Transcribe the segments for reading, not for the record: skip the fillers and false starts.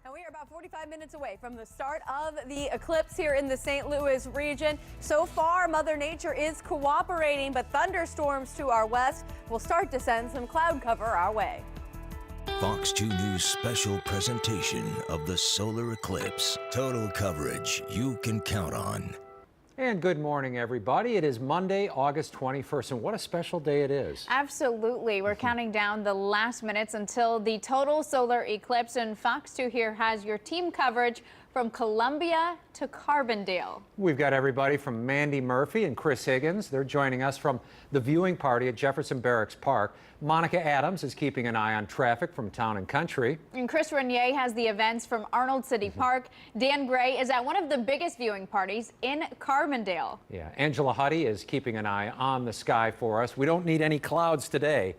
And we are about 45 minutes away from the start of the eclipse here in the St. Louis region. So far, Mother Nature is cooperating, but thunderstorms to our west will start to send some cloud cover our way. Fox 2 News special presentation of the solar eclipse. Total coverage you can count on. And good morning, everybody. It is Monday, August 21st, and what a special day it is. Absolutely. We're counting down the last minutes until the total solar eclipse, and Fox 2 here has your team coverage from Columbia to Carbondale. We've got everybody from Mandy Murphy and Chris Higgins. They're joining us from the viewing party at Jefferson Barracks Park. Monica Adams is keeping an eye on traffic from Town and Country. And Chris Renier has the events from Arnold City Park. Dan Gray is at one of the biggest viewing parties in Carbondale. Yeah, Angela Huddy is keeping an eye on the sky for us. We don't need any clouds today.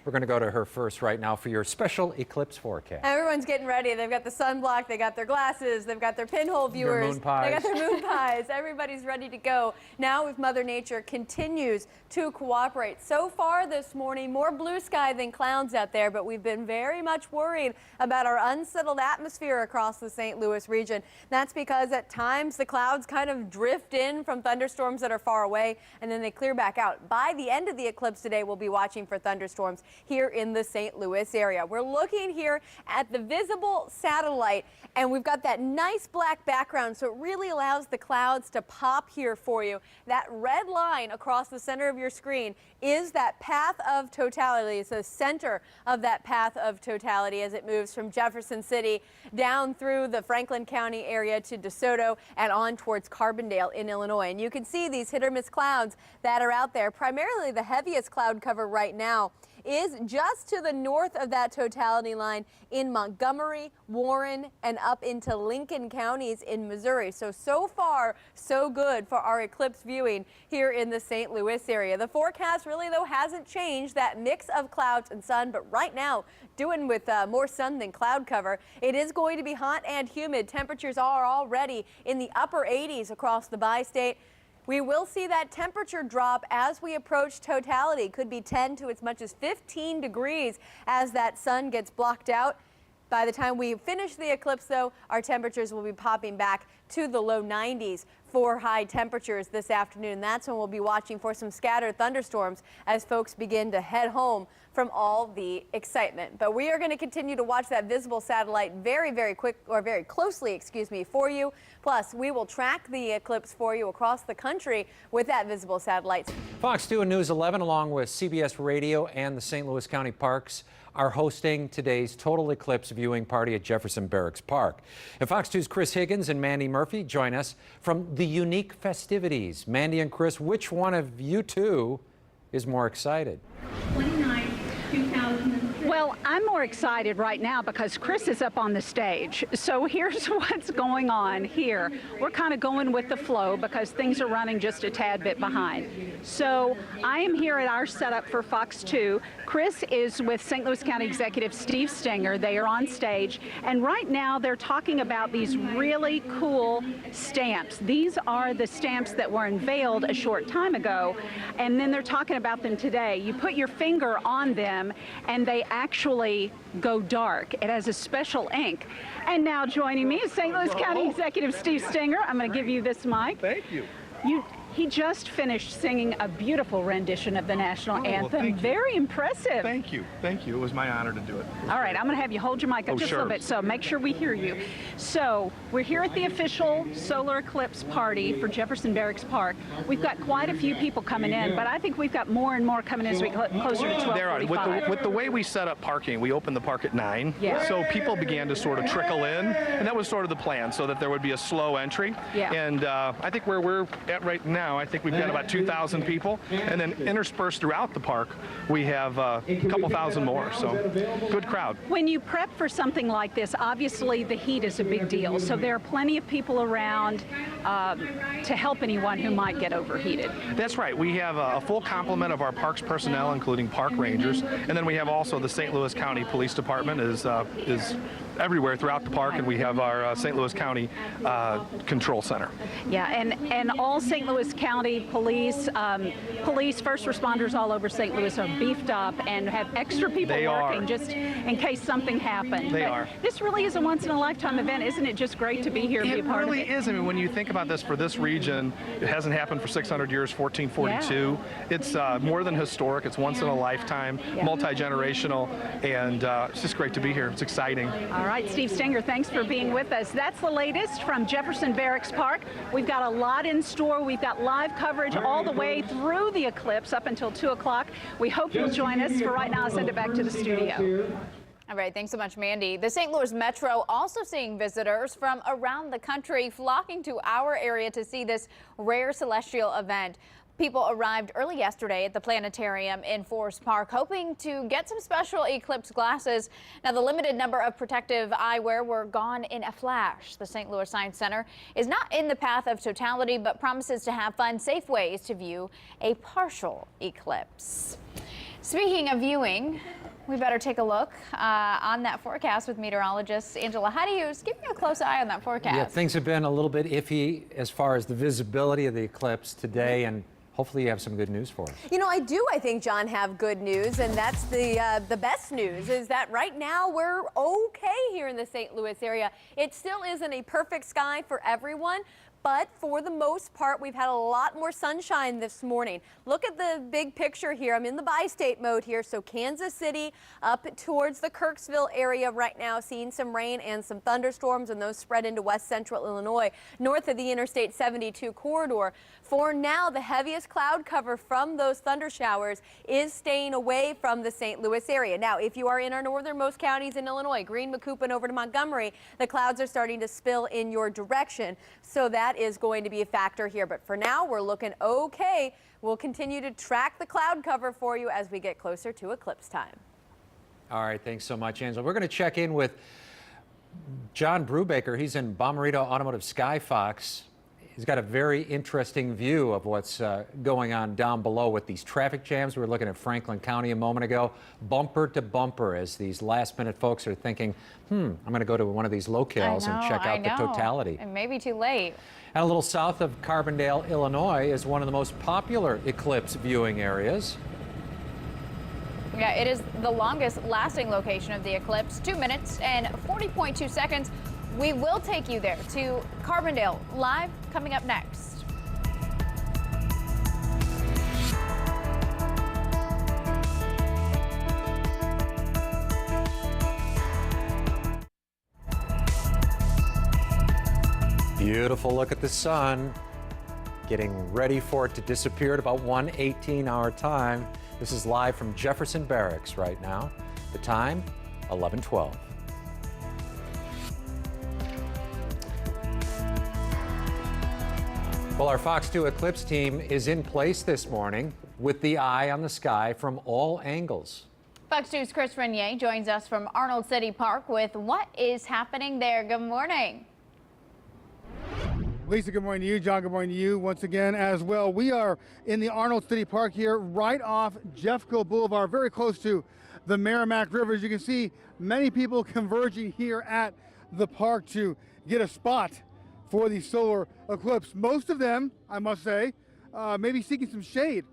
We're going to go to her first right now for your special eclipse forecast. Everyone's getting ready. They've got the sunblock, they got their glasses, they've got their pinhole viewers, their moon pies. They got their moon pies. Everybody's ready to go. Now, if Mother Nature continues to cooperate. So far this morning, more blue sky than clouds out there, but we've been very much worried about our unsettled atmosphere across the St. Louis region. That's because at times the clouds kind of drift in from thunderstorms that are far away, and then they clear back out. By the end of the eclipse today, we'll be watching for thunderstorms here in the St. Louis area. We're looking here at the visible satellite, and we've got that nice black background, so it really allows the clouds to pop here for you. That red line across the center of your screen is that path of totality. It's the center of that path of totality as it moves from Jefferson City down through the Franklin County area to DeSoto and on towards Carbondale in Illinois. And you can see these hit or miss clouds that are out there. Primarily the heaviest cloud cover right now is just to the north of that totality line in Montgomery, Warren, and up into Lincoln counties in Missouri. So far, so good for our eclipse viewing here in the St. Louis area. The forecast really, though, hasn't changed. That mix of clouds and sun, but right now, doing with more sun than cloud cover. It is going to be hot and humid. Temperatures are already in the upper 80s across the bi-state. We will see that temperature drop as we approach totality. Could be 10 to as much as 15 degrees as that sun gets blocked out. By the time we finish the eclipse, though, our temperatures will be popping back to the low 90s for high temperatures this afternoon. That's when we'll be watching for some scattered thunderstorms as folks begin to head home from all the excitement. But we are going to continue to watch that visible satellite very closely, excuse me, for you. Plus, we will track the eclipse for you across the country with that visible satellite. Fox 2 and News 11, along with CBS Radio and the St. Louis County Parks, are hosting today's total eclipse viewing party at Jefferson Barracks Park. And Fox 2's Chris Higgins and Mandy Murphy join us from the unique festivities. Mandy and Chris, which one of you two is more excited? 2006. Well, I'm more excited right now because Chris is up on the stage. So here's what's going on here. We're kind of going with the flow because things are running just a tad bit behind. So I am here at our setup for Fox 2. Chris is with St. Louis County Executive Steve Stenger. They are on stage. And right now they're talking about these really cool stamps. These are the stamps that were unveiled a short time ago. And then they're talking about them today. You put your finger on them and they actually go dark. It has a special ink. And now joining me is St. Louis County Executive Steve Stenger. I'm going to give you this mic. Thank you. He just finished singing a beautiful rendition of the national anthem. Well, very impressive. Thank you. Thank you. It was my honor to do it. All right, I'm going to have you hold your mic up just a little bit, so make sure we hear you. So we're here at the official solar eclipse party for Jefferson Barracks Park. We've got quite a few people coming in, but I think we've got more and more coming in as we get closer to 12:45. There are. With the way we set up parking, we opened the park at 9. Yeah. So people began to sort of trickle in, and that was sort of the plan, so that there would be a slow entry. Yeah. And I think where we're at right now, I think we've got about 2,000 people, and then interspersed throughout the park, we have a couple thousand more, so good crowd. When you prep for something like this, obviously the heat is a big deal, so there are plenty of people around to help anyone who might get overheated. That's right. We have a full complement of our parks personnel, including park rangers, and then we have also the St. Louis County Police Department is everywhere throughout the park, and we have our St. Louis County Control Center. Yeah, and all St. Louis County police, first responders all over St. Louis are beefed up and have extra people working just in case something happened. They are. This really is a once-in-a-lifetime event. Isn't it just great to be here and be a part of it? It really is. I mean, when you think about this for this region, it hasn't happened for 600 years, 1442. Yeah. It's more than historic. It's once in a lifetime, multi-generational, and it's just great to be here. It's exciting. All right, Steve Stenger, thanks for being with us. That's the latest from Jefferson Barracks Park. We've got a lot in store. We've got live coverage all the way through the eclipse up until 2 o'clock. We hope you'll join us. For right now, I'll send it back to the studio. All right, thanks so much, Mandy. The St. Louis Metro also seeing visitors from around the country flocking to our area to see this rare celestial event. People arrived early yesterday at the planetarium in Forest Park, hoping to get some special eclipse glasses. Now, the limited number of protective eyewear were gone in a flash. The St. Louis Science Center is not in the path of totality, but promises to have fun, safe ways to view a partial eclipse. Speaking of viewing, we better take a look on that forecast with meteorologist Angela. How do you just give me a close eye on that forecast? Yeah, things have been a little bit iffy as far as the visibility of the eclipse today, and hopefully you have some good news for us. You know, I think, John, have good news, and that's the best news is that right now we're okay here in the St. Louis area. It still isn't a perfect sky for everyone, but for the most part, we've had a lot more sunshine this morning. Look at the big picture here. I'm in the bi-state mode here. So Kansas City up towards the Kirksville area right now, seeing some rain and some thunderstorms, and those spread into west central Illinois, north of the Interstate 72 corridor. For now, the heaviest cloud cover from those thunder showers is staying away from the St. Louis area. Now, if you are in our northernmost counties in Illinois, Greene, Macoupin over to Montgomery, the clouds are starting to spill in your direction. So that is going to be a factor here. But for now, we're looking okay. We'll continue to track the cloud cover for you as we get closer to eclipse time. All right, thanks so much, Angela. We're going to check in with John Brubaker. He's in Bomarito Automotive Sky Fox. He's got a very interesting view of what's going on down below with these traffic jams. We were looking at Franklin County a moment ago, bumper to bumper, as these last-minute folks are thinking, I'm going to go to one of these locales and check out the totality. It may be too late. And a little south of Carbondale, Illinois, is one of the most popular eclipse viewing areas. Yeah, it is the longest lasting location of the eclipse, 2 minutes and 40.2 seconds. We will take you there to Carbondale, live coming up next. Beautiful look at the sun, getting ready for it to disappear at about 1:18 our time. This is live from Jefferson Barracks right now. The time, 11:12. Well, our Fox 2 Eclipse team is in place this morning with the eye on the sky from all angles. Fox 2's Chris Renier joins us from Arnold City Park with what is happening there. Good morning. Lisa, good morning to you. John, good morning to you once again as well. We are in the Arnold City Park here, right off Jeffco Boulevard, very close to the Merrimack River. As you can see, many people converging here at the park to get a spot for the solar eclipse. Most of them, I must say, maybe seeking some shade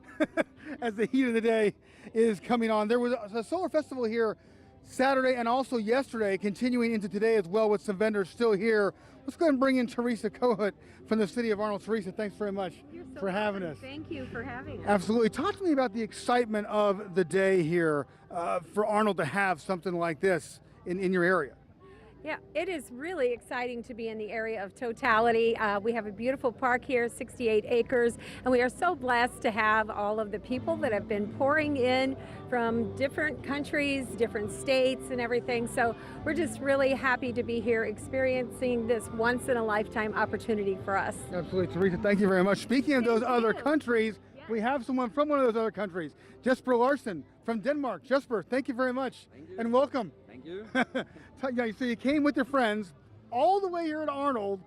as the heat of the day is coming on. There was a solar festival here Saturday and also yesterday, continuing into today as well with some vendors still here. Let's go ahead and bring in Teresa Kohut from the city of Arnold. Teresa, thanks very much for having us. Thank you for having us. Absolutely. Talk to me about the excitement of the day here for Arnold to have something like this in your area. Yeah, it is really exciting to be in the area of totality. We have a beautiful park here, 68 acres, and we are so blessed to have all of the people that have been pouring in from different countries, different states and everything. So we're just really happy to be here experiencing this once-in-a-lifetime opportunity for us. Absolutely, Teresa, thank you very much. Speaking of those other countries, we have someone from one of those other countries, Jesper Larsen from Denmark. Jesper, thank you very much and welcome. Thank you. So you came with your friends all the way here to Arnold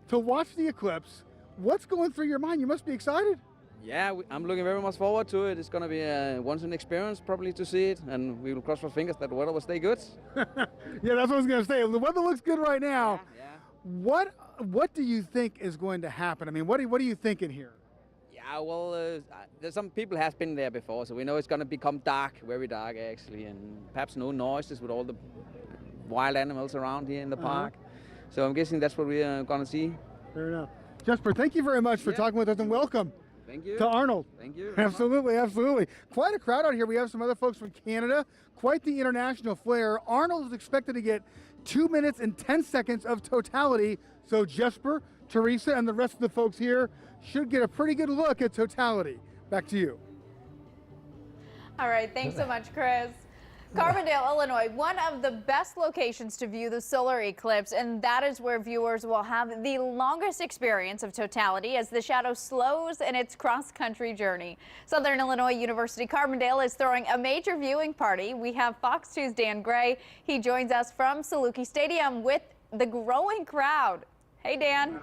to watch the eclipse. What's going through your mind? You must be excited. Yeah, I'm looking very much forward to it. It's going to be a once-in experience probably to see it, and we will cross our fingers that the weather will stay good. Yeah, that's what I was going to say. The weather looks good right now. Yeah. What do you think is going to happen? I mean, what are you thinking here? Yeah, well, some people has been there before, so we know it's going to become dark, very dark actually, and perhaps no noises with all the wild animals around here in the park. So I'm guessing that's what we're going to see. Fair enough. Jesper, thank you very much for talking with us, and welcome. Thank you. To Arnold. Thank you. Absolutely, absolutely. Quite a crowd out here. We have some other folks from Canada. Quite the international flair. Arnold is expected to get 2 minutes and 10 seconds of totality. So Jesper, Teresa, and the rest of the folks here should get a pretty good look at totality. Back to you. All right, thanks so much, Chris. Carbondale, Illinois, one of the best locations to view the solar eclipse, and that is where viewers will have the longest experience of totality as the shadow slows in its cross-country journey. Southern Illinois University Carbondale is throwing a major viewing party. We have Fox 2's Dan Gray. He joins us from Saluki Stadium with the growing crowd. Hey, Dan.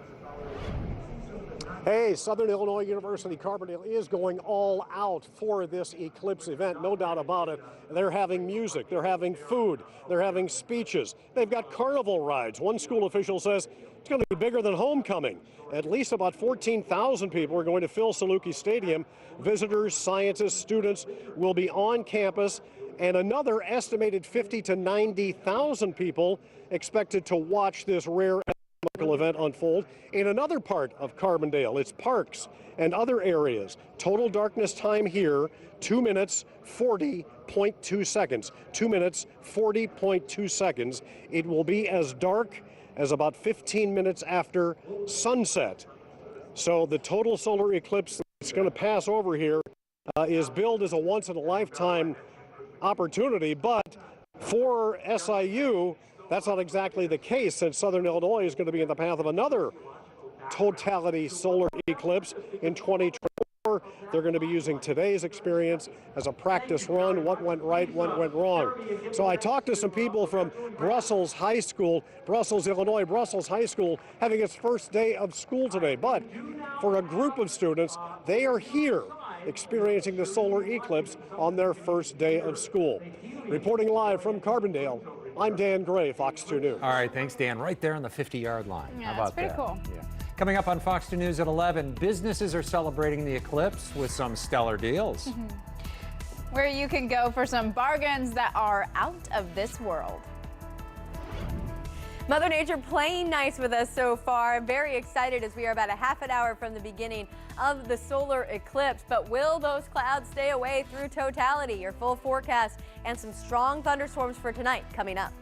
Hey, Southern Illinois University Carbondale is going all out for this eclipse event, no doubt about it. They're having music, they're having food, they're having speeches. They've got carnival rides. One school official says it's going to be bigger than homecoming. At least about 14,000 people are going to fill Saluki Stadium. Visitors, scientists, students will be on campus, and another estimated 50 to 90,000 people expected to watch this rare event unfold in another part of Carbondale. Its parks and other areas. Total darkness time here, 2 minutes, 40.2 seconds. 2 minutes, 40.2 seconds. It will be as dark as about 15 minutes after sunset. So the total solar eclipse that's going to pass over here is billed as a once-in-a-lifetime opportunity, but for SIU, that's not exactly the case, since Southern Illinois is going to be in the path of another totality solar eclipse in 2024. They're going to be using today's experience as a practice run, what went right, what went wrong. So I talked to some people from Brussels High School, Brussels, Illinois, Brussels High School, having its first day of school today. But for a group of students, they are here experiencing the solar eclipse on their first day of school. Reporting live from Carbondale, I'm Dan Gray, Fox 2 News. All right, thanks, Dan. Right there on the 50-yard line. Yeah, How about that's pretty that? cool. Yeah. Coming up on Fox 2 News at 11, businesses are celebrating the eclipse with some stellar deals. Where you can go for some bargains that are out of this world. Mother Nature playing nice with us so far. Very excited as we are about a half an hour from the beginning of the solar eclipse. But will those clouds stay away through totality? Your full forecast and some strong thunderstorms for tonight coming up.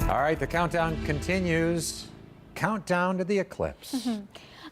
All right, the countdown continues. Countdown to the eclipse.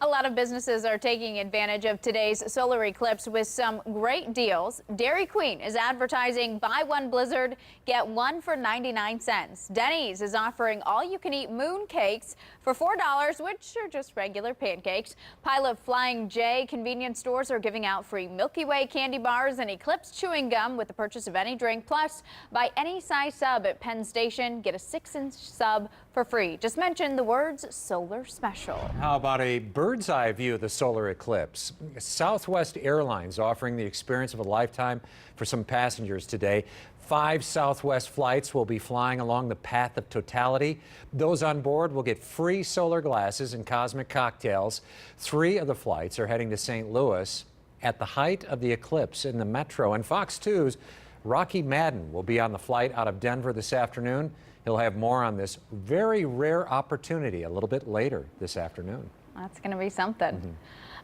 A lot of businesses are taking advantage of today's solar eclipse with some great deals. Dairy Queen is advertising buy one Blizzard, get one for 99 cents. Denny's is offering all-you-can-eat moon cakes for $4, which are just regular pancakes. Pile of Flying J convenience stores are giving out free Milky Way candy bars and Eclipse chewing gum with the purchase of any drink. Plus, buy any size sub at Penn Station, get a 6-inch sub for free. Just mention the words solar special. How about a bird's eye view of the solar eclipse? Southwest Airlines offering the experience of a lifetime for some passengers today. 5 Southwest flights will be flying along the path of totality. Those on board will get free solar glasses and cosmic cocktails. 3 of the flights are heading to St. Louis at the height of the eclipse in the metro. And Fox 2's Rocky Madden will be on the flight out of Denver this afternoon. He'll have more on this very rare opportunity a little bit later this afternoon. That's going to be something.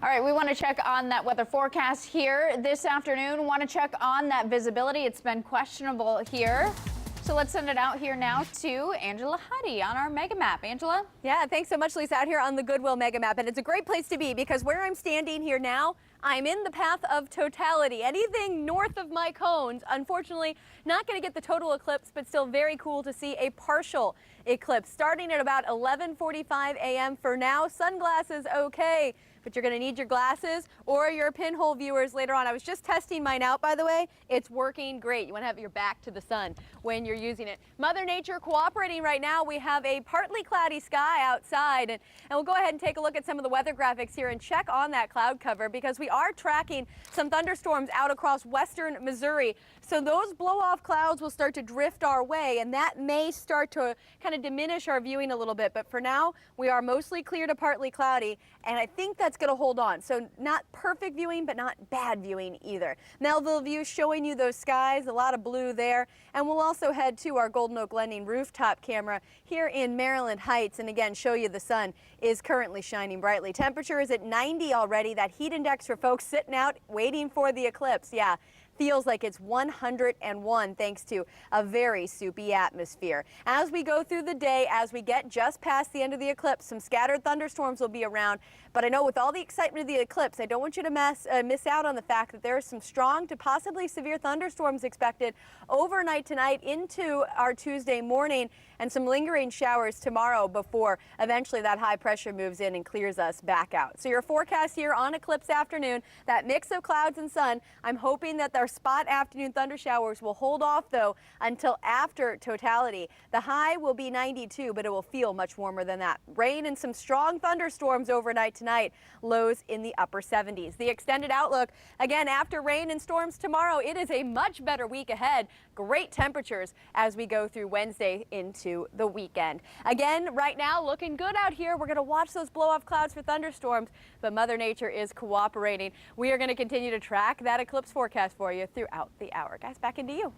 All right, we want to check on that weather forecast here this afternoon. Want to check on that visibility. It's been questionable here. So let's send it out here now to Angela Huddy on our Mega Map. Angela? Yeah, thanks so much, Lisa, out here on the Goodwill Mega Map. And it's a great place to be because where I'm standing here now, I'm in the path of totality. Anything north of my cones, unfortunately, not going to get the total eclipse, but still very cool to see a partial eclipse starting at about 11:45 a.m. For now, sunglasses okay, but you're going to need your glasses or your pinhole viewers later on. I was just testing mine out, by the way. It's working great. You want to have your back to the sun when you're using it. Mother Nature cooperating right now. We have a partly cloudy sky outside, and we'll go ahead and take a look at some of the weather graphics here and check on that cloud cover because we are tracking some thunderstorms out across western Missouri. So those blow-off clouds will start to drift our way, and that may start to kind of diminish our viewing a little bit. But for now, we are mostly clear to partly cloudy, and I think that's going to hold on. So not perfect viewing, but not bad viewing either. Melville view showing you those skies, a lot of blue there. And we'll also head to our Golden Oak Landing rooftop camera here in Maryland Heights, and again, show you the sun is currently shining brightly. Temperature is at 90 already. That heat index for folks sitting out waiting for the eclipse. Yeah. Feels like it's 101 thanks to a very soupy atmosphere. As we go through the day, as we get just past the end of the eclipse, some scattered thunderstorms will be around. But I know with all the excitement of the eclipse, I don't want you to miss out on the fact that there are some strong to possibly severe thunderstorms expected overnight tonight into our Tuesday morning, and some lingering showers tomorrow before eventually that high pressure moves in and clears us back out. So your forecast here on eclipse afternoon, that mix of clouds and sun, I'm hoping that our spot afternoon thunder showers will hold off though until after totality. The high will be 92, but it will feel much warmer than that. Rain and some strong thunderstorms overnight tonight, lows in the upper 70s. The extended outlook, again, after rain and storms tomorrow, it is a much better week ahead. Great temperatures as we go through Wednesday into the weekend. Again, right now, looking good out here. We're going to watch those blow-off clouds for thunderstorms, but Mother Nature is cooperating. We are going to continue to track that eclipse forecast for you throughout the hour. Guys, back into you.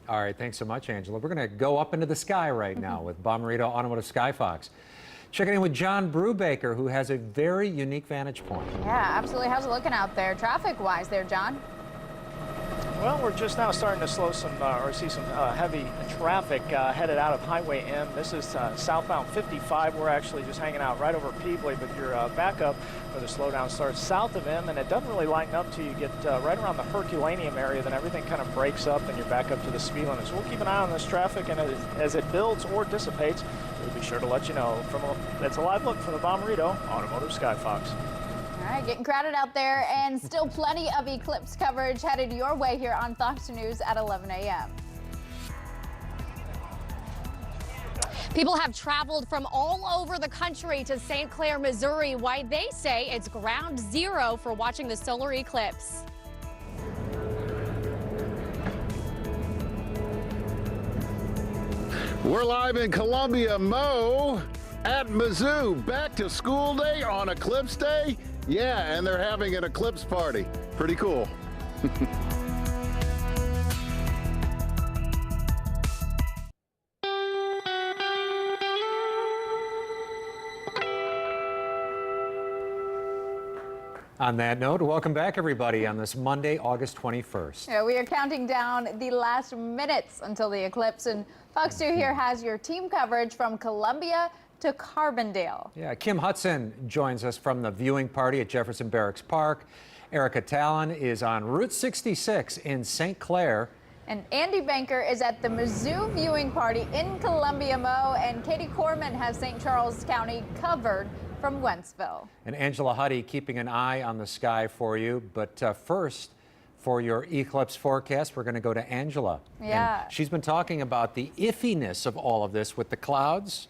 All right, thanks so much, Angela. We're going to go up into the sky right now with Bommarito Automotive Skyfox. Checking in with John Brubaker, who has a very unique vantage point. Yeah, absolutely. How's it looking out there traffic-wise there, John? Well, we're just now starting to slow some, or see some heavy traffic headed out of Highway M. This is southbound 55. We're actually just hanging out right over Peebly, but you're back up where the slowdown starts south of M, and it doesn't really lighten up till you get right around the Herculaneum area. Then everything kind of breaks up, and you're back up to the speed limit. So we'll keep an eye on this traffic, and as it builds or dissipates, we'll be sure to let you know. That's a live look from the Bommarito Automotive Skyfox. All right, getting crowded out there, and still plenty of eclipse coverage headed your way here on Fox News at 11 a.m. People have traveled from all over the country to St. Clair, Missouri. Why they say it's ground zero for watching the solar eclipse. We're live in Columbia, Mo, at Mizzou. Back to school day on Eclipse Day. Yeah, and they're having an eclipse party. Pretty cool. On that note, welcome back, everybody, on this Monday, August 21st. Yeah, we are counting down the last minutes until the eclipse, and Fox 2 here has your team coverage from Columbia to Carbondale. Yeah, Kim Hudson joins us from the viewing party at Jefferson Barracks Park. Erica Talon is on Route 66 in St. Clair. And Andy Banker is at the Mizzou viewing party in Columbia, Mo. And Katie Corman has St. Charles County covered from Wentzville. And Angela Huddy keeping an eye on the sky for you. But first, for your eclipse forecast, we're going to go to Angela. Yeah. And she's been talking about the iffiness of all of this with the clouds.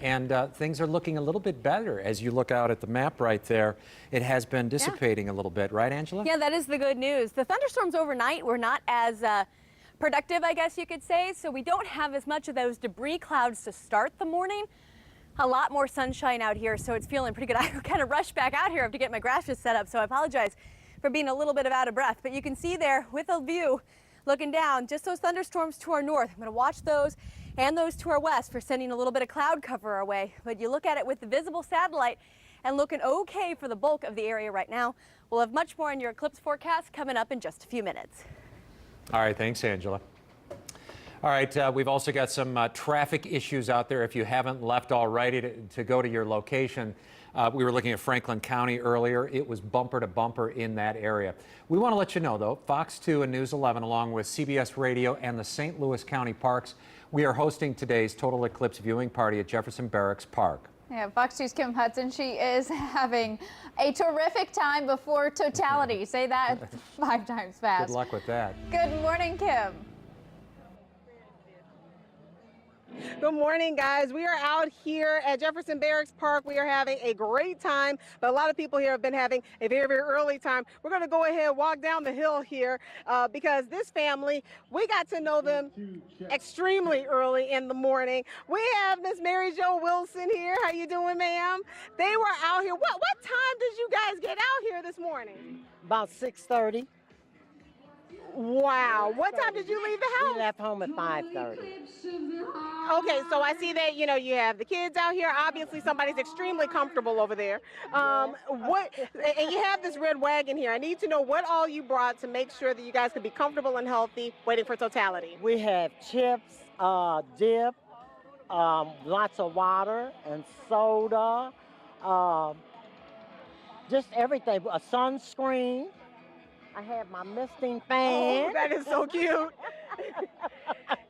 And things are looking a little bit better as you look out at the map right there. It has been dissipating a little bit, right, Angela? Yeah, that is the good news. The thunderstorms overnight were not as productive, I guess you could say, so we don't have as much of those debris clouds to start the morning. A lot more sunshine out here, so it's feeling pretty good. I kind of rushed back out here to get my grasses set up, so I apologize for being a little bit out of breath. But you can see there with a view looking down, just those thunderstorms to our north. I'm going to watch those and those to our west for sending a little bit of cloud cover our way. But you look at it with the visible satellite and looking okay for the bulk of the area right now. We'll have much more on your eclipse forecast coming up in just a few minutes. All right, thanks, Angela. All right, we've also got some traffic issues out there. If you haven't left already to go to your location, we were looking at Franklin County earlier. It was bumper to bumper in that area. We want to let you know, though, Fox 2 and News 11, along with CBS Radio and the St. Louis County Parks, we are hosting today's total eclipse viewing party at Jefferson Barracks Park. Yeah, Fox 2's Kim Hudson, she is having a terrific time before totality. Say that 5 times fast. Good luck with that. Good morning, Kim. Good morning, guys. We are out here at Jefferson Barracks Park. We are having a great time, but a lot of people here have been having a very, very early time. We're going to go ahead and walk down the hill here because this family, we got to know them extremely early in the morning. We have Miss Mary Jo Wilson here. How you doing, ma'am? They were out here. What time did you guys get out here this morning? About 6:30. Wow. What time did you leave the house? We left home at 5:30. Okay, so I see that, you have the kids out here. Obviously, somebody's extremely comfortable over there. And you have this red wagon here. I need to know what all you brought to make sure that you guys could be comfortable and healthy waiting for totality. We have chips, dip, lots of water and soda, just everything, a sunscreen. I have my misting fan. Oh, that is so cute.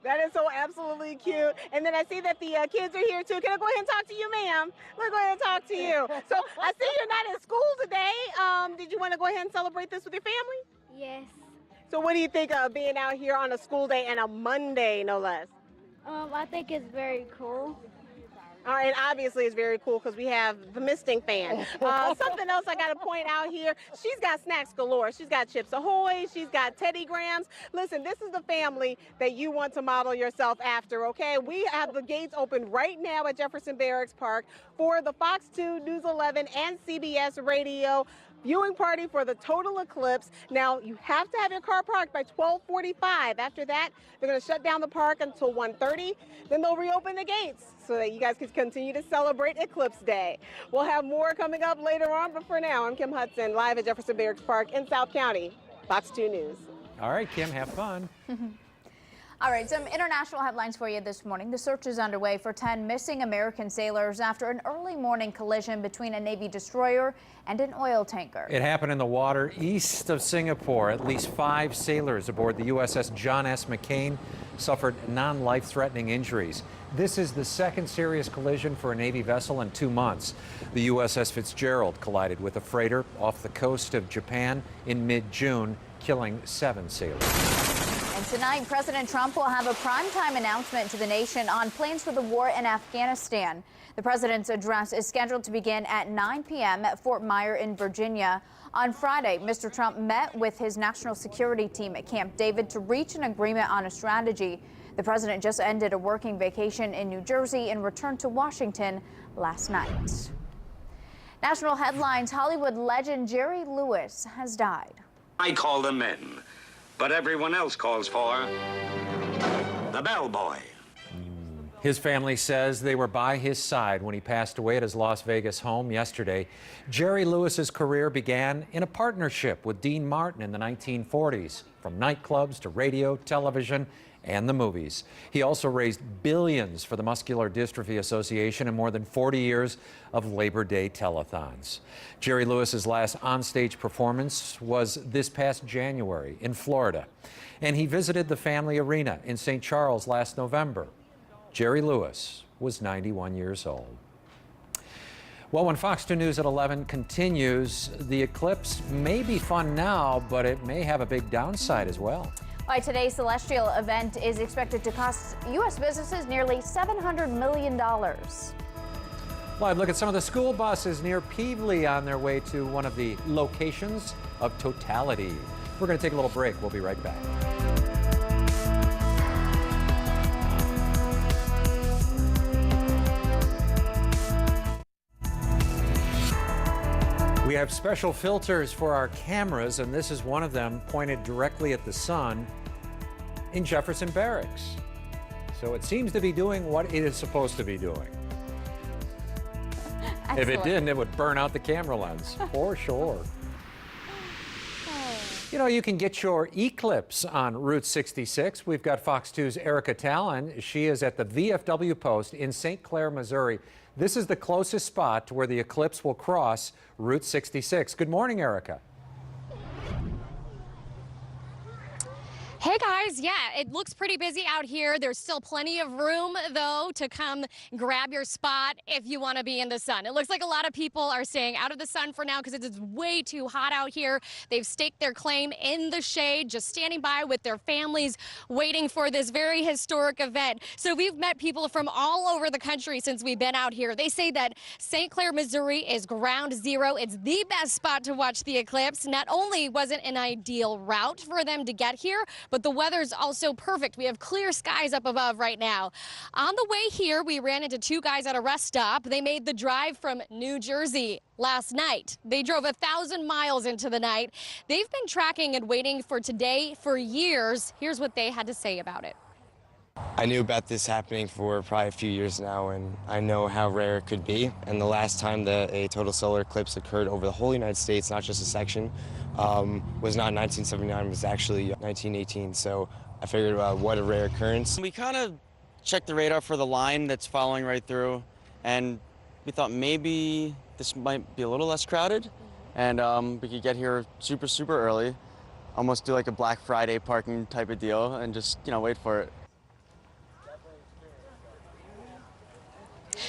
That is so absolutely cute. And then I see that the kids are here too. Can I go ahead and talk to you, ma'am? Let's go ahead and talk to you. So I see you're not in school today. Did you want to go ahead and celebrate this with your family? Yes. So what do you think of being out here on a school day and a Monday, no less? I think it's very cool. And obviously it's very cool because we have the misting fan. Something else I got to point out here, she's got snacks galore. She's got Chips Ahoy, she's got Teddy Grahams. Listen, this is the family that you want to model yourself after, okay? We have the gates open right now at Jefferson Barracks Park for the Fox 2, News 11, and CBS Radio viewing party for the total eclipse. Now, you have to have your car parked by 12:45. After that, they're going to shut down the park until 1:30. Then they'll reopen the gates so that you guys can continue to celebrate Eclipse Day. We'll have more coming up later on, but for now, I'm Kim Hudson, live at Jefferson Barracks Park in South County, Fox 2 News. All right, Kim, have fun. All right, some international headlines for you this morning. The search is underway for 10 missing American sailors after an early morning collision between a Navy destroyer and an oil tanker. It happened in the water east of Singapore. At least 5 sailors aboard the USS John S. McCain suffered non-life-threatening injuries. This is the second serious collision for a Navy vessel in 2 months. The USS Fitzgerald collided with a freighter off the coast of Japan in mid-June, killing 7 sailors. And tonight, President Trump will have a primetime announcement to the nation on plans for the war in Afghanistan. The president's address is scheduled to begin at 9 p.m. at Fort Myer in Virginia. On Friday, Mr. Trump met with his national security team at Camp David to reach an agreement on a strategy. The president just ended a working vacation in New Jersey and returned to Washington last night. National headlines: Hollywood legend Jerry Lewis has died. I call them men, but everyone else calls for the bellboy. His family says they were by his side when he passed away at his Las Vegas home yesterday. Jerry Lewis's career began in a partnership with Dean Martin in the 1940s, from nightclubs to radio, television, and the movies. He also raised billions for the Muscular Dystrophy Association and more than 40 years of Labor Day telethons. Jerry Lewis's last onstage performance was this past January in Florida, and he visited the family arena in St. Charles last November. Jerry Lewis was 91 years old. Well, when Fox 2 News at 11 continues, the eclipse may be fun now, but it may have a big downside as well. Why today's celestial event is expected to cost U.S. businesses nearly $700 million. Live look at some of the school buses near Peevely on their way to one of the locations of totality. We're going to take a little break. We'll be right back. We have special filters for our cameras, and this is one of them pointed directly at the sun in Jefferson Barracks. So it seems to be doing what it is supposed to be doing. Excellent. If it didn't, it would burn out the camera lens, for sure. You know, you can get your Eclipse on Route 66. We've got Fox 2's Erica Talon. She is at the VFW post in St. Clair, Missouri. This is the closest spot to where the eclipse will cross Route 66. Good morning, Erica. Hey guys, yeah, it looks pretty busy out here. There's still plenty of room, though, to come grab your spot if you want to be in the sun. It looks like a lot of people are staying out of the sun for now because it's way too hot out here. They've staked their claim in the shade, just standing by with their families, waiting for this very historic event. So we've met people from all over the country since we've been out here. They say that St. Clair, Missouri is ground zero. It's the best spot to watch the eclipse. Not only was it an ideal route for them to get here, but the weather's also perfect. We have clear skies up above right now. On the way here, we ran into two guys at a rest stop. They made the drive from New Jersey last night. They drove 1,000 miles into the night. They've been tracking and waiting for today for years. Here's what they had to say about it. I knew about this happening for probably a few years now, and I know how rare it could be. And the last time that a total solar eclipse occurred over the whole United States, not just a section, was not in 1979, it was actually 1918. So I figured, what a rare occurrence. We kind of checked the radar for the line that's following right through, and we thought maybe this might be a little less crowded, and we could get here super, super early, almost do like a Black Friday parking type of deal, and just, wait for it.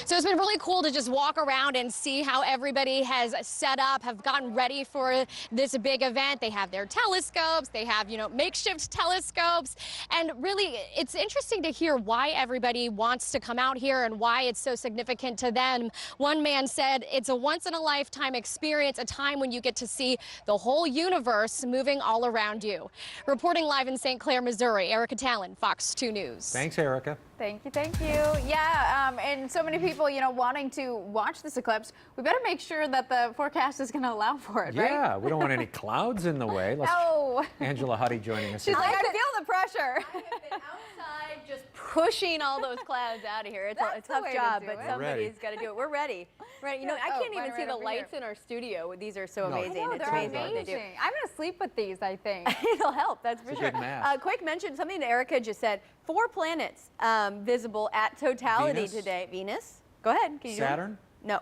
So it's been really cool to just walk around and see how everybody has set up, have gotten ready for this big event. They have their telescopes, they have, makeshift telescopes. And really, it's interesting to hear why everybody wants to come out here and why it's so significant to them. One man said it's a once-in-a-lifetime experience, a time when you get to see the whole universe moving all around you. Reporting live in St. Clair, Missouri, Erica Talon, Fox 2 News. Thanks, Erica. Thank you, thank you. Yeah, and so many people, wanting to watch this eclipse, we better make sure that the forecast is going to allow for it, right? Yeah, we don't want any clouds in the way. No. Angela Huddy joining us. She's like, I feel the pressure. I have been outside just pushing all those clouds out of here. It's a tough job, but somebody's got to do it. We're ready. Right, I can't even see the lights in our studio. These are so amazing. It's amazing what they do. I'm going to sleep with these, I think. It'll help, that's for sure. Quick mention, something that Erica just said. 4 planets visible at totality today. Venus. Go ahead. Can you Saturn? No.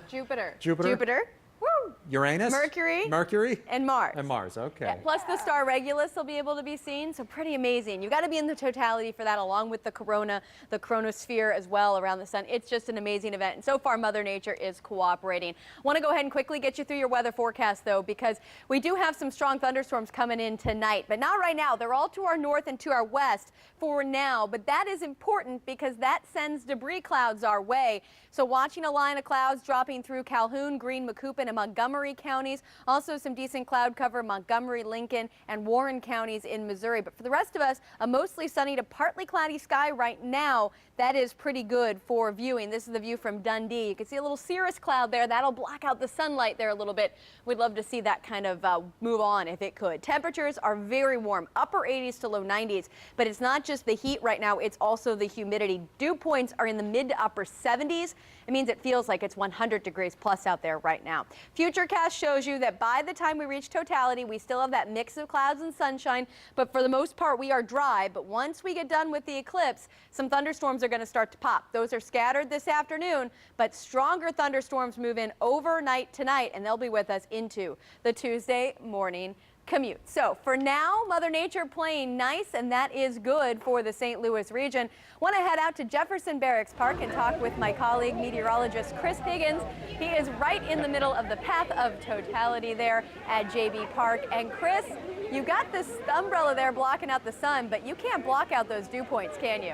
Jupiter. Jupiter. Woo. Uranus? Mercury. And Mars. And Mars, okay. Yeah, plus the star Regulus will be able to be seen, so pretty amazing. You got to be in the totality for that, along with the corona, the chronosphere as well around the sun. It's just an amazing event, and so far Mother Nature is cooperating. Want to go ahead and quickly get you through your weather forecast, though, because we do have some strong thunderstorms coming in tonight, but not right now. They're all to our north and to our west for now, but that is important because that sends debris clouds our way. So watching a line of clouds dropping through Calhoun, Greene, Macoupin, and Montgomery counties. Also some decent cloud cover, Montgomery, Lincoln, and Warren counties in Missouri. But for the rest of us, a mostly sunny to partly cloudy sky right now. That is pretty good for viewing. This is the view from Dundee. You can see a little cirrus cloud there. That'll block out the sunlight there a little bit. We'd love to see that kind of move on if it could. Temperatures are very warm, upper 80s to low 90s. But it's not just the heat right now, it's also the humidity. Dew points are in the mid to upper 70s. It means it feels like it's 100 degrees plus out there right now. Futurecast shows you that by the time we reach totality, we still have that mix of clouds and sunshine, but for the most part, we are dry. But once we get done with the eclipse, some thunderstorms are going to start to pop. Those are scattered this afternoon, but stronger thunderstorms move in overnight tonight, and they'll be with us into the Tuesday morning commute. So for now, Mother Nature playing nice, and that is good for the St. Louis region. Want to head out to Jefferson Barracks Park and talk with my colleague meteorologist Chris Higgins. He is right in the middle of the path of totality there at JB Park. And Chris, you got this umbrella there blocking out the sun, but you can't block out those dew points, can you?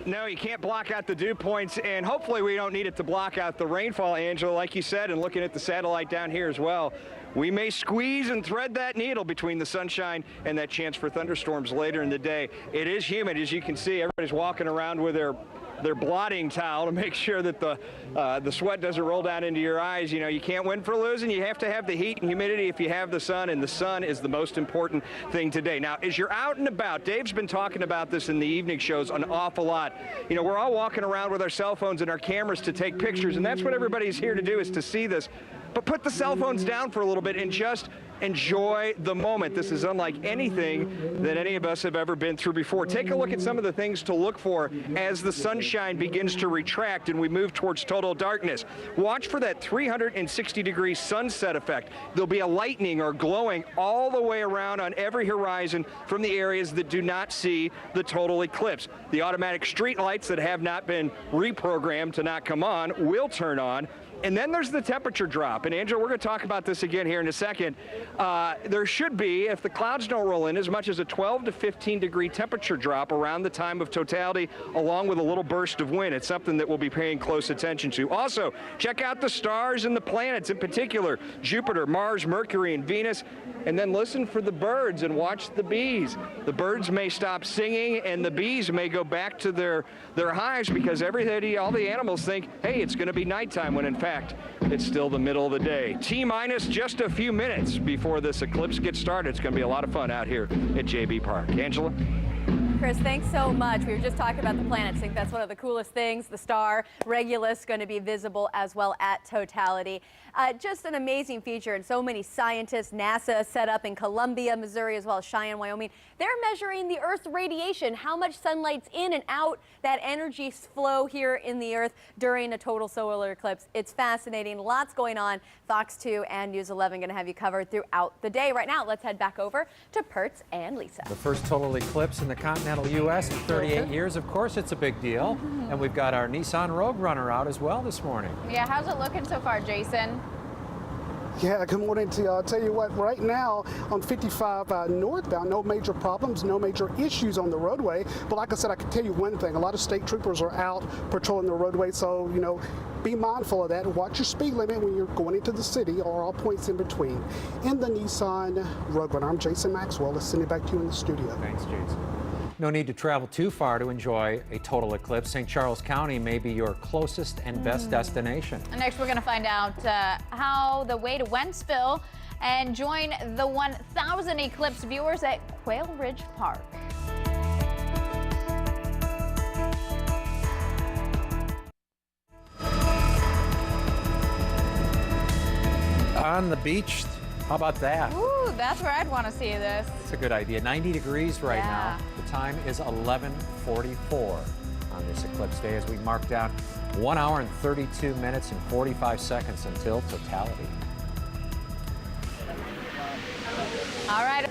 No, you can't block out the dew points, and hopefully we don't need it to block out the rainfall, Angela, like you said, and looking at the satellite down here as well. We may squeeze and thread that needle between the sunshine and that chance for thunderstorms later in the day. It is humid, as you can see. Everybody's walking around with their blotting towel to make sure that the sweat doesn't roll down into your eyes. You can't win for losing. You have to have the heat and humidity if you have the sun, and the sun is the most important thing today. Now, as you're out and about, Dave's been talking about this in the evening shows an awful lot. We're all walking around with our cell phones and our cameras to take pictures, and that's what everybody's here to do, is to see this. But put the cell phones down for a little bit and just enjoy the moment. This is unlike anything that any of us have ever been through before. Take a look at some of the things to look for as the sunshine begins to retract and we move towards total darkness. Watch for that 360-degree sunset effect. There'll be a lightning or glowing all the way around on every horizon from the areas that do not see the total eclipse. The automatic street lights that have not been reprogrammed to not come on will turn on. And then there's the temperature drop. And Angela, we're going to talk about this again here in a second. There should be, if the clouds don't roll in, as much as a 12 to 15 degree temperature drop around the time of totality, along with a little burst of wind. It's something that we'll be paying close attention to. Also, check out the stars and the planets, in particular, Jupiter, Mars, Mercury, and Venus. And then listen for the birds and watch the bees. The birds may stop singing and the bees may go back to their hives because everybody, all the animals think, hey, it's going to be nighttime, when in fact, it's still the middle of the day. T-minus just a few minutes before this eclipse gets started. It's going to be a lot of fun out here at JB Park. Angela? Chris, thanks so much. We were just talking about the planets. I think that's one of the coolest things. The star Regulus going to be visible as well at totality. Just an amazing feature, and so many scientists, NASA set up in Columbia, Missouri, as well as Cheyenne, Wyoming. They're measuring the Earth's radiation, how much sunlight's in and out, that energy flow here in the Earth during a total solar eclipse. It's fascinating. Lots going on. Fox 2 and News 11 going to have you covered throughout the day. Right now, let's head back over to Pertz and Lisa. The first total eclipse in the continental U.S. in 38 years. Of course, it's a big deal. And we've got our Nissan Rogue Runner out as well this morning. Yeah, how's it looking so far, Jason? Yeah, good morning to you. I'll tell you what, right now on 55 northbound, no major problems, no major issues on the roadway. But like I said, I can tell you one thing, a lot of state troopers are out patrolling the roadway, so, you know, be mindful of that and watch your speed limit when you're going into the city or all points in between. In the Nissan Rogue Runner, I'm Jason Maxwell. Let's send it back to you in the studio. Thanks, Jason. No need to travel too far to enjoy a total eclipse. St. Charles County may be your closest and best destination. And next, we're going to find out how the way to Wentzville and join the 1,000 eclipse viewers at Quail Ridge Park. On the beach, how about that? Ooh, that's where I'd want to see this. It's a good idea. 90 degrees right now. The time is 11:44 on this eclipse day as we mark down 1 hour and 32 minutes and 45 seconds until totality. All right.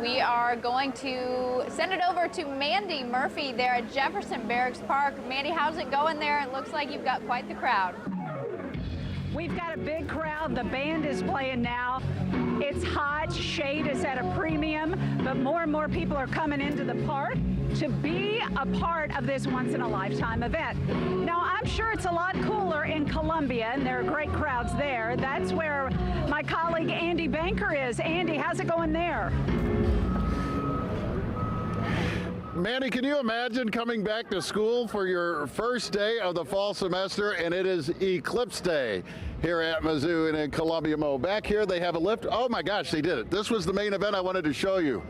We are going to send it over to Mandy Murphy there at Jefferson Barracks Park. Mandy, how's it going there? It looks like you've got quite the crowd. We've got a big crowd. The band is playing now. It's hot. Shade is at a premium, but more and more people are coming into the park to be a part of this once-in-a-lifetime event. Now, I'm sure it's a lot cooler in Columbia, and there are great crowds there. That's where my colleague Andy Banker is. Andy, how's it going there? Mandy, can you imagine coming back to school for your first day of the fall semester, and it is Eclipse Day here at Mizzou and in Columbia, Mo. Back here, they have a lift. Oh my gosh, they did it. This was the main event I wanted to show you.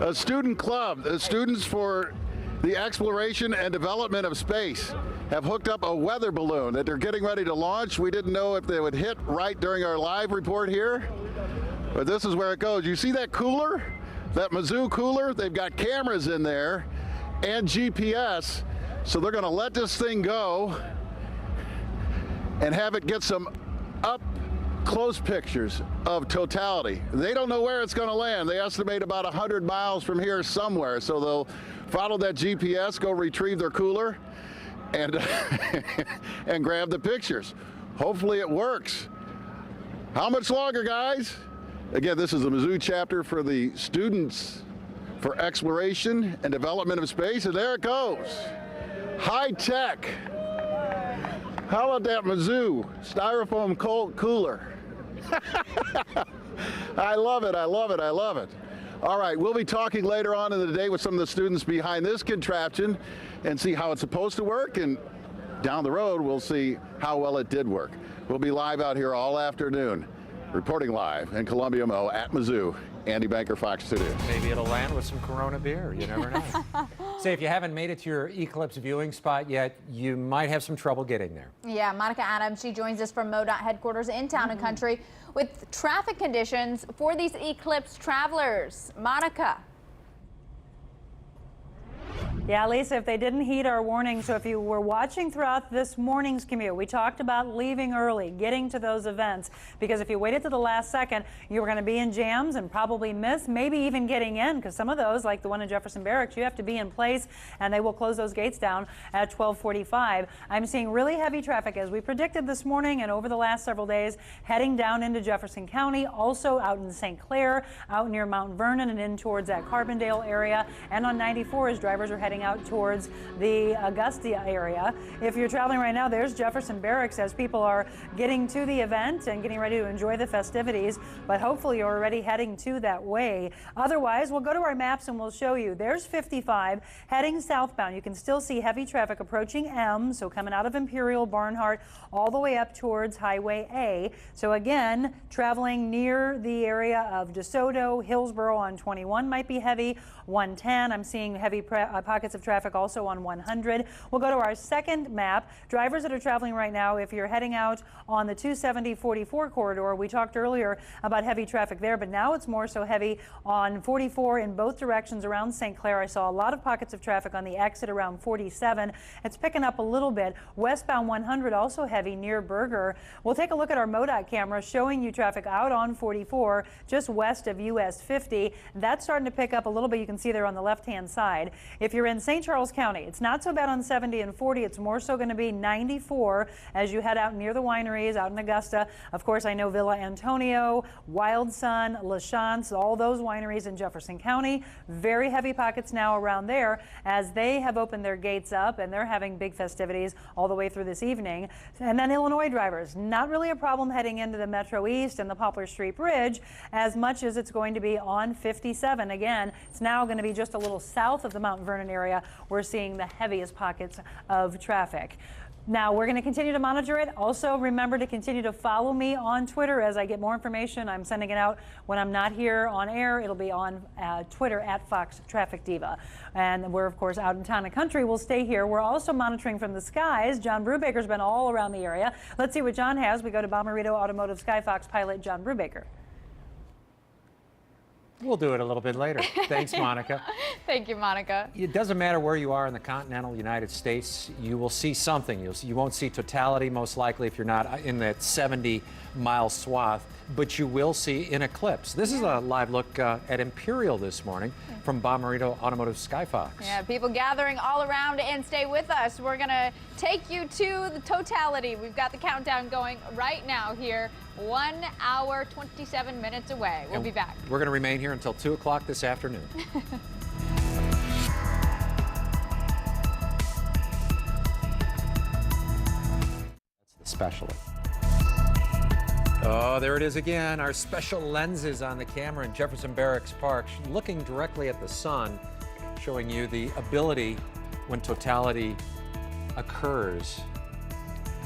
A student club, the Students for the Exploration and Development of Space, have hooked up a weather balloon that they're getting ready to launch. We didn't know if they would hit right during our live report here, but this is where it goes. You see that cooler? That Mizzou cooler? They've got cameras in there and GPS, so they're going to let this thing go and have it get some up close pictures of totality. They don't know where it's going to land. They estimate about 100 miles from here somewhere, so they'll follow that GPS, go retrieve their cooler, and and grab the pictures. Hopefully it works. How much longer, guys? Again, this is the Mizzou chapter for the Students for Exploration and Development of Space, and there it goes. High tech. How about that Mizzou styrofoam cold cooler? I love it, I love it, I love it. All right, we'll be talking later on in the day with some of the students behind this contraption and see how it's supposed to work, and down the road we'll see how well it did work. We'll be live out here all afternoon. Reporting live in Columbia, Mo, at Mizzou, Andy Banker, Fox 2 News. Maybe it'll land with some Corona beer. You never know. Say, if you haven't made it to your eclipse viewing spot yet, you might have some trouble getting there. Yeah, Monica Adams, she joins us from MoDOT headquarters in Town and Country with traffic conditions for these eclipse travelers. Monica. Yeah, Lisa, if they didn't heed our warning, so if you were watching throughout this morning's commute, we talked about leaving early, getting to those events, because if you waited to the last second, you were going to be in jams and probably miss, maybe even getting in, because some of those, like the one in Jefferson Barracks, you have to be in place, and they will close those gates down at 12:45. I'm seeing really heavy traffic, as we predicted this morning and over the last several days, heading down into Jefferson County, also out in St. Clair, out near Mount Vernon and in towards that Carbondale area, and on 94 as drivers are heading out towards the Augusta area. If you're traveling right now, there's Jefferson Barracks as people are getting to the event and getting ready to enjoy the festivities, but hopefully you're already heading to that way. Otherwise, we'll go to our maps and we'll show you. There's 55 heading southbound. You can still see heavy traffic approaching M, so coming out of Imperial, Barnhart, all the way up towards Highway A. So again, traveling near the area of DeSoto, Hillsborough on 21 might be heavy. 110, I'm seeing heavy pockets of traffic also on 100. We'll go to our second map. Drivers that are traveling right now, if you're heading out on the 270-44 corridor, we talked earlier about heavy traffic there, but now it's more so heavy on 44 in both directions around St. Clair. I saw a lot of pockets of traffic on the exit around 47. It's picking up a little bit. Westbound 100 also heavy near Berger. We'll take a look at our MoDOT camera showing you traffic out on 44 just west of US 50. That's starting to pick up a little bit. You can see there on the left-hand side. If you're in St. Charles County, it's not so bad on 70 and 40. It's more so going to be 94 as you head out near the wineries out in Augusta. Of course, I know Villa Antonio, Wild Sun, La Chance, all those wineries in Jefferson County. Very heavy pockets now around there as they have opened their gates up and they're having big festivities all the way through this evening. And then Illinois drivers, not really a problem heading into the Metro East and the Poplar Street Bridge as much as it's going to be on 57. Again, it's now going to be just a little south of the Mount Vernon area. We're seeing the heaviest pockets of traffic. Now, we're going to continue to monitor it. Also, remember to continue to follow me on Twitter as I get more information. I'm sending it out when I'm not here on air. It'll be on Twitter at Fox Traffic Diva. And we're, of course, out in Town and Country. We'll stay here. We're also monitoring from the skies. John Brubaker's been all around the area. Let's see what John has. We go to Bommarito Automotive Skyfox pilot John Brubaker. We'll do it a little bit later. Thanks, Monica. Thank you, Monica. It doesn't matter where you are in the continental United States, you will see something. You won't see totality, most likely, if you're not in that 70-mile swath, but you will see an eclipse. This is a live look at Imperial this morning from Bommarito Automotive Skyfox. Yeah, people gathering all around, and stay with us. We're going to take you to the totality. We've got the countdown going right now here. 1 hour, 27 minutes away. We'll be back. We're going to remain here until 2 o'clock this afternoon. That's the special. Oh, there it is again. Our special lenses on the camera in Jefferson Barracks Park, looking directly at the sun, showing you the ability when totality occurs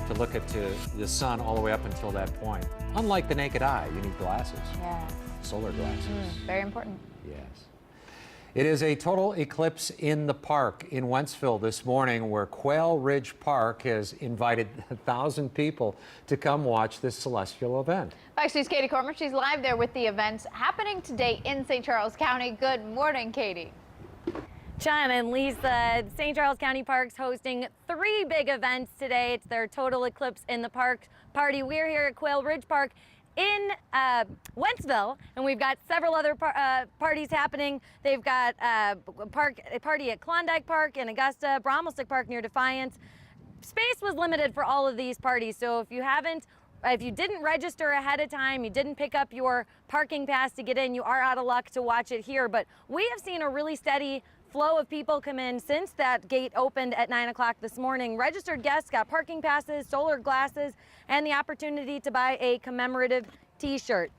to look at the sun all the way up until that point. Unlike the naked eye, you need glasses. Yeah. Solar glasses. Very important. Yes. It is a total eclipse in the park in Wentzville this morning, where Quail Ridge Park has invited 1,000 people to come watch this celestial event. Fox News' Katie Cormer, she's live there with the events happening today in St. Charles County. Good morning, Katie. John and Lisa, St. Charles County Parks hosting 3 big events today. It's their Total Eclipse in the Park party. We're here at Quail Ridge Park in Wentzville, and we've got several other parties happening. They've got a party at Klondike Park in Augusta, Brommelstick Park near Defiance. Space was limited for all of these parties, so if you didn't register ahead of time, you didn't pick up your parking pass to get in, you are out of luck to watch it here. But we have seen a really steady flow of people come in since that gate opened at 9 o'clock this morning. Registered guests got parking passes, solar glasses, and the opportunity to buy a commemorative t-shirt.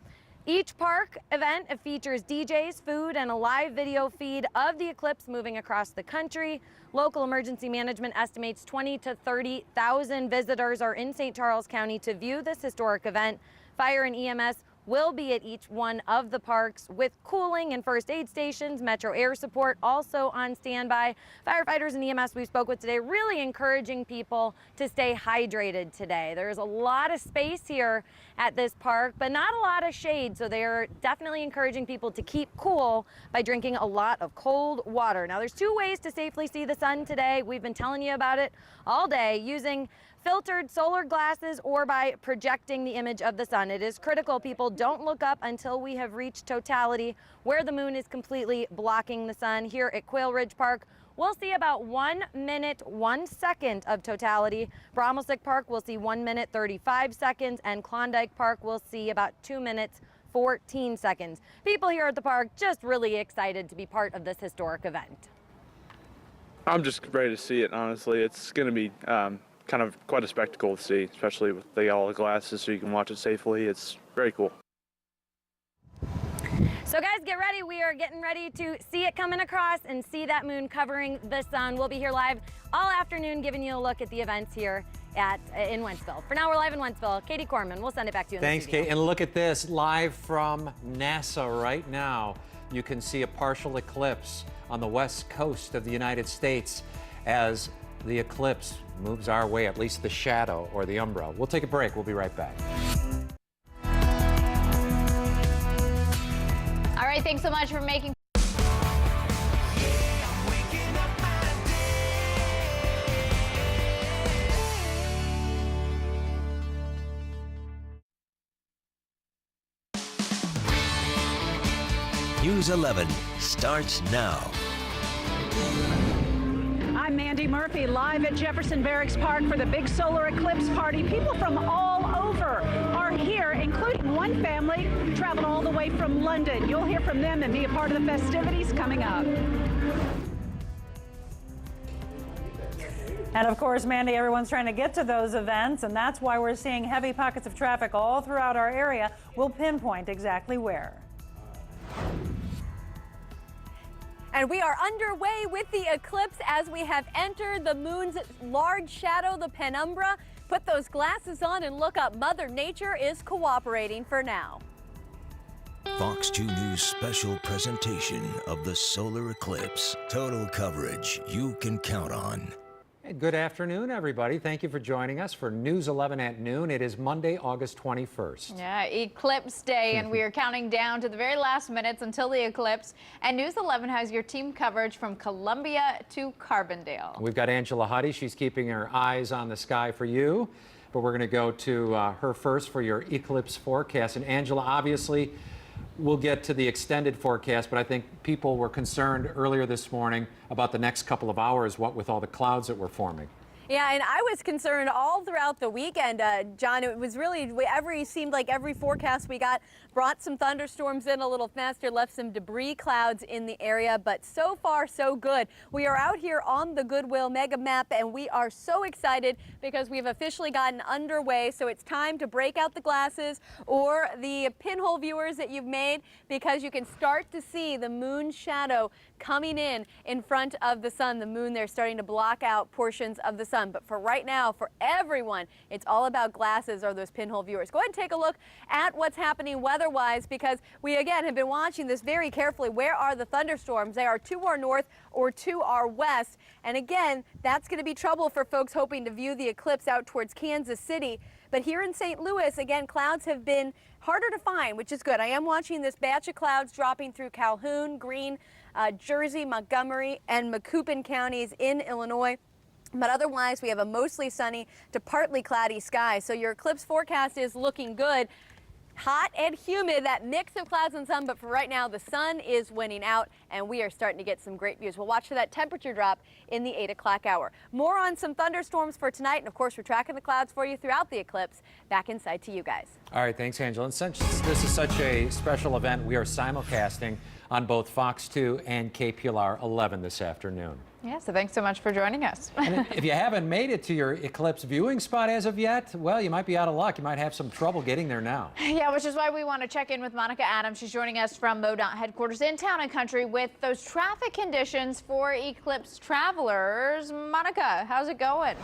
Each park event features DJs, food, and a live video feed of the eclipse moving across the country. Local emergency management estimates 20,000 to 30,000 visitors are in St. Charles County to view this historic event. Fire and EMS will be at each one of the parks with cooling and first aid stations. Metro Air Support also on standby. Firefighters and EMS we spoke with today really encouraging people to stay hydrated today. There's a lot of space here at this park, but not a lot of shade, so they're definitely encouraging people to keep cool by drinking a lot of cold water. Now, there's 2 ways to safely see the sun today. We've been telling you about it all day, using filtered solar glasses or by projecting the image of the sun. It is critical people don't look up until we have reached totality where the moon is completely blocking the sun. Here at Quail Ridge Park, we'll see about 1 minute, 1 second of totality. Brommelsick Park, we'll see 1 minute, 35 seconds, and Klondike Park, we'll see about 2 minutes, 14 seconds. People here at the park just really excited to be part of this historic event. I'm just ready to see it, honestly. It's going to be kind of quite a spectacle to see, especially with all the glasses so you can watch it safely. It's very cool. So guys, get ready. We are getting ready to see it coming across and see that moon covering the sun. We'll be here live all afternoon giving you a look at the events here in Wentzville. For now, we're live in Wentzville. Katie Corman, we'll send it back to you in Thanks, the studio. Kate. And look at this, live from NASA right now. You can see a partial eclipse on the west coast of the United States as the eclipse moves our way, at least the shadow or the umbra. We'll take a break. We'll be right back. All right, thanks so much for making News 11 starts now. I'm Mandy Murphy, live at Jefferson Barracks Park for the big solar eclipse party. People from all over are here, including one family traveled all the way from London. You'll hear from them and be a part of the festivities coming up. And of course, Mandy, everyone's trying to get to those events, and that's why we're seeing heavy pockets of traffic all throughout our area. We'll pinpoint exactly where. And we are underway with the eclipse as we have entered the moon's large shadow, the penumbra. Put those glasses on and look up. Mother Nature is cooperating for now. Fox 2 News special presentation of the solar eclipse. Total coverage you can count on. Good afternoon, everybody. Thank you for joining us for News 11 at noon. It is Monday, August 21st. Yeah, Eclipse Day, and we are counting down to the very last minutes until the eclipse. And News 11 has your team coverage from Columbia to Carbondale. We've got Angela Huddy. She's keeping her eyes on the sky for you. But we're going to go to her first for your eclipse forecast. And Angela, obviously, we'll get to the extended forecast, but I think people were concerned earlier this morning about the next couple of hours, what with all the clouds that were forming. Yeah, and I was concerned all throughout the weekend, John. It was really seemed like every forecast we got brought some thunderstorms in a little faster, left some debris clouds in the area, but so far so good. We are out here on the Goodwill Mega Map, and we are so excited because we've officially gotten underway. So it's time to break out the glasses or the pinhole viewers that you've made, because you can start to see the moon shadow coming in front of the sun. The moon there starting to block out portions of the sun. But for right now, for everyone, it's all about glasses or those pinhole viewers. Go ahead and take a look at what's happening weather-wise, because we again have been watching this very carefully. Where are the thunderstorms? They are to our north or to our west. And again, that's going to be trouble for folks hoping to view the eclipse out towards Kansas City. But here in St. Louis, again, clouds have been harder to find, which is good. I am watching this batch of clouds dropping through Calhoun, Greene, Jersey, Montgomery, and Macoupin counties in Illinois. But otherwise, we have a mostly sunny to partly cloudy sky. So your eclipse forecast is looking good. Hot and humid, that mix of clouds and sun, but for right now, the sun is winning out, and we are starting to get some great views. We'll watch for that temperature drop in the 8 o'clock hour. More on some thunderstorms for tonight, and of course, we're tracking the clouds for you throughout the eclipse. Back inside to you guys. All right, thanks, Angela. And since this is such a special event, we are simulcasting on both Fox 2 and KPLR 11 this afternoon. Yeah, so thanks so much for joining us. And if you haven't made it to your eclipse viewing spot as of yet, well, you might be out of luck. You might have some trouble getting there now. Yeah, which is why we want to check in with Monica Adams. She's joining us from MoDOT headquarters in Town and Country with those traffic conditions for eclipse travelers. Monica, how's it going?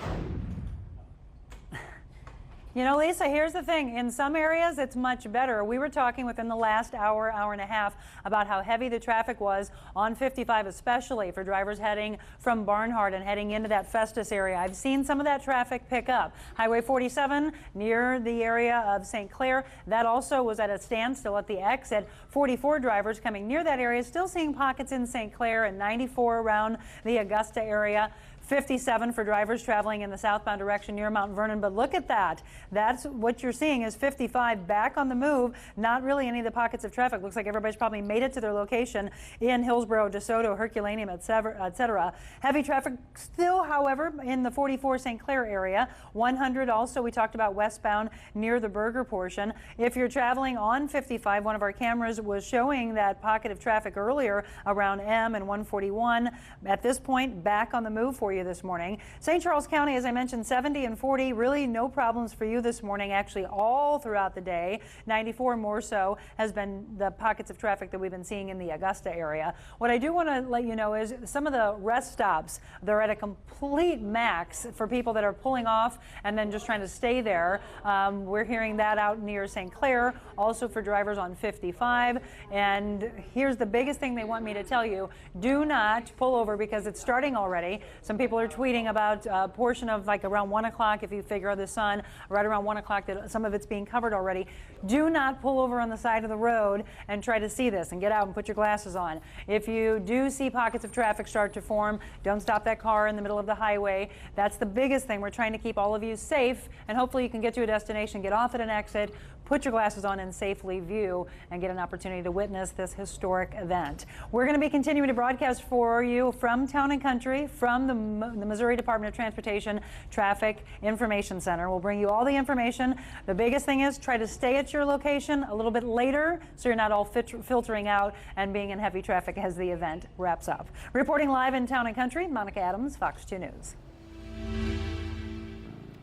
You know, Lisa, here's the thing. In some areas, it's much better. We were talking within the last hour, hour and a half about how heavy the traffic was on 55, especially for drivers heading from Barnhart and heading into that Festus area. I've seen some of that traffic pick up. Highway 47 near the area of St. Clair, that also was at a standstill at the exit. 44 drivers coming near that area, still seeing pockets in St. Clair, and 94 around the Augusta area. 57 for drivers traveling in the southbound direction near Mount Vernon. But look at that. That's what you're seeing is 55 back on the move. Not really any of the pockets of traffic. Looks like everybody's probably made it to their location in Hillsborough, DeSoto, Herculaneum, etc. Heavy traffic still, however, in the 44 St. Clair area. 100 also, we talked about westbound near the Berger portion. If you're traveling on 55, one of our cameras was showing that pocket of traffic earlier around M and 141. At this point, back on the move for you this morning. St. Charles County, as I mentioned, 70 and 40, really no problems for you this morning, actually all throughout the day. 94 more so has been the pockets of traffic that we've been seeing in the Augusta area. What I do want to let you know is some of the rest stops, they're at a complete max for people that are pulling off and then just trying to stay there. We're hearing that out near St. Clair, also for drivers on 55. And here's the biggest thing they want me to tell you. Do not pull over because it's starting already. Some people are tweeting about a portion of like around 1 o'clock, if you figure the sun, right around 1 o'clock, that some of it's being covered already. Do not pull over on the side of the road and try to see this and get out and put your glasses on. If you do see pockets of traffic start to form, don't stop that car in the middle of the highway. That's the biggest thing. We're trying to keep all of you safe, and hopefully you can get to a destination, get off at an exit, put your glasses on and safely view and get an opportunity to witness this historic event. We're going to be continuing to broadcast for you from Town and Country, from the Missouri Department of Transportation Traffic Information Center. We'll bring you all the information. The biggest thing is try to stay at your location a little bit later so you're not all filtering out and being in heavy traffic as the event wraps up. Reporting live in Town and Country, Monica Adams, Fox 2 News.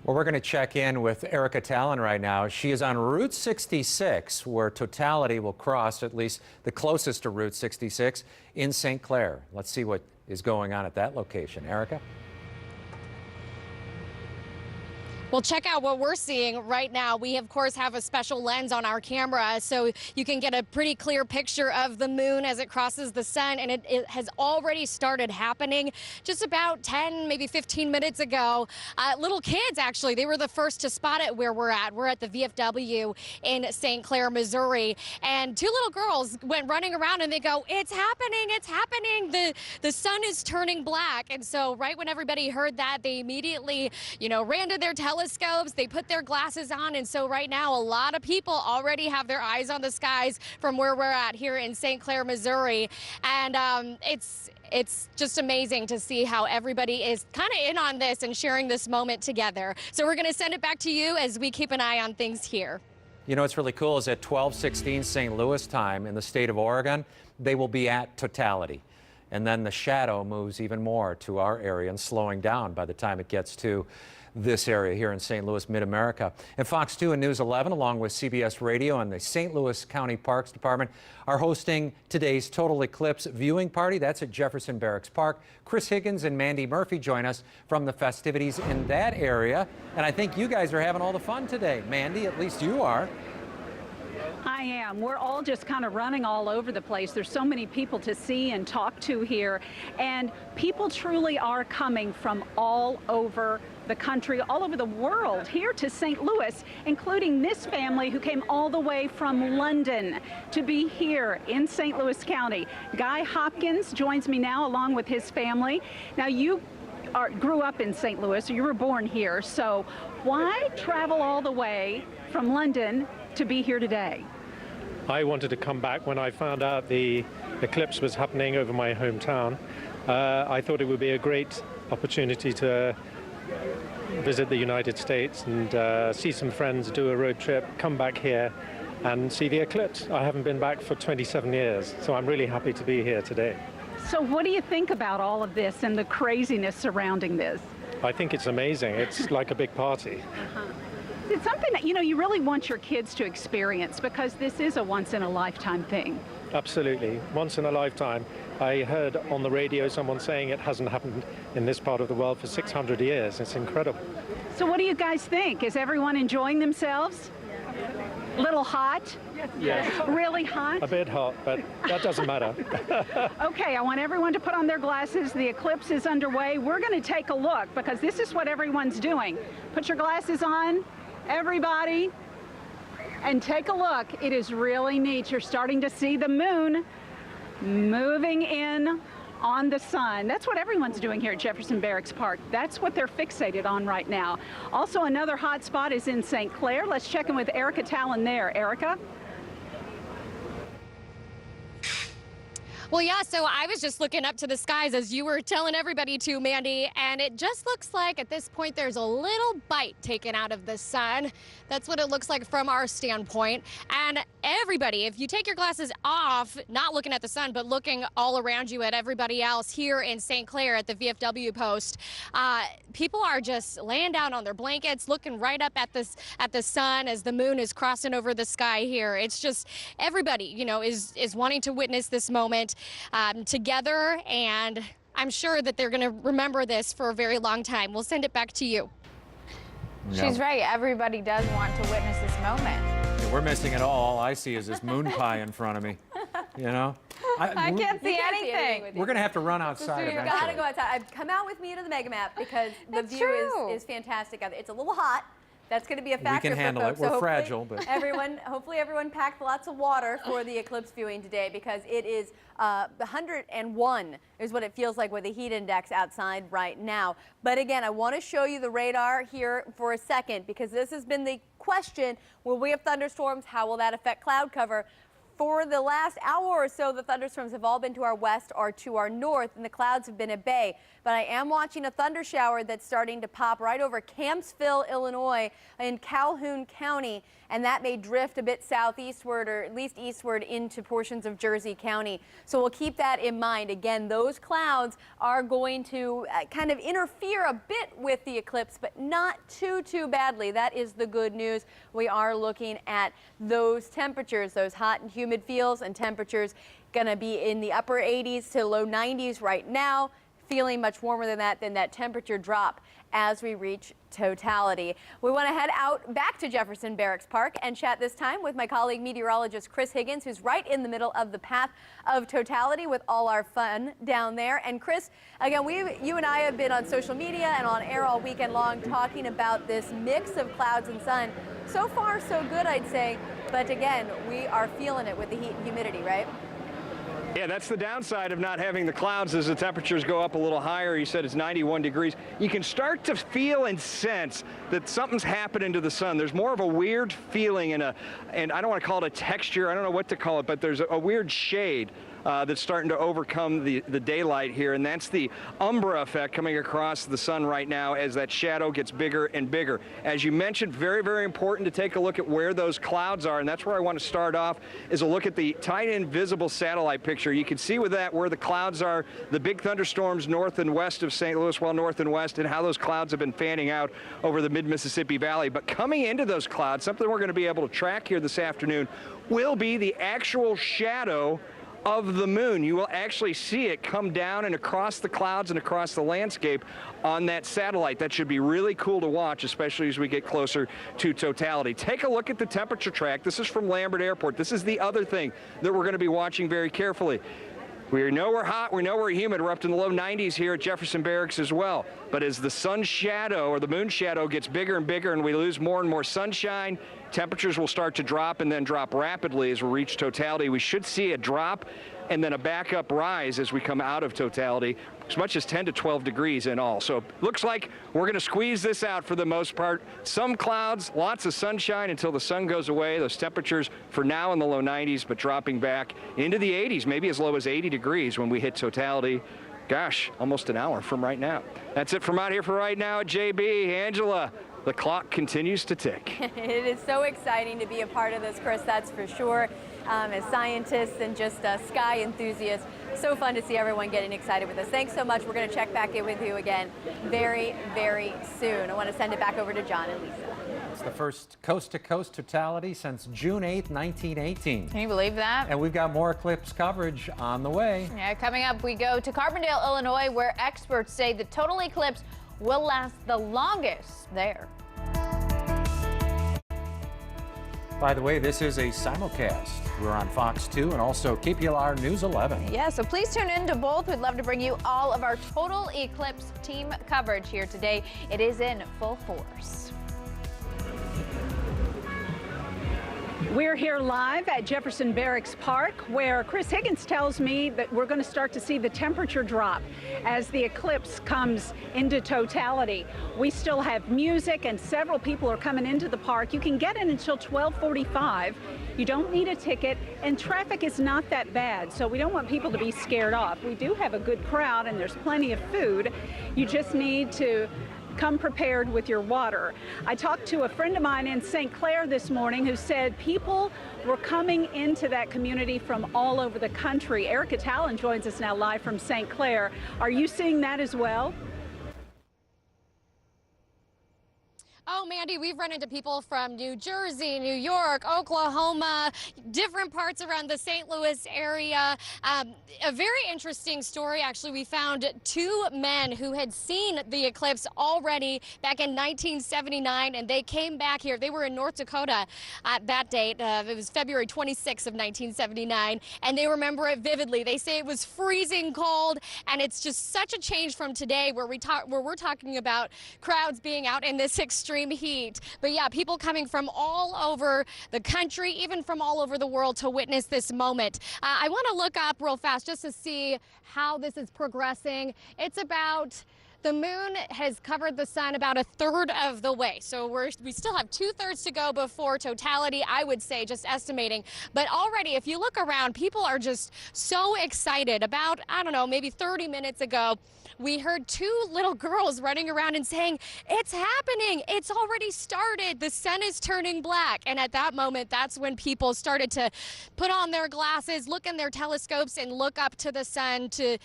Well, we're going to check in with Erica Talon right now. She is on Route 66, where totality will cross, at least the closest to Route 66, in St. Clair. Let's see what is going on at that location. Erica? Well, check out what we're seeing right now. We, of course, have a special lens on our camera, so you can get a pretty clear picture of the moon as it crosses the sun, and it has already started happening just about 10, maybe 15 minutes ago. Little kids, actually, they were the first to spot it where we're at. We're at the VFW in St. Clair, Missouri, and two little girls went running around, and they go, "It's happening, it's happening. The sun is turning black." And so right when everybody heard that, they immediately, ran to their telescopes, they put their glasses on, and so right now a lot of people already have their eyes on the skies from where we're at here in St. Clair, Missouri, and it's just amazing to see how everybody is kind of in on this and sharing this moment together. So we're going to send it back to you as we keep an eye on things here. You know what's really cool is at 12:16 St. Louis time in the state of Oregon, they will be at totality. And then the shadow moves even more to our area and slowing down by the time it gets to this area here in St. Louis, Mid-America. And Fox 2 and News 11, along with CBS Radio and the St. Louis County Parks Department, are hosting today's Total Eclipse viewing party. That's at Jefferson Barracks Park. Chris Higgins and Mandy Murphy join us from the festivities in that area. And I think you guys are having all the fun today. Mandy, at least you are. I am. We're all just kind of running all over the place. There's so many people to see and talk to here, and people truly are coming from all over the country, all over the world, here to St. Louis, including this family who came all the way from London to be here in St. Louis County. Guy Hopkins joins me now along with his family. Now, you grew up in St. Louis, or you were born here, so why travel all the way from London to be here today? I wanted to come back when I found out the eclipse was happening over my hometown. I thought it would be a great opportunity to visit the United States and see some friends, do a road trip, come back here and see the eclipse. I haven't been back for 27 years, so I'm really happy to be here today. So what do you think about all of this and the craziness surrounding this? I think it's amazing. It's like a big party. It's something that, you really want your kids to experience, because this is a once-in-a-lifetime thing. Absolutely. Once in a lifetime. I heard on the radio someone saying it hasn't happened in this part of the world for 600 years. It's incredible. So what do you guys think? Is everyone enjoying themselves? Little hot? Yes. Really hot? A bit hot, but that doesn't matter. Okay, I want everyone to put on their glasses. The eclipse is underway. We're going to take a look because this is what everyone's doing. Put your glasses on, everybody, and take a look. It is really neat. You're starting to see the moon moving in on the sun. That's what everyone's doing here at Jefferson Barracks Park. That's what they're fixated on right now. Also, another hot spot is in St. Clair. Let's check in with Erica Talon there. Erica? Well, yeah, so I was just looking up to the skies as you were telling everybody to, Mandy, and it just looks like at this point there's a little bite taken out of the sun. That's what it looks like from our standpoint. And everybody, if you take your glasses off, not looking at the sun, but looking all around you at everybody else here in St. Clair at the VFW post, people are just laying down on their blankets, looking right up at the sun as the moon is crossing over the sky here. It's just everybody, you know, is wanting to witness this moment together, and I'm sure that they're going to remember this for a very long time. We'll send it back to you. She's right. Everybody does want to witness this moment. Yeah, we're missing it all I see is this moon pie in front of me. You know? I can't see anything. We're going to have to run outside You've eventually. got to go outside. Come out with me to the Mega Map because the view is fantastic out there. It's a little hot. That's going to be a factor. We can handle for it. folks. We're fragile, but hopefully everyone packed lots of water for the eclipse viewing today because it is 101 is what it feels like with the heat index outside right now. But again, I want to show you the radar here for a second because this has been the question: will we have thunderstorms? How will that affect cloud cover? For the last hour or so, the thunderstorms have all been to our west or to our north, and the clouds have been at bay. But I am watching a thunder shower that's starting to pop right over Campsville, Illinois, in Calhoun County, and that may drift a bit southeastward or at least eastward into portions of Jersey County. So we'll keep that in mind. Again, those clouds are going to kind of interfere a bit with the eclipse, but not too badly. That is the good news. We are looking at those temperatures, those hot and humid feels and temperatures going to be in the upper 80s to low 90s right now, feeling much warmer than that temperature drop as we reach totality. We want to head out back to Jefferson Barracks Park and chat this time with my colleague meteorologist Chris Higgins, who's right in the middle of the path of totality with all our fun down there. And Chris, again, you and I have been on social media and on air all weekend long talking about this mix of clouds and sun. So far, so good, I'd say. But again, we are feeling it with the heat and humidity, right? Yeah, that's the downside of not having the clouds as the temperatures go up a little higher. You said it's 91 degrees. You can start to feel and sense that something's happening to the sun. There's more of a weird feeling and I don't want to call it a texture. I don't know what to call it, but there's a weird shade that's starting to overcome the daylight here, and that's the umbra effect coming across the sun right now as that shadow gets bigger and bigger. As you mentioned, very important to take a look at where those clouds are, and that's where I want to start off, is a look at the tight-end visible satellite picture. You can see with that where the clouds are, the big thunderstorms north and west of St. Louis, well, north and west, and how those clouds have been fanning out over the mid-Mississippi Valley. But coming into those clouds, something we're going to be able to track here this afternoon will be the actual shadow of the moon. You will actually see it come down and across the clouds and across the landscape on that satellite. That should be really cool to watch, especially as we get closer to totality. Take a look at the temperature track. This is from Lambert Airport. This is the other thing that we're going to be watching very carefully. We know we're hot, we know we're humid, we're up to the low 90s here at Jefferson Barracks as well. But as the sun shadow or the moon shadow gets bigger and bigger and we lose more and more sunshine, temperatures will start to drop and then drop rapidly as we reach totality. We should see a drop and then a backup rise as we come out of totality, as much as 10 to 12 degrees in all. So looks like we're going to squeeze this out for the most part. Some clouds, lots of sunshine until the sun goes away. Those temperatures for now in the low 90s, but dropping back into the 80s, maybe as low as 80 degrees when we hit totality. Gosh, almost an hour from right now. That's it from out here for right now at JB. Angela, the clock continues to tick. It is so exciting to be a part of this, Chris, that's for sure. As scientists and just sky enthusiasts, so fun to see everyone getting excited with us. Thanks so much. We're going to check back in with you again very soon. I want to send it back over to John and Lisa. It's the first coast-to-coast totality since June 8th, 1918. Can you believe that? And we've got more eclipse coverage on the way. Yeah, coming up, we go to Carbondale, Illinois, where experts say the total eclipse will last the longest there. By the way, this is a simulcast. We're on Fox 2 and also KPLR News 11. Yeah, so please tune in to both. We'd love to bring you all of our total eclipse team coverage here today. It is in full force. We're here live at Jefferson Barracks Park, where Chris Higgins tells me that we're going to start to see the temperature drop as the eclipse comes into totality. We still have music and several people are coming into the park. You can get in until 12:45. You don't need a ticket, and traffic is not that bad, so we don't want people to be scared off. We do have a good crowd and there's plenty of food. You just need to come prepared with your water. I talked to a friend of mine in St. Clair this morning who said people were coming into that community from all over the country. Erica Talon joins us now live from St. Clair. Are you seeing that as well? Oh, Mandy, we've run into people from New Jersey, New York, Oklahoma, different parts around the St. Louis area. A very interesting story, actually. We found two men who had seen the eclipse already back in 1979, and they came back here. They were in North Dakota at that date. It was February 26th of 1979, and they remember it vividly. They say it was freezing cold, and it's just such a change from today where we're talking about crowds being out in this extreme heat. But yeah, people coming from all over the country, even from all over the world to witness this moment. I want to look up real fast just to see how this is progressing. It's about, the moon has covered the sun about a third of the way. So we still have 2/3 to go before totality, I would say, just estimating. But already, if you look around, people are just so excited. About, I don't know, maybe 30 minutes ago, we heard two little girls running around and saying, "It's happening, it's already started, the sun is turning black." And at that moment, that's when people started to put on their glasses, look in their telescopes, and look up to the sun to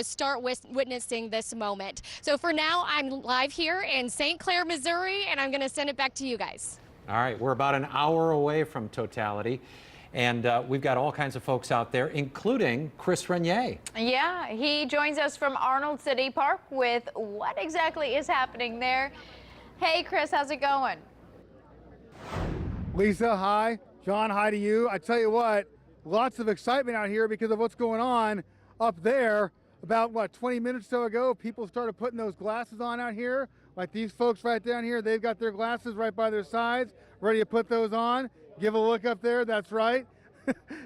start witnessing this moment. So for now, I'm live here in St. Clair, Missouri, and I'm going to send it back to you guys. All right, we're about an hour away from totality, and we've got all kinds of folks out there, including Chris Renier. Yeah, he joins us from Arnold City Park with what exactly is happening there. Hey, Chris, how's it going? Lisa, hi. John, hi to you. I tell you what, lots of excitement out here because of what's going on up there. About, 20 minutes or so ago, people started putting those glasses on out here. Like these folks right down here, they've got their glasses right by their sides, ready to put those on. Give a look up there, that's right.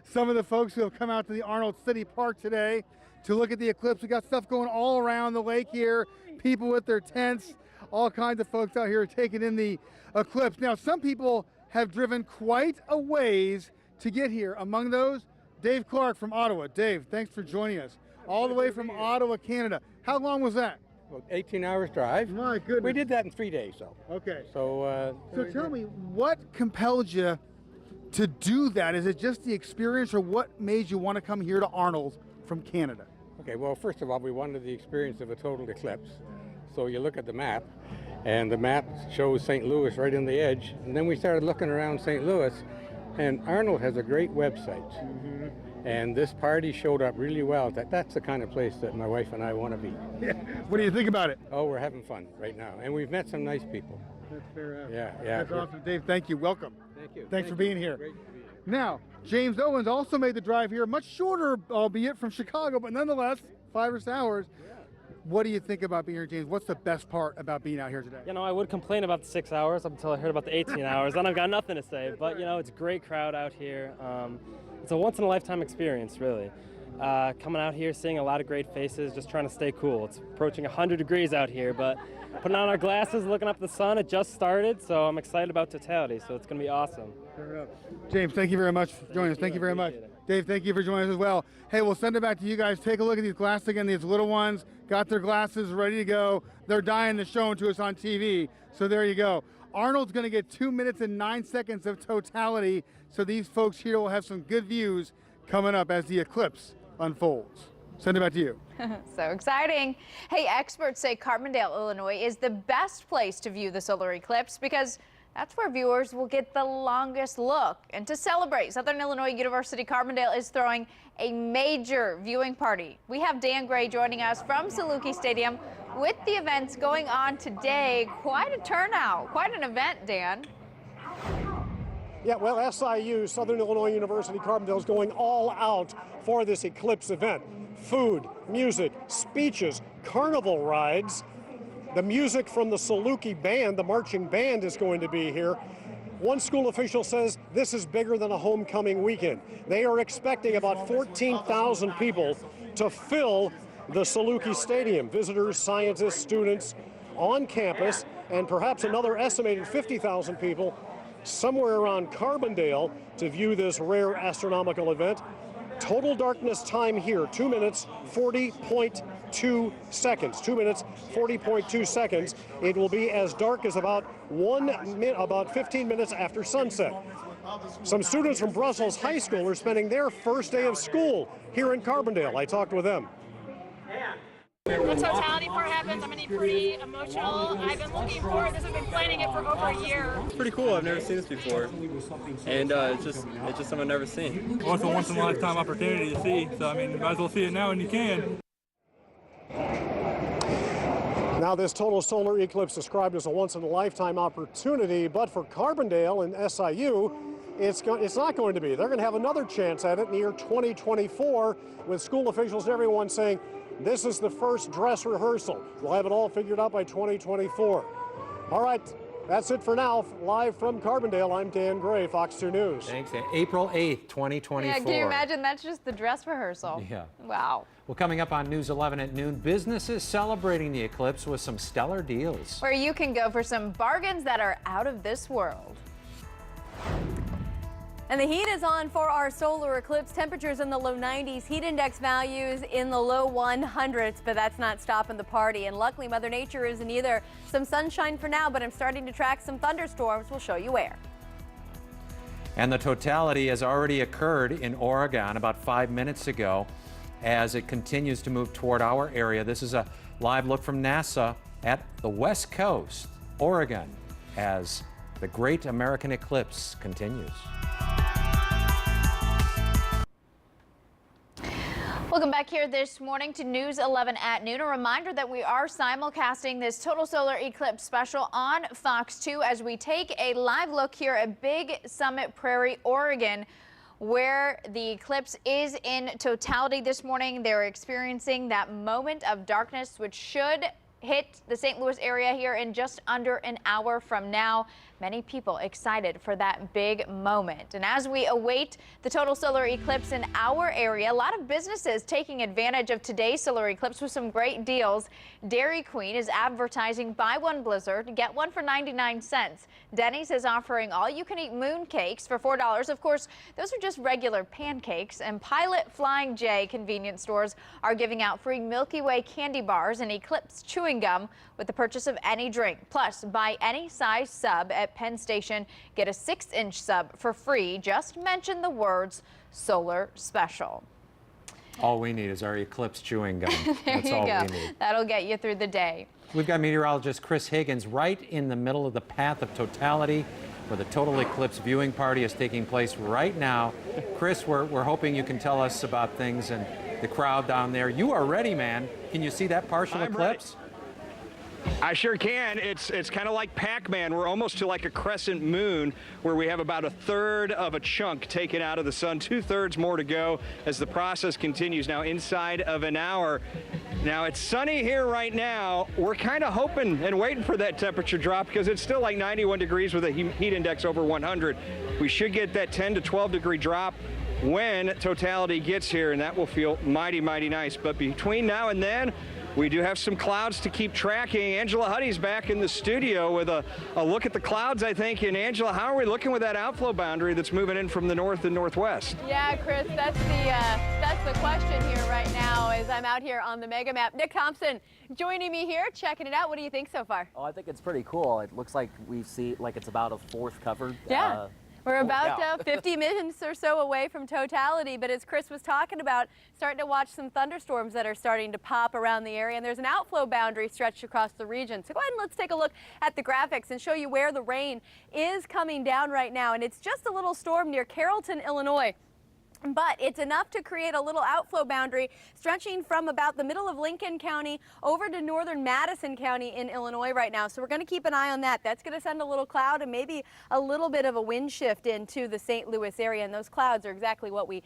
Some of the folks who have come out to the Arnold City Park today to look at the eclipse. We got stuff going all around the lake here, people with their tents, all kinds of folks out here taking in the eclipse. Now, some people have driven quite a ways to get here. Among those, Dave Clark from Ottawa. Dave, thanks for joining us. All the way from Ottawa, Canada. How long was that? Well, 18 hours drive. My goodness. We did that in 3 days, so. Okay. So tell me, what compelled you to do that? Is it just the experience, or what made you want to come here to Arnold from Canada? Okay, well, first of all, we wanted the experience of a total eclipse. So you look at the map, and the map shows St. Louis right on the edge. And then we started looking around St. Louis, and Arnold has a great website. Mm-hmm. And this party showed up really well. That's the kind of place that my wife and I want to be. Yeah. What do you think about it? Oh, we're having fun right now. And we've met some nice people. That's fair enough. Yeah. That's awesome. Dave, thank you. Welcome. Thank you. Thanks for being here. Great to be here. Now, James Owens also made the drive here, much shorter, albeit from Chicago, but nonetheless, 5 or 6 hours. Yeah. What do you think about being here, James? What's the best part about being out here today? You know, I would complain about the 6 hours until I heard about the 18 hours. Then I've got nothing to say. But, you know, it's a great crowd out here. It's a once-in-a-lifetime experience, really. Coming out here, seeing a lot of great faces, just trying to stay cool. It's approaching 100 degrees out here, but putting on our glasses, looking up at the sun, it just started, so I'm excited about totality, so it's going to be awesome. Fair enough. James, thank you very much for joining us. Thank you very much. Dave, thank you for joining us as well. Hey, we'll send it back to you guys. Take a look at these glasses again. These little ones got their glasses ready to go. They're dying to show them to us on TV, so there you go. Arnold's going to get 2 minutes and 9 seconds of totality, so these folks here will have some good views coming up as the eclipse unfolds. Send it back to you. So exciting. Hey, experts say Carbondale, Illinois is the best place to view the solar eclipse because That's where viewers will get the longest look. And to celebrate, Southern Illinois University Carbondale is throwing a major viewing party. We have Dan Gray joining us from Saluki Stadium with the events going on today. Quite a turnout, quite an event, Dan. Yeah, well, SIU, Southern Illinois University Carbondale, is going all out for this Eclipse event. Food, music, speeches, carnival rides. The music from the Saluki band, the marching band, is going to be here. One school official says this is bigger than a homecoming weekend. They are expecting about 14,000 people to fill the Saluki Stadium. Visitors, scientists, students on campus, and perhaps another estimated 50,000 people somewhere around Carbondale to view this rare astronomical event. Total darkness time here, 2 minutes, 40.2 seconds. 2 minutes, 40.2 seconds. It will be as dark as about 15 minutes after sunset. Some students from Brussels High School are spending their first day of school here in Carbondale. I talked with them. The totality part happens. I'm going to be pretty emotional. I've been looking forward. I've been planning it for over a year. It's pretty cool. I've never seen this before, and it's just something I've never seen. Well, it's a once-in-a-lifetime opportunity to see. So I mean, you might as well see it now when you can. Now, this total solar eclipse described as a once-in-a-lifetime opportunity, but for Carbondale and SIU, it's not going to be. They're going to have another chance at it in the year 2024, with school officials and everyone saying, this is the first dress rehearsal. We'll have it all figured out by 2024. All right, that's it for now. Live from Carbondale, I'm Dan Gray, Fox 2 News. Thanks, Dan. April 8th, 2024. Yeah, can you imagine? That's just the dress rehearsal. Yeah. Wow. Well, coming up on News 11 at noon, businesses celebrating the eclipse with some stellar deals. Where you can go for some bargains that are out of this world. And the heat is on for our solar eclipse. Temperatures in the low 90s, heat index values in the low 100s, but that's not stopping the party. And luckily, Mother Nature is in either some sunshine for now, but I'm starting to track some thunderstorms. We'll show you where. And the totality has already occurred in Oregon about 5 minutes ago as it continues to move toward our area. This is a live look from NASA at the West Coast, Oregon, as the great American eclipse continues. Welcome back here this morning to News 11 at noon. A reminder that we are simulcasting this total solar eclipse special on Fox 2 as we take a live look here at Big Summit Prairie, Oregon, where the eclipse is in totality this morning. They're experiencing that moment of darkness, which should hit the St. Louis area here in just under an hour from now. Many people excited for that big moment. And as we await the total solar eclipse in our area, a lot of businesses taking advantage of today's solar eclipse with some great deals. Dairy Queen is advertising buy one Blizzard, get one for 99 cents. Denny's is offering all-you-can-eat moon cakes for $4. Of course, those are just regular pancakes. And Pilot Flying J convenience stores are giving out free Milky Way candy bars and Eclipse chewing gum with the purchase of any drink. Plus, buy any size sub at Penn Station, get a 6-inch sub for free. Just mention the words solar special. All we need is our Eclipse chewing gum. That's all we need. That'll get you through the day. We've got meteorologist Chris Higgins right in the middle of the path of totality where the total eclipse viewing party is taking place right now. Chris, we're hoping you can tell us about things and the crowd down there. You are ready, man. Can you see that partial eclipse? Ready. I sure can. It's kind of like Pac-Man. We're almost to like a crescent moon where we have about 1/3 of a chunk taken out of the sun, 2/3 more to go as the process continues now inside of an hour. Now it's sunny here right now. We're kind of hoping and waiting for that temperature drop because it's still like 91 degrees with a heat index over 100. We should get that 10 to 12 degree drop when totality gets here, and that will feel mighty, mighty nice. But between now and then, we do have some clouds to keep tracking. Angela Huddy's back in the studio with a look at the clouds, I think. And Angela, how are we looking with that outflow boundary that's moving in from the north and northwest? Yeah, Chris, that's the question here right now as I'm out here on the mega map. Nick Thompson joining me here, checking it out. What do you think so far? Oh, I think it's pretty cool. It looks like we see like it's about 1/4 covered. Yeah. We're about 50 minutes or so away from totality, but as Chris was talking about, starting to watch some thunderstorms that are starting to pop around the area, and there's an outflow boundary stretched across the region. So go ahead and let's take a look at the graphics and show you where the rain is coming down right now. And it's just a little storm near Carrollton, Illinois. But it's enough to create a little outflow boundary stretching from about the middle of Lincoln County over to northern Madison County in Illinois right now. So we're going to keep an eye on that. That's going to send a little cloud and maybe a little bit of a wind shift into the St. Louis area. And those clouds are exactly what we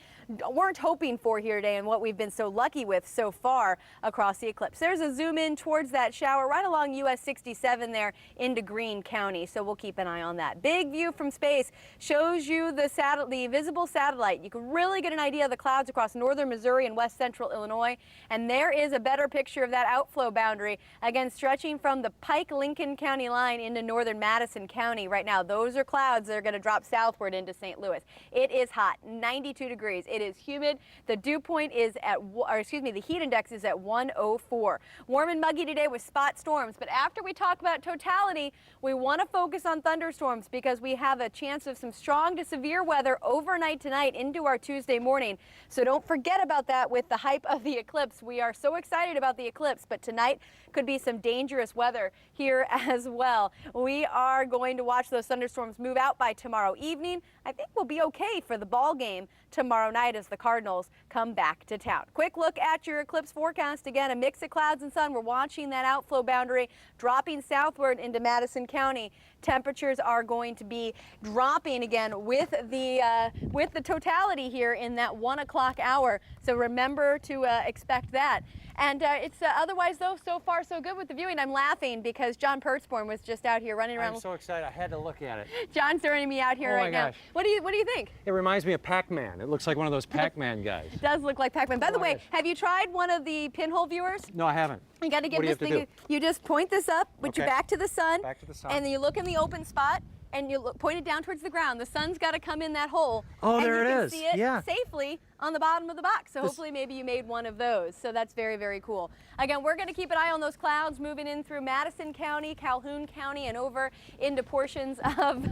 weren't hoping for here today and what we've been so lucky with so far across the eclipse. There's a zoom in towards that shower right along US 67 there into Greene County. So we'll keep an eye on that. Big view from space shows you the visible satellite. You can really get an idea of the clouds across northern Missouri and west central Illinois. And there is a better picture of that outflow boundary, again stretching from the Pike-Lincoln County line into northern Madison County right now. Those are clouds that are going to drop southward into St. Louis. It is hot, 92 degrees. It is humid. The dew point is at, the heat index is at 104. Warm and muggy today with spot storms. But after we talk about totality, we want to focus on thunderstorms because we have a chance of some strong to severe weather overnight tonight into our Tuesday morning. So don't forget about that with the hype of the eclipse. We are so excited about the eclipse, but tonight could be some dangerous weather here as well. We are going to watch those thunderstorms move out by tomorrow evening. I think we'll be okay for the ball game tomorrow night as the Cardinals come back to town. Quick look at your eclipse forecast. Again, a mix of clouds and sun. We're watching that outflow boundary dropping southward into Madison County. Temperatures are going to be dropping again with the totality here in that 1 o'clock hour. So remember to expect that. And it's otherwise, though, so far so good with the viewing. I'm laughing because John Pertzborn was just out here running around. I'm so excited. I had to look at it. John's throwing me out here right now. What do you think? It reminds me of Pac-Man. It looks like one of those Pac-Man guys. It does look like Pac-Man. By the way, have you tried one of the pinhole viewers? No, I haven't. You got to get this thing. You just point this up, put your back to the sun. Back to the sun. And then you look in the open spot. And you point it down towards the ground. The sun's got to come in that hole. Oh, and there you it can is. see it safely on the bottom of the box. So hopefully maybe you made one of those. So that's very, very cool. Again, we're going to keep an eye on those clouds moving in through Madison County, Calhoun County, and over into portions of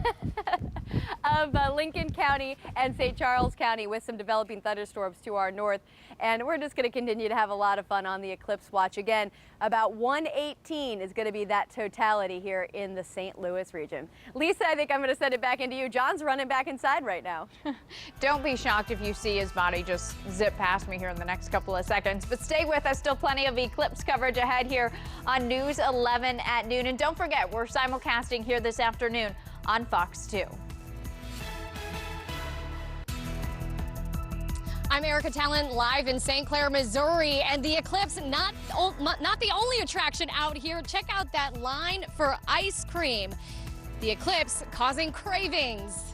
Lincoln County and St. Charles County with some developing thunderstorms to our north. And we're just going to continue to have a lot of fun on the eclipse watch. Again, about 1:18 is going to be that totality here in the St. Louis region. Lisa, I think I'm going to send it back into you. John's running back inside right now. Don't be shocked if you see his body just zip past me here in the next couple of seconds. But stay with us. Still plenty of eclipse coverage ahead here on News 11 at noon. And don't forget, we're simulcasting here this afternoon on Fox 2. I'm Erica Talent live in St. Clair, Missouri, and the eclipse not the only attraction out here. Check out that line for ice cream. The eclipse causing cravings.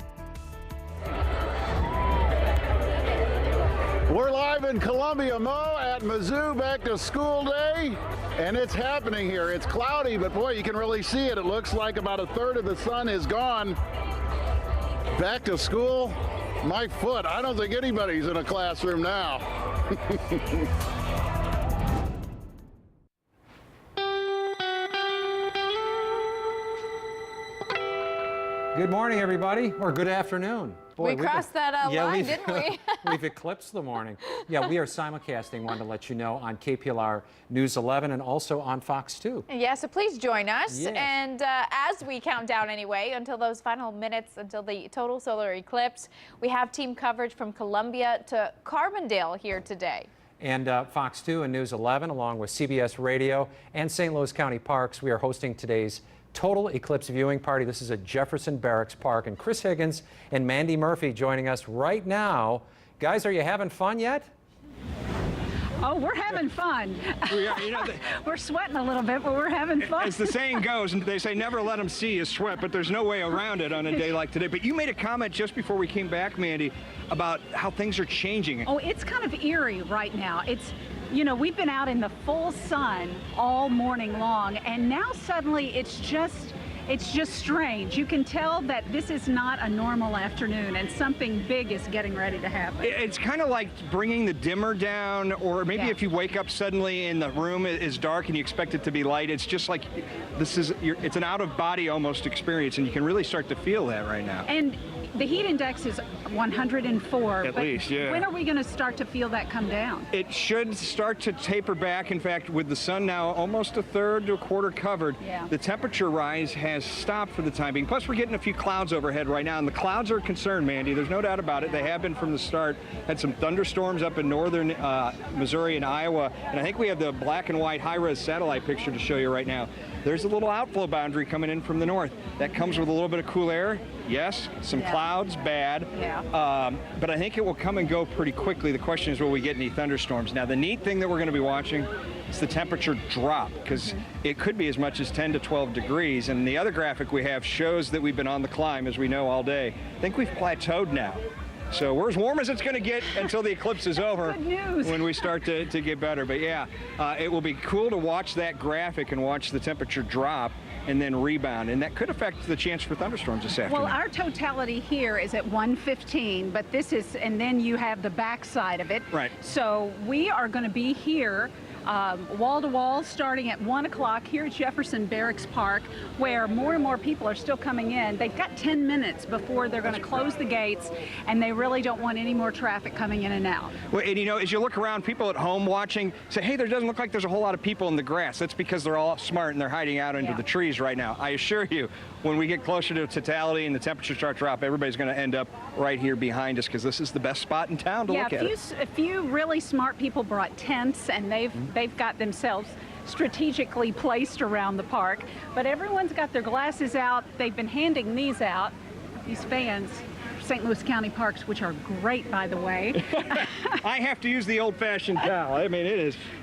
We're live in Columbia, Mo, at Mizzou Back to School Day, and it's happening here. It's cloudy, but boy, you can really see it. It looks like about a third of the sun is gone. Back to school. My foot, I don't think anybody's in a classroom now. Good morning, everybody, or good afternoon. Boy, we crossed that line, didn't we? We've eclipsed the morning. Yeah, we are simulcasting, wanted to let you know, on KPLR News 11 and also on Fox 2. Yeah, so please join us. Yes. And as we count down anyway, until those final minutes, until the total solar eclipse, we have team coverage from Columbia to Carbondale here today. And Fox 2 and News 11, along with CBS Radio and St. Louis County Parks, we are hosting today's total eclipse viewing party. This is at Jefferson Barracks Park, and Chris Higgins and Mandy Murphy joining us right now. Guys, are you having fun yet? Oh, we're having fun. We're sweating a little bit, but we're having fun. As the saying goes, and they say never let them see you sweat, but there's no way around it on a day like today. But you made a comment just before we came back, Mandy, about how things are changing. Oh, it's kind of eerie right now. You know, we've been out in the full sun all morning long, and now suddenly it's just strange. You can tell that this is not a normal afternoon, and something big is getting ready to happen. It's kind of like bringing the dimmer down, or maybe if you wake up suddenly and the room is dark and you expect it to be light. It's just like it's an out-of-body almost experience, and you can really start to feel that right now. And The heat index is 104. At but least, yeah. When are we going to start to feel that come down? It should start to taper back. In fact, with the sun now almost a third to a quarter covered, the temperature rise has stopped for the time being. Plus, we're getting a few clouds overhead right now, and the clouds are a concern, Mandy. There's no doubt about it. They have been from the start. Had some thunderstorms up in northern Missouri and Iowa, and I think we have the black and white high-res satellite picture to show you right now. There's a little outflow boundary coming in from the north. That comes with a little bit of cool air. Yes, some clouds, bad. But I think it will come and go pretty quickly. The question is, will we get any thunderstorms? Now, the neat thing that we're going to be watching is the temperature drop, because it could be as much as 10 to 12 degrees. And the other graphic we have shows that we've been on the climb, as we know, all day. I think we've plateaued now. So we're as warm as it's going to get until the eclipse is over. Good news. When we start to get better. But yeah, it will be cool to watch that graphic and watch the temperature drop and then rebound. And that could affect the chance for thunderstorms this afternoon. Well, our totality here is at 115, but this is, and then you have the backside of it. Right. So we are going to be here wall to wall starting at 1 o'clock here at Jefferson Barracks Park, where more and more people are still coming in. They've got 10 minutes before they're going to close the gates, and they really don't want any more traffic coming in and out. Well, and you know, as you look around, people at home watching say, hey, there doesn't look like there's a whole lot of people in the grass. That's because they're all smart and they're hiding out into the trees right now. I assure you, when we get closer to totality and the temperatures start to drop, everybody's going to end up right here behind us, because this is the best spot in town to look at it. A few really smart people brought tents, and they've got themselves strategically placed around the park, but everyone's got their glasses out. They've been handing these out, these fans, St. Louis County Parks, which are great, by the way. I have to use the old-fashioned towel. I mean,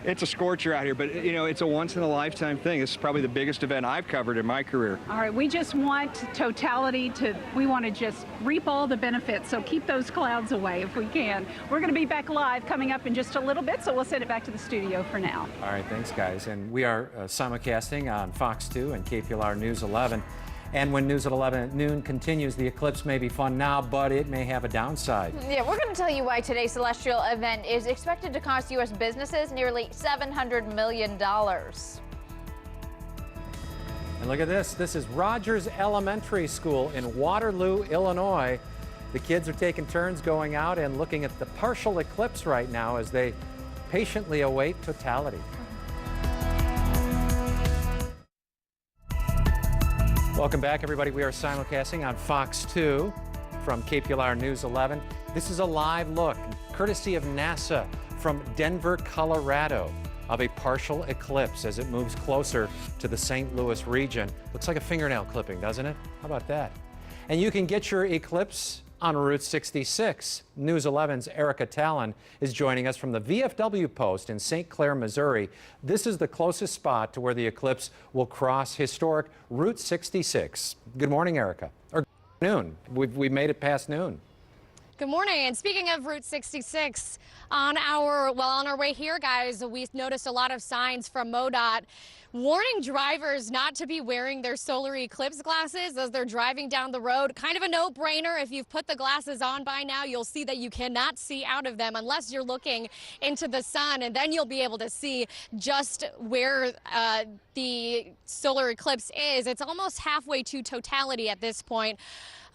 it's a scorcher out here, but you know, it's a once-in-a-lifetime thing. This is probably the biggest event I've covered in my career. All right, we just want totality we want to just reap all the benefits, so keep those clouds away if we can. We're going to be back live coming up in just a little bit, so we'll send it back to the studio for now. All right, thanks, guys. And we are simulcasting on Fox 2 and KPLR News 11. And when News at 11 at noon continues, the eclipse may be fun now, but it may have a downside. Yeah, we're going to tell you why today's celestial event is expected to cost U.S. businesses nearly $700 million. And look at this. This is Rogers Elementary School in Waterloo, Illinois. The kids are taking turns going out and looking at the partial eclipse right now as they patiently await totality. Welcome back, everybody. We are simulcasting on Fox 2 from KPLR News 11. This is a live look, courtesy of NASA, from Denver, Colorado, of a partial eclipse as it moves closer to the St. Louis region. Looks like a fingernail clipping, doesn't it? How about that? And you can get your eclipse on Route 66. News 11's Erica Talon is joining us from the VFW post in St. Clair, Missouri. This is the closest spot to where the eclipse will cross historic Route 66. Good morning, Erica. Or good noon. We've made it past noon. Good morning. And speaking of Route 66, on our way here, guys, we noticed a lot of signs from MoDOT warning drivers not to be wearing their solar eclipse glasses as they're driving down the road. Kind of a no-brainer. If you've put the glasses on by now, you'll see that you cannot see out of them unless you're looking into the sun, and then you'll be able to see just where the solar eclipse is. It's almost halfway to totality at this point.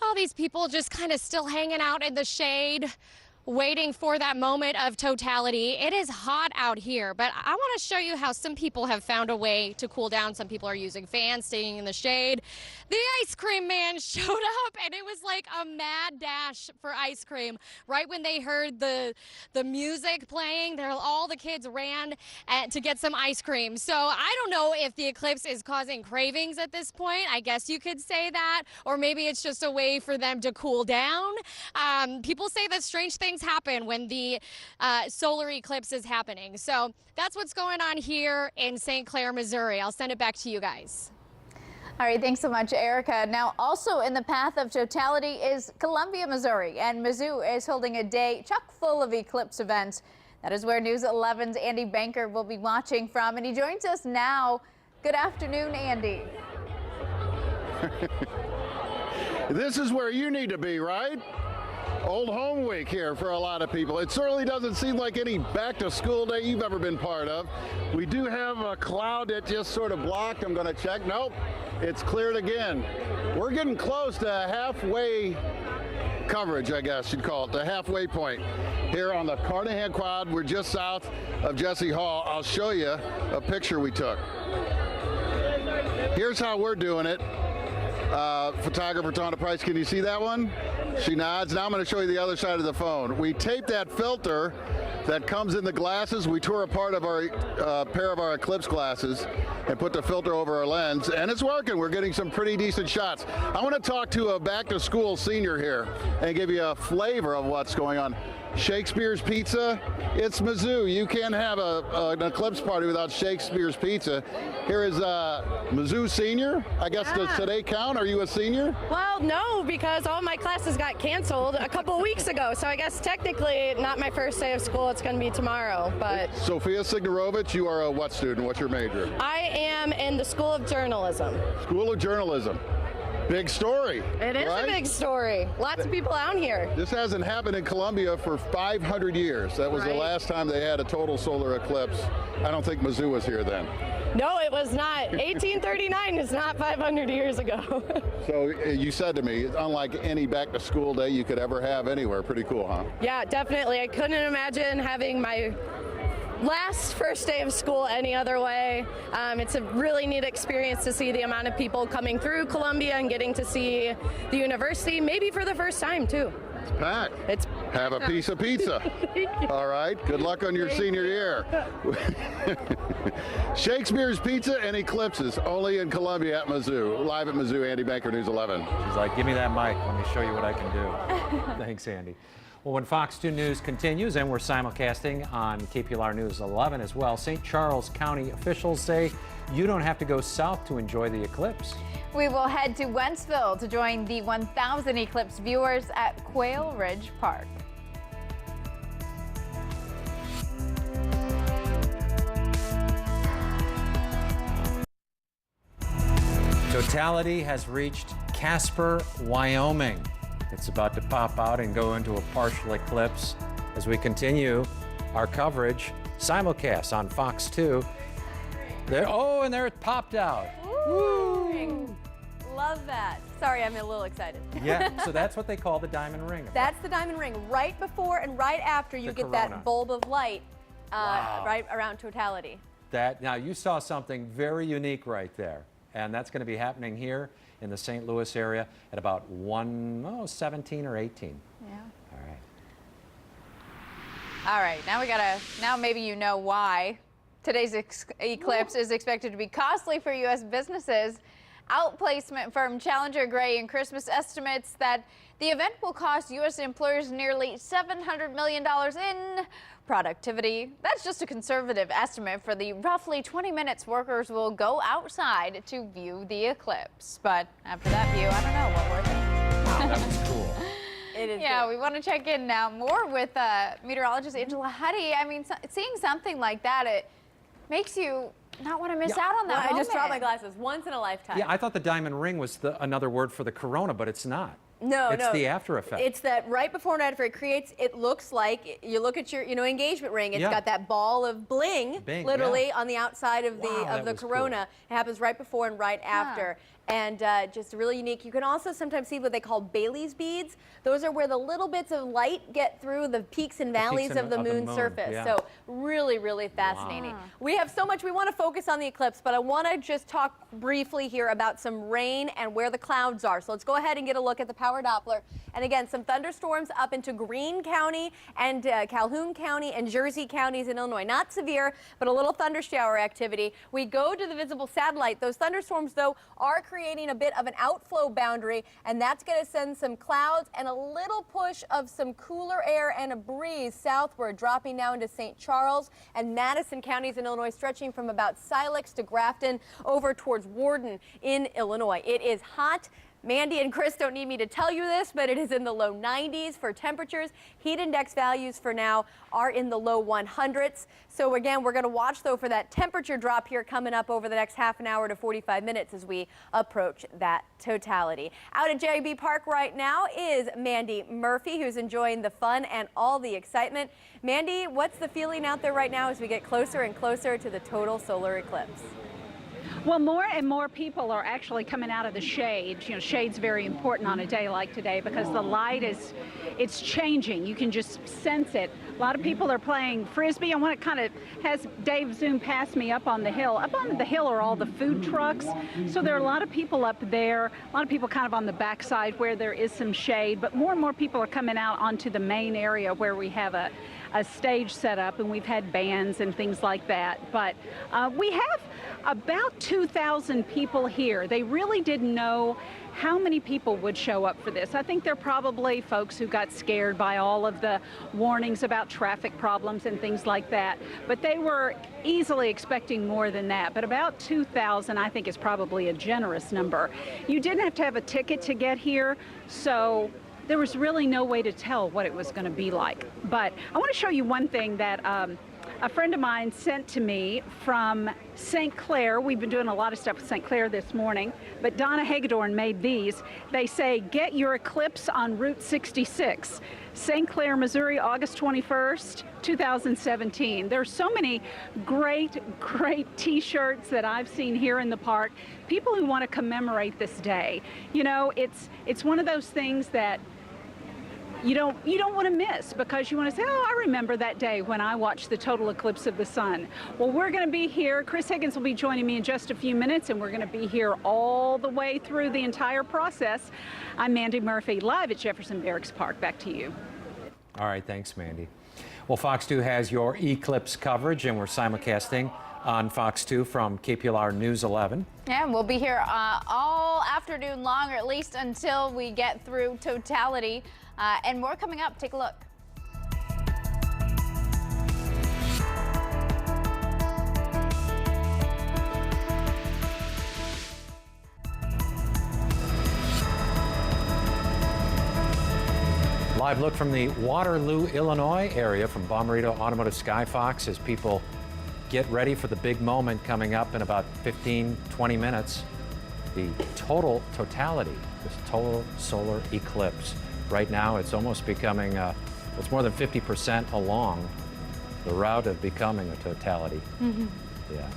All these people just kind of still hanging out in the shade, waiting for that moment of totality. It is hot out here, but I want to show you how some people have found a way to cool down. Some people are using fans, staying in the shade. The ice cream man showed up, and it was like a mad dash for ice cream. Right when they heard the music playing, all the kids ran to get some ice cream. So I don't know if the eclipse is causing cravings at this point. I guess you could say that, or maybe it's just a way for them to cool down. People say that strange things happen when the solar eclipse is happening. So that's what's going on here in St. Clair, Missouri. I'll send it back to you guys. All right, thanks so much, Erica. Now, also in the path of totality is Columbia, Missouri, and Mizzou is holding a day chock full of eclipse events. That is where News 11's Andy Banker will be watching from, and he joins us now. Good afternoon, Andy. This is where you need to be, right? Old home week here for a lot of people. It certainly doesn't seem like any back-to-school day you've ever been part of. We do have a cloud that just sort of blocked. I'm going to check. Nope, it's cleared again. We're getting close to halfway coverage, I guess you'd call it, the halfway point. Here on the Carnahan Quad, we're just south of Jesse Hall. I'll show you a picture we took. Here's how we're doing it. Photographer Tawna Price, can you see that one? She nods. Now I'm going to show you the other side of the phone. We tape that filter that comes in the glasses. We tore apart of our pair of our Eclipse glasses and put the filter over our lens, and it's working. We're getting some pretty decent shots. I want to talk to a back-to-school senior here and give you a flavor of what's going on. Shakespeare's Pizza, it's Mizzou. You can't have an Eclipse party without Shakespeare's Pizza. Here is Mizzou senior. I guess does today count? Are you a senior? Well, no, because all my classes got canceled a couple weeks ago. So I guess technically not my first day of school. It's going to be tomorrow. But Sophia Signarovich, you are a what student? What's your major? I am in the School of Journalism. School of Journalism. Big story. It is right? a big story. Lots of people out here. This hasn't happened in Columbia for 500 years. That was the last time they had a total solar eclipse. I don't think Mizzou was here then. No, it was not. 1839 is not 500 years ago. So you said to me, it's unlike any back-to-school day you could ever have anywhere. Pretty cool, huh? Yeah, definitely. I couldn't imagine having my first day of school any other way. It's a really neat experience to see the amount of people coming through Columbia and getting to see the university, maybe for the first time too. It's packed. It's have a piece of pizza. All right. Good luck on your senior year. Shakespeare's Pizza and Eclipses, only in Columbia at Mizzou. Live at Mizzou, Andy Banker, News 11. She's like, give me that mic. Let me show you what I can do. Thanks, Andy. Well, when Fox 2 News continues, and we're simulcasting on KPLR News 11 as well, St. Charles County officials say you don't have to go south to enjoy the eclipse. We will head to Wentzville to join the 1,000 Eclipse viewers at Quail Ridge Park. Totality has reached Casper, Wyoming. It's about to pop out and go into a partial eclipse as we continue our coverage simulcast on Fox 2. There, oh, and there it popped out. Woo! Love that. Sorry, I'm a little excited. Yeah, so that's what they call the diamond ring. That's the diamond ring. Right before and right after you get that bulb of light right around totality. Now you saw something very unique right there, and that's going to be happening here in the St. Louis area at about 17 or 18. Yeah. All right. All right, now maybe you know why today's eclipse is expected to be costly for U.S. businesses. Outplacement firm Challenger Gray and Christmas estimates that the event will cost U.S. employers nearly $700 million in productivity. That's just a conservative estimate for the roughly 20 minutes workers will go outside to view the eclipse. But after that view, I don't know what we're thinking. Wow, that was cool. It is. Yeah, we want to check in now more with meteorologist Angela Huddy. I mean, seeing something like that, it makes you not want to miss out on that moment. I just dropped my glasses once in a lifetime. Yeah, I thought the diamond ring was another word for the corona, but it's not. No, it's the after effect. It's that right before and after it looks like, you look at your engagement ring, it's got that ball of bling literally on the outside of the corona. Cool. It happens right before and right after. And just really unique. You can also sometimes see what they call Bailey's beads. Those are where the little bits of light get through the peaks and valleys of the moon's surface. Yeah. So really, really fascinating. Wow. We have so much we want to focus on the eclipse, but I want to just talk briefly here about some rain and where the clouds are. So let's go ahead and get a look at the power Doppler. And again, some thunderstorms up into Greene County and Calhoun County and Jersey counties in Illinois. Not severe, but a little thunder shower activity. We go to the visible satellite. Those thunderstorms, though, are creating a bit of an outflow boundary, and that's going to send some clouds and a little push of some cooler air and a breeze southward, dropping now into St. Charles and Madison counties in Illinois, stretching from about Silex to Grafton over towards Warden in Illinois. It is hot. Mandy and Chris don't need me to tell you this, but it is in the low 90s for temperatures. Heat index values for now are in the low 100s. So again, we're going to watch, though, for that temperature drop here coming up over the next half an hour to 45 minutes as we approach that totality. Out at JB Park right now is Mandy Murphy, who's enjoying the fun and all the excitement. Mandy, what's the feeling out there right now as we get closer and closer to the total solar eclipse? Well, more and more people are actually coming out of the shade. You know, shade's very important on a day like today because the light it's changing. You can just sense it. A lot of people are playing Frisbee. I want to kind of has Dave zoom past me up on the hill. Up on the hill are all the food trucks. So there are a lot of people up there, a lot of people kind of on the backside where there is some shade, but more and more people are coming out onto the main area where we have a stage set up and we've had bands and things like that. But we have about 2,000 people here. They really didn't know how many people would show up for this. I think they're probably folks who got scared by all of the warnings about traffic problems and things like that. But they were easily expecting more than that. But about 2,000, I think, is probably a generous number. You didn't have to have a ticket to get here, so there was really no way to tell what it was going to be like. But I want to show you one thing that a friend of mine sent to me from St. Clair. We've been doing a lot of stuff with St. Clair this morning, but Donna Hagedorn made these. They say, get your Eclipse on Route 66. St. Clair, Missouri, August 21st, 2017. There's so many great t-shirts that I've seen here in the park. People who want to commemorate this day. You know, it's one of those things that you don't want to miss because you want to say, oh, I remember that day when I watched the total eclipse of the sun. Well, we're going to be here. Chris Higgins will be joining me in just a few minutes, and we're going to be here all the way through the entire process. I'm Mandy Murphy, live at Jefferson Barracks Park. Back to you. All right, thanks, Mandy. Well, Fox 2 has your eclipse coverage, and we're simulcasting on Fox 2 from KPLR News 11. Yeah, we'll be here all afternoon long, or at least until we get through totality. And more coming up. Take a look. Live look from the Waterloo, Illinois area from Bommarito Automotive Skyfox as people get ready for the big moment coming up in about 15-20 minutes. The totality, this total solar eclipse. Right now, it's almost becoming, it's more than 50% along the route of becoming a totality. Mm-hmm. Yeah.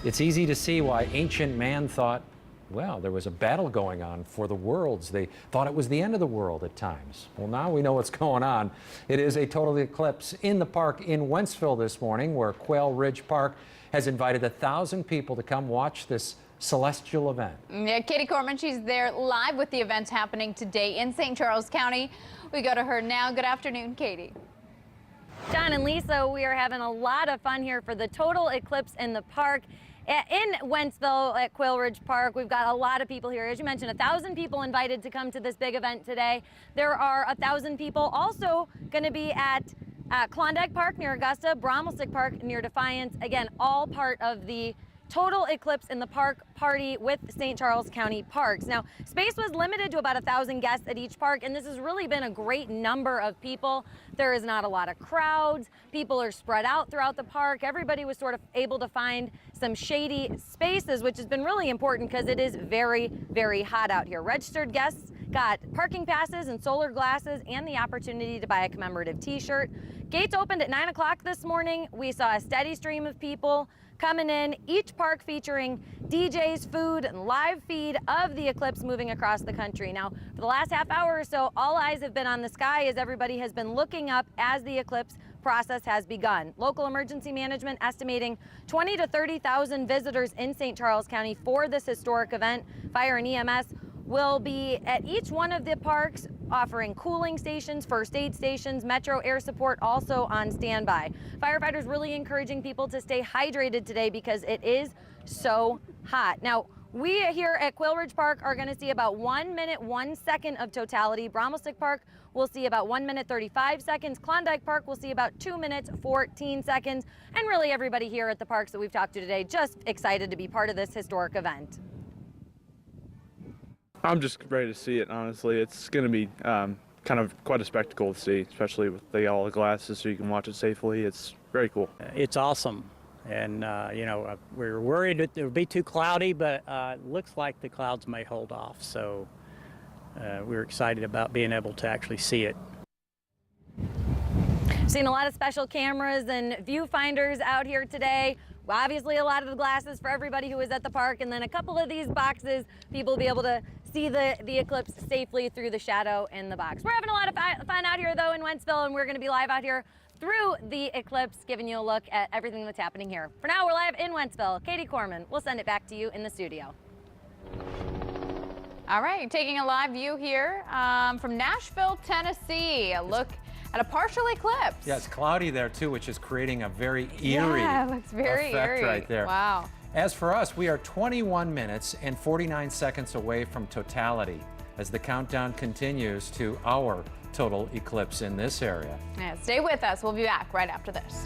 It's easy to see why ancient man thought, well, there was a battle going on for the worlds. They thought it was the end of the world at times. Well, now we know what's going on. It is a total eclipse in the park in Wentzville this morning, where Quail Ridge Park has invited 1,000 people to come watch this celestial event. Yeah, Katie Corman, she's there live with the events happening today in St. Charles County. We go to her now. Good afternoon, Katie. John and Lisa, we are having a lot of fun here for the total eclipse in the park. In Wentzville at Quail Ridge Park, we've got a lot of people here. As you mentioned, 1,000 people invited to come to this big event today. There are 1,000 people also going to be at Klondike Park near Augusta, Bromelstick Park near Defiance. Again, all part of the total eclipse in the park party with St. Charles County Parks. Now, space was limited to about 1,000 guests at each park, and this has really been a great number of people. There is not a lot of crowds. People are spread out throughout the park. Everybody was sort of able to find some shady spaces, which has been really important because it is very, very hot out here. Registered guests got parking passes and solar glasses and the opportunity to buy a commemorative t-shirt. Gates opened at 9 o'clock this morning. We saw a steady stream of people coming in, each park featuring DJs, food, and live feed of the eclipse moving across the country. Now, for the last half hour or so, all eyes have been on the sky as everybody has been looking up as the eclipse process has begun. Local emergency management estimating 20 to 30,000 visitors in St. Charles County for this historic event. Fire and EMS will be at each one of the parks offering cooling stations, first aid stations, Metro Air Support also on standby. Firefighters really encouraging people to stay hydrated today because it is so hot. Now, we here at Quail Ridge Park are going to see about 1 minute, 1 second of totality. Bromelstick Park will see about 1 minute, 35 seconds. Klondike Park will see about 2 minutes, 14 seconds. And really everybody here at the parks that we've talked to today just excited to be part of this historic event. I'm just ready to see it, honestly. It's going to be kind of quite a spectacle to see, especially with all the glasses so you can watch it safely. It's very cool. It's awesome. And, you know, we were worried that it would be too cloudy, but it looks like the clouds may hold off. So we're excited about being able to actually see it. Seen a lot of special cameras and viewfinders out here today. Obviously a lot of the glasses for everybody who was at the park, and then a couple of these boxes, people will be able to see the eclipse safely through the shadow in the box. We're having a lot of fun out here though in Wentzville, and we're going to be live out here through the eclipse, giving you a look at everything that's happening here. For now, we're live in Wentzville. Katie Corman, we'll send it back to you in the studio. All right, taking a live view here from Nashville, Tennessee. A look at a partial eclipse. Yeah, it's cloudy there too, which is creating a very eerie yeah, it looks very effect eerie right there. Wow. As for us, we are 21 minutes and 49 seconds away from totality as the countdown continues to our total eclipse in this area. Yeah, stay with us. We'll be back right after this.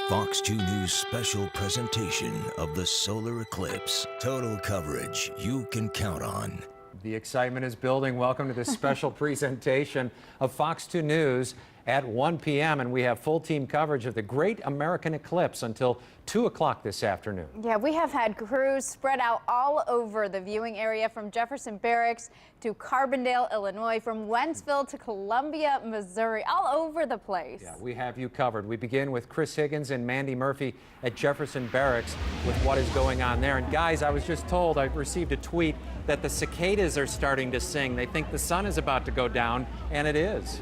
Fox 2 News special presentation of the solar eclipse. Total coverage you can count on. The excitement is building. Welcome to this special presentation of Fox 2 News at 1 p.m. and we have full team coverage of the Great American Eclipse until 2 o'clock this afternoon. Yeah, we have had crews spread out all over the viewing area from Jefferson Barracks to Carbondale, Illinois, from Wentzville to Columbia, Missouri, all over the place. Yeah, we have you covered. We begin with Chris Higgins and Mandy Murphy at Jefferson Barracks with what is going on there. And guys, I was just told, I received a tweet that the cicadas are starting to sing. They think the sun is about to go down, and it is.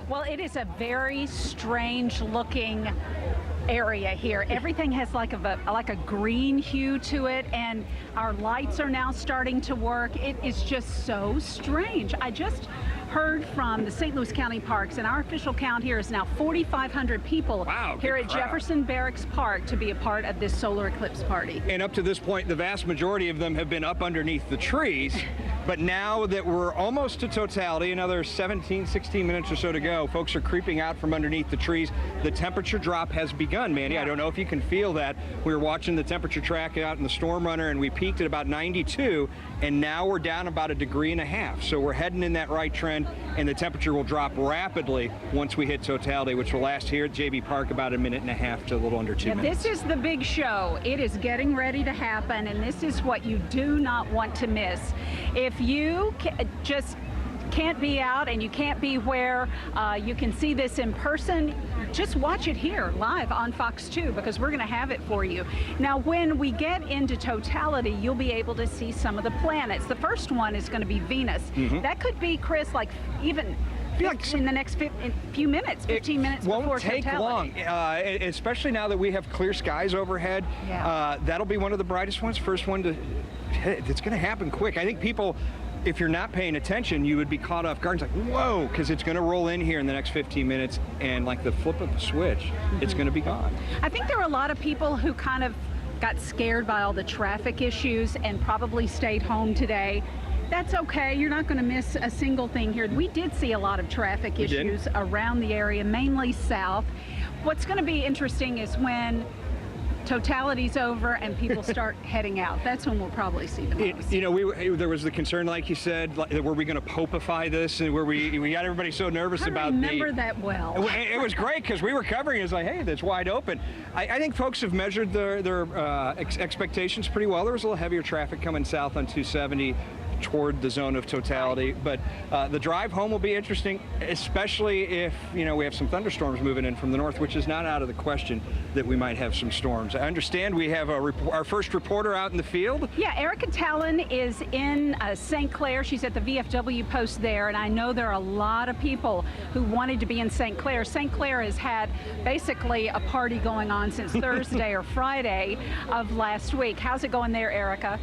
Well, it is a very strange looking area here. Everything has like a green hue to it, and our lights are now starting to work. It is just so strange. I just heard from the St. Louis County Parks, and our official count here is now 4,500 people here at Jefferson Barracks Park to be a part of this solar eclipse party. And up to this point, the vast majority of them have been up underneath the trees. But now that we're almost to totality, another 16 minutes or so to go, folks are creeping out from underneath the trees. The temperature drop has begun, Mandy. I don't know if you can feel that. We were watching the temperature track out in the Storm Runner, and we peaked at about 92, and now we're down about 1.5 degrees. So we're heading in that right trend, and the temperature will drop rapidly once we hit totality, which will last here at JB Park about 1.5 minutes to a little under 2 minutes. This is the big show. It is getting ready to happen, and this is what you do not want to miss. If you just can't be out and you can't be where you can see this in person, just watch it here live on Fox 2, because we're going to have it for you. Now, when we get into totality, you'll be able to see some of the planets. The first one is going to be Venus. That could be, Chris, like even in the next few minutes, 15 minutes before totality. It won't take long, especially now that we have clear skies overhead. Yeah. That'll be one of the brightest ones, first one to hit. It's going to happen quick. I think people, if you're not paying attention, you would be caught off guard. It's like, whoa, because it's going to roll in here in the next 15 minutes, and like the flip of a switch, it's going to be gone. I think there are a lot of people who kind of got scared by all the traffic issues and probably stayed home today. That's okay. You're not going to miss a single thing here. We did see a lot of traffic issues around the area, mainly south. What's going to be interesting is when totality's over and people start heading out. That's when we'll probably see the most. You know, there was the concern, like you said, were we going to popify this, and where we got everybody so nervous about I remember that well. It was great because we were covering it. It's like, hey, that's wide open. I think folks have measured their expectations pretty well. There was a little heavier traffic coming south on 270 toward the zone of totality, but the drive home will be interesting, especially if we have some thunderstorms moving in from the north, which is not out of the question that we might have some storms. I understand we have our first reporter out in the field. Yeah, Erica Talon is in St. Clair. She's at the VFW post there, and I know there are a lot of people who wanted to be in St. Clair. St. Clair has had basically a party going on since Thursday or Friday of last week. How's it going there, Erica?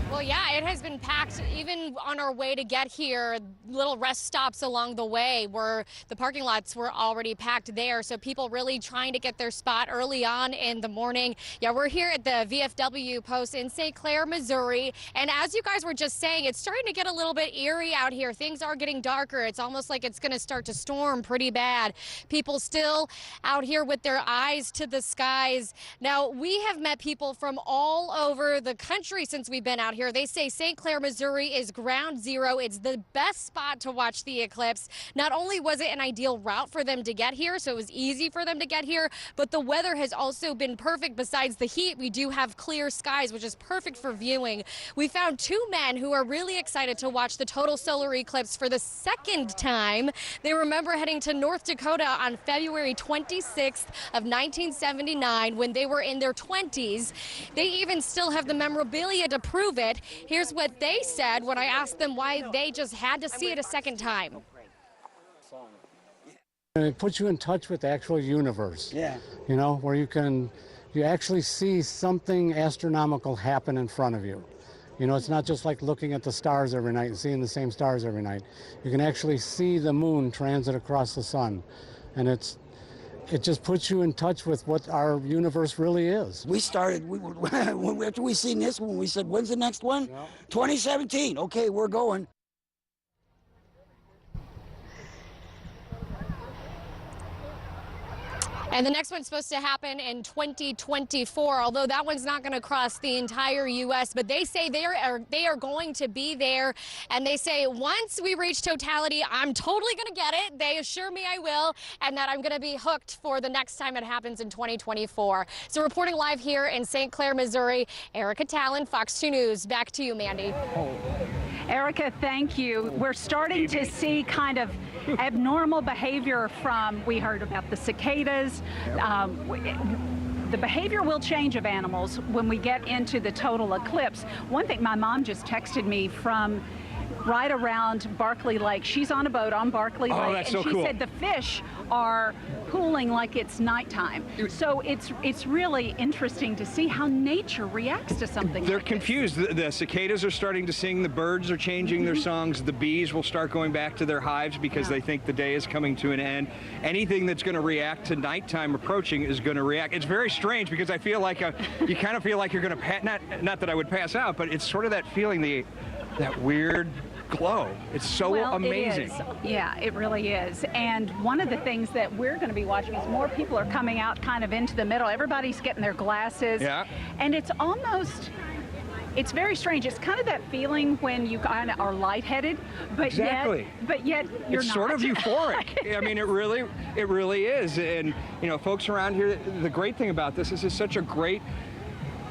Well, yeah, it has been packed even on our way to get here. Little rest stops along the way where the parking lots were already packed there. So people really trying to get their spot early on in the morning. Yeah, we're here at the VFW post in St. Clair, Missouri. And as you guys were just saying, it's starting to get a little bit eerie out here. Things are getting darker. It's almost like it's going to start to storm pretty bad. People still out here with their eyes to the skies. Now, we have met people from all over the country since we've been out here. here. They say St. Clair, Missouri is ground zero. It's the best spot to watch the eclipse. Not only was it an ideal route for them to get here, so it was easy for them to get here, but the weather has also been perfect. Besides the heat, we do have clear skies, which is perfect for viewing. We found two men who are really excited to watch the total solar eclipse for the second time. They remember heading to North Dakota on February 26th of 1979 when they were in their 20s. They even still have the memorabilia to prove it. Here's what they said when I asked them why they just had to see it a second time. And it puts you in touch with the actual universe. Yeah. You know, where you actually see something astronomical happen in front of you. You know, it's not just like looking at the stars every night and seeing the same stars every night. You can actually see the moon transit across the sun. And it just puts you in touch with what our universe really is. We started, after we seen this one, we said, when's the next one? Yeah. 2017. Okay, we're going. And the next one's supposed to happen in 2024, although that one's not going to cross the entire U.S. But they say they are going to be there. And they say once we reach totality, I'm totally going to get it. They assure me I will, and that I'm going to be hooked for the next time it happens in 2024. So reporting live here in St. Clair, Missouri, Erica Talon, Fox 2 News. Back to you, Mandy. Erica, thank you. We're starting to see kind of abnormal behavior from, we heard about the cicadas. The behavior will change of animals when we get into the total eclipse. One thing, my mom just texted me from right around Barkley Lake. She's on a boat on Barkley Lake, that's and so she cool. said the fish are pooling like it's nighttime. So it's really interesting to see how nature reacts to something. They're like confused. The cicadas are starting to sing. The birds are changing their songs. The bees will start going back to their hives because they think the day is coming to an end. Anything that's going to react to nighttime approaching is going to react. It's very strange because I feel like you kind of feel like you're going to not that I would pass out, but it's sort of that feeling, that weird glow. It's so amazing. It is. Yeah, it really is. And one of the things that we're going to be watching is more people are coming out kind of into the middle. Everybody's getting their glasses. Yeah. And it's very strange. It's kind of that feeling when you kind of are lightheaded, but yet you're it's not. sort of euphoric. I mean, it really is. And you know, folks around here, the great thing about this is it's such a great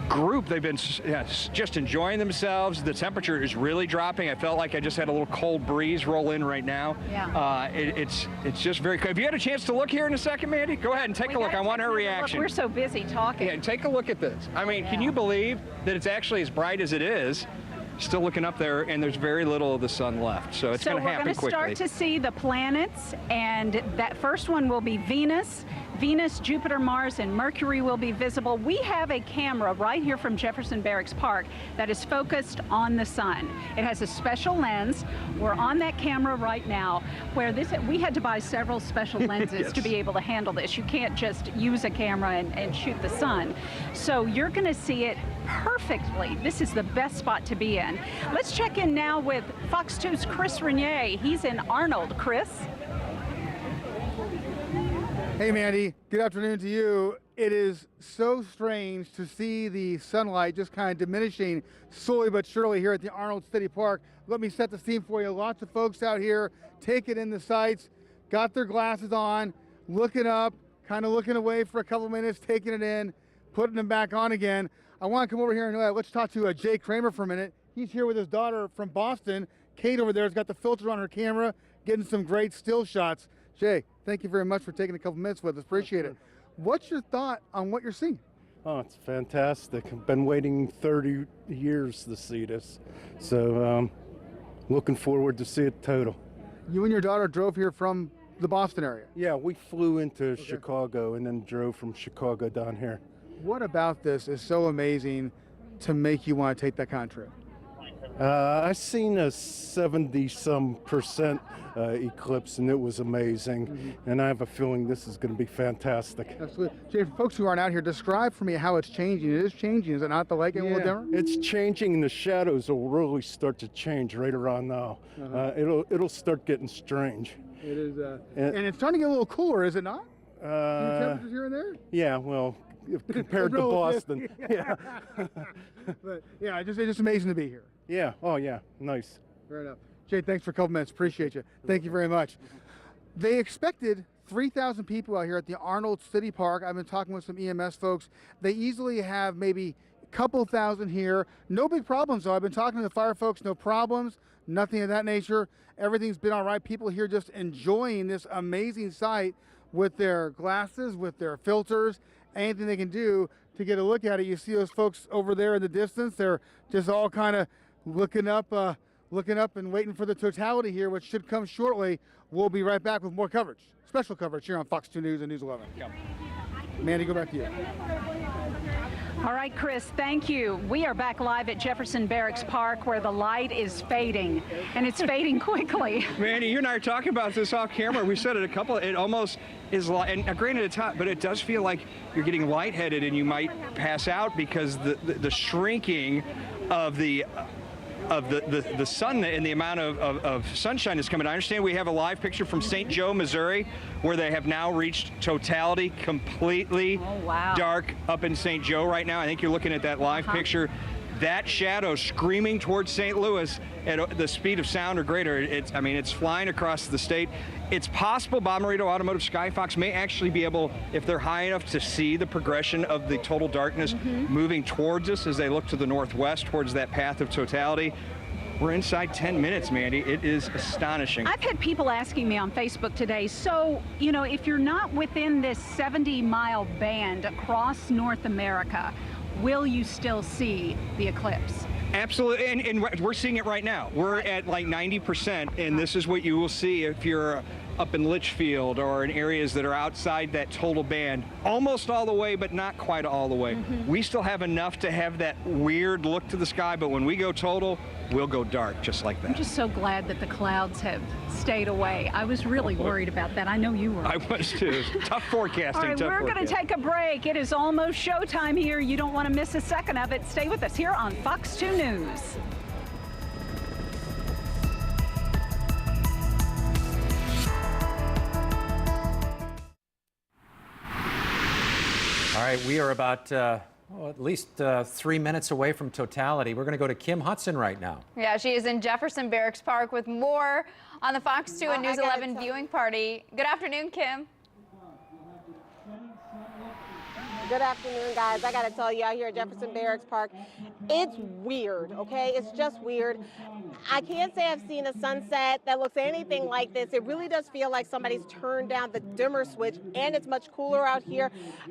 group. They've been just enjoying themselves. The temperature is really dropping. I felt like I just had a little cold breeze roll in right now. Yeah. It's just very cool. Have you had a chance to look here in a second, Mandy? Go ahead and take a look. I want her reaction. We're so busy talking. Yeah, take a look at this. I mean, can you believe that it's actually as bright as it is? Still looking up there, and there's very little of the sun left, so it's going to happen quickly. So we're going to start to see the planets, and that first one will be Venus. Venus, Jupiter, Mars, and Mercury will be visible. We have a camera right here from Jefferson Barracks Park that is focused on the sun. It has a special lens. We're on that camera right now, where we had to buy several special lenses to be able to handle this. You can't just use a camera and shoot the sun. So you're going to see it perfectly. This is the best spot to be in. Let's check in now with Fox 2's Chris Renier. He's in Arnold. Chris? Hey Mandy, good afternoon to you. It is so strange to see the sunlight just kind of diminishing slowly but surely here at the Arnold City Park. Let me set the scene for you. Lots of folks out here taking in the sights, got their glasses on, looking up, kind of looking away for a couple minutes, taking it in, putting them back on again. I want to come over here and let's talk to Jay Kramer for a minute. He's here with his daughter from Boston. Kate over there has got the filter on her camera, getting some great still shots. Jay, thank you very much for taking a couple minutes with us. Appreciate it. What's your thought on what you're seeing? Oh, it's fantastic. I've been waiting 30 years to see this. So looking forward to see it total. You and your daughter drove here from the Boston area? Yeah, we flew into Chicago and then drove from Chicago down here. What about this is so amazing to make you want to take that kind of trip? I've seen a 70-some% eclipse, and it was amazing. And I have a feeling this is going to be fantastic. Absolutely. Jay, for folks who aren't out here, describe for me how it's changing. It is changing, is it not? The lake getting a little dimmer? It's changing, and the shadows will really start to change right around now. It'll start getting strange. It is, and it's starting to get a little cooler, is it not? Temperatures here and there? Yeah, well, compared to Boston. Yeah. But yeah, it's just amazing to be here. Yeah. Oh yeah. Nice. Fair enough. Jay, thanks for a couple minutes. Appreciate you. Thank you very much. They expected 3,000 people out here at the Arnold City Park. I've been talking with some EMS folks. They easily have maybe a couple thousand here. No big problems though. I've been talking to the fire folks. No problems. Nothing of that nature. Everything's been all right. People here just enjoying this amazing sight with their glasses, with their filters, anything they can do to get a look at it. You see those folks over there in the distance. They're just all kind of looking up and waiting for the totality here, which should come shortly. We'll be right back with more coverage, special coverage here on Fox 2 News and News 11. Mandy, go back to you. All right, Chris, thank you. We are back live at Jefferson Barracks Park where the light is fading, and it's fading quickly. Mandy, you and I are talking about this off camera. We said it almost is, and granted it's hot, but it does feel like you're getting lightheaded and you might pass out because the shrinking of the sun and the amount of sunshine that's coming. I understand we have a live picture from St. Joe, Missouri, where they have now reached totality, completely dark up in St. Joe right now. I think you're looking at that live picture. That shadow screaming towards St. Louis at the speed of sound or greater. It's flying across the state. It's possible Bob Marito Automotive Skyfox may actually be able, if they're high enough, to see the progression of the total darkness moving towards us as they look to the northwest towards that path of totality. We're inside 10 minutes, Mandy. It is astonishing. I've had people asking me on Facebook today, so, you know, if you're not within this 70-mile band across North America, will you still see the eclipse? Absolutely, and we're seeing it right now. We're at like 90%, and this is what you will see if you're up in Litchfield or in areas that are outside that total band, almost all the way, but not quite all the way. We still have enough to have that weird look to the sky, but when we go total, we'll go dark just like that. I'm just so glad that the clouds have stayed away. I was really worried about that. I know you were. I was too. Tough forecasting. All right, we're going to take a break. It is almost showtime here. You don't want to miss a second of it. Stay with us here on Fox 2 News. All right, we are about at least 3 minutes away from totality. We're going to go to Kim Hudson right now. Yeah, she is in Jefferson Barracks Park with more on the Fox 2 and News 11 viewing party. Good afternoon, Kim. Good afternoon, guys. I got to tell you, out here at Jefferson Barracks Park, it's weird, okay? It's just weird. I can't say I've seen a sunset that looks anything like this. It really does feel like somebody's turned down the dimmer switch, and it's much cooler out here.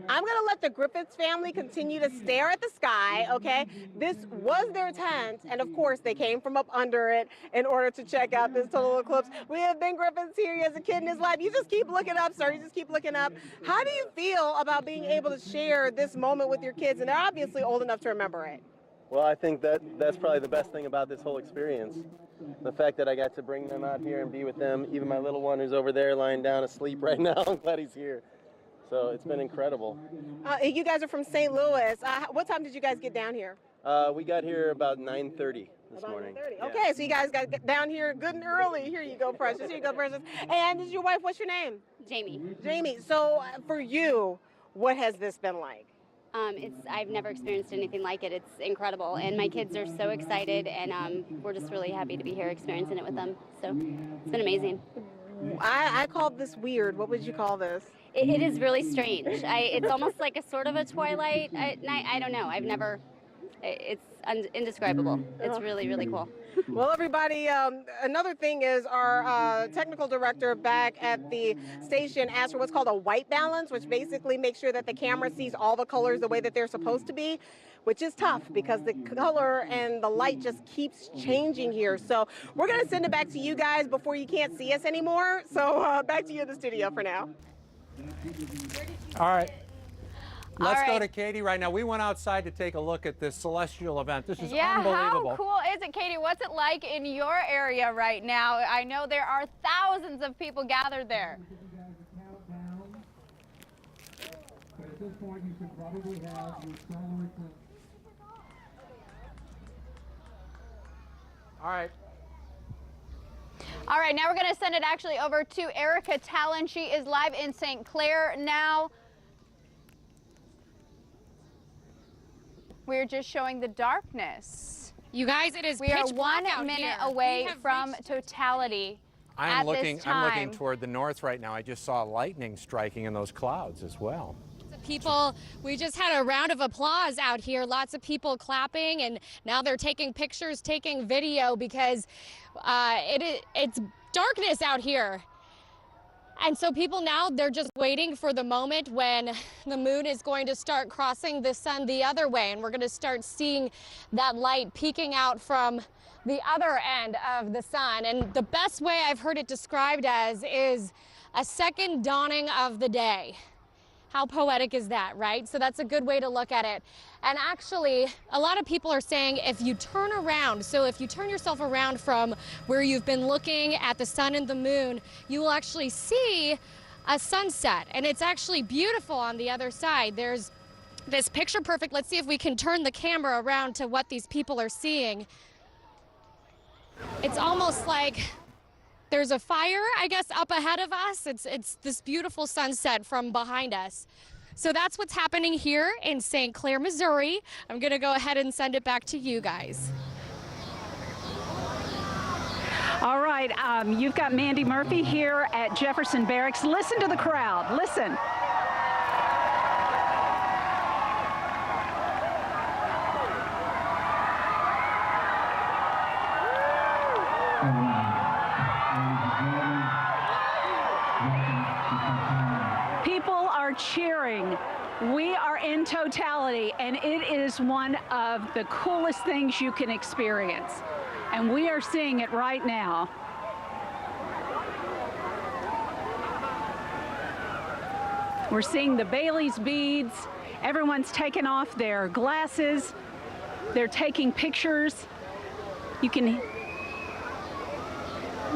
I'm going to let the Griffiths family continue to stare at the sky, okay? This was their tent, and of course, they came from up under it in order to check out this total eclipse. We have Ben Griffiths here. He has a kid in his life. You just keep looking up, sir. You just keep looking up. How do you feel about being able to share this moment with your kids? And they're obviously old enough to remember it. Well, I think that's probably the best thing about this whole experience. The fact that I got to bring them out here and be with them, even my little one who's over there lying down asleep right now. I'm glad he's here. So it's been incredible. You guys are from St. Louis. What time did you guys get down here? We got here about 9:30 this morning. 9:30. Yeah. Okay, so you guys got down here good and early. Here you go, Precious. Here you go, Precious. And this is your wife. What's your name? Jamie. Jamie. So for you, what has this been like? I've never experienced anything like it. It's incredible, and my kids are so excited, and we're just really happy to be here experiencing it with them. So it's been amazing. I called this weird. What would you call this? It is really strange. It's almost like a sort of a twilight night. I don't know. I've never. It's indescribable. It's really, really cool. Well, everybody, another thing is our technical director back at the station asked for what's called a white balance, which basically makes sure that the camera sees all the colors the way that they're supposed to be, which is tough because the color and the light just keeps changing here. So we're going to send it back to you guys before you can't see us anymore. So back to you in the studio for now. All right. Let's go to Katie right now. We went outside to take a look at this celestial event. This is unbelievable. How cool is it, Katie? What's it like in your area right now? I know there are thousands of people gathered there. At this point, you should probably have your solar eclipse. All right. All right, now we're going to send it actually over to Erica Talon. She is live in St. Clair now. We're just showing the darkness. You guys, it is We are pitch black 1 out minute here. away from totality. I'm looking toward the north right now. I just saw lightning striking in those clouds as well. People, we just had a round of applause out here. Lots of people clapping, and now they're taking pictures, taking video because it's darkness out here. And so people now, they're just waiting for the moment when the moon is going to start crossing the sun the other way, and we're going to start seeing that light peeking out from the other end of the sun. And the best way I've heard it described as is a second dawning of the day. How poetic is that, right? So that's a good way to look at it. And actually, a lot of people are saying if you turn around, so if you turn yourself around from where you've been looking at the sun and the moon, you will actually see a sunset. And it's actually beautiful on the other side. There's this picture perfect. Let's see if we can turn the camera around to what these people are seeing. It's almost like there's a fire, I guess, up ahead of us. It's this beautiful sunset from behind us. So that's what's happening here in St. Clair, Missouri. I'm going to go ahead and send it back to you guys. All right, you've got Mandy Murphy here at Jefferson Barracks. Listen to the crowd. Listen. People are cheering. We are in totality, and it is one of the coolest things you can experience. And we are seeing it right now. We're seeing the Bailey's beads. Everyone's taken off their glasses. They're taking pictures.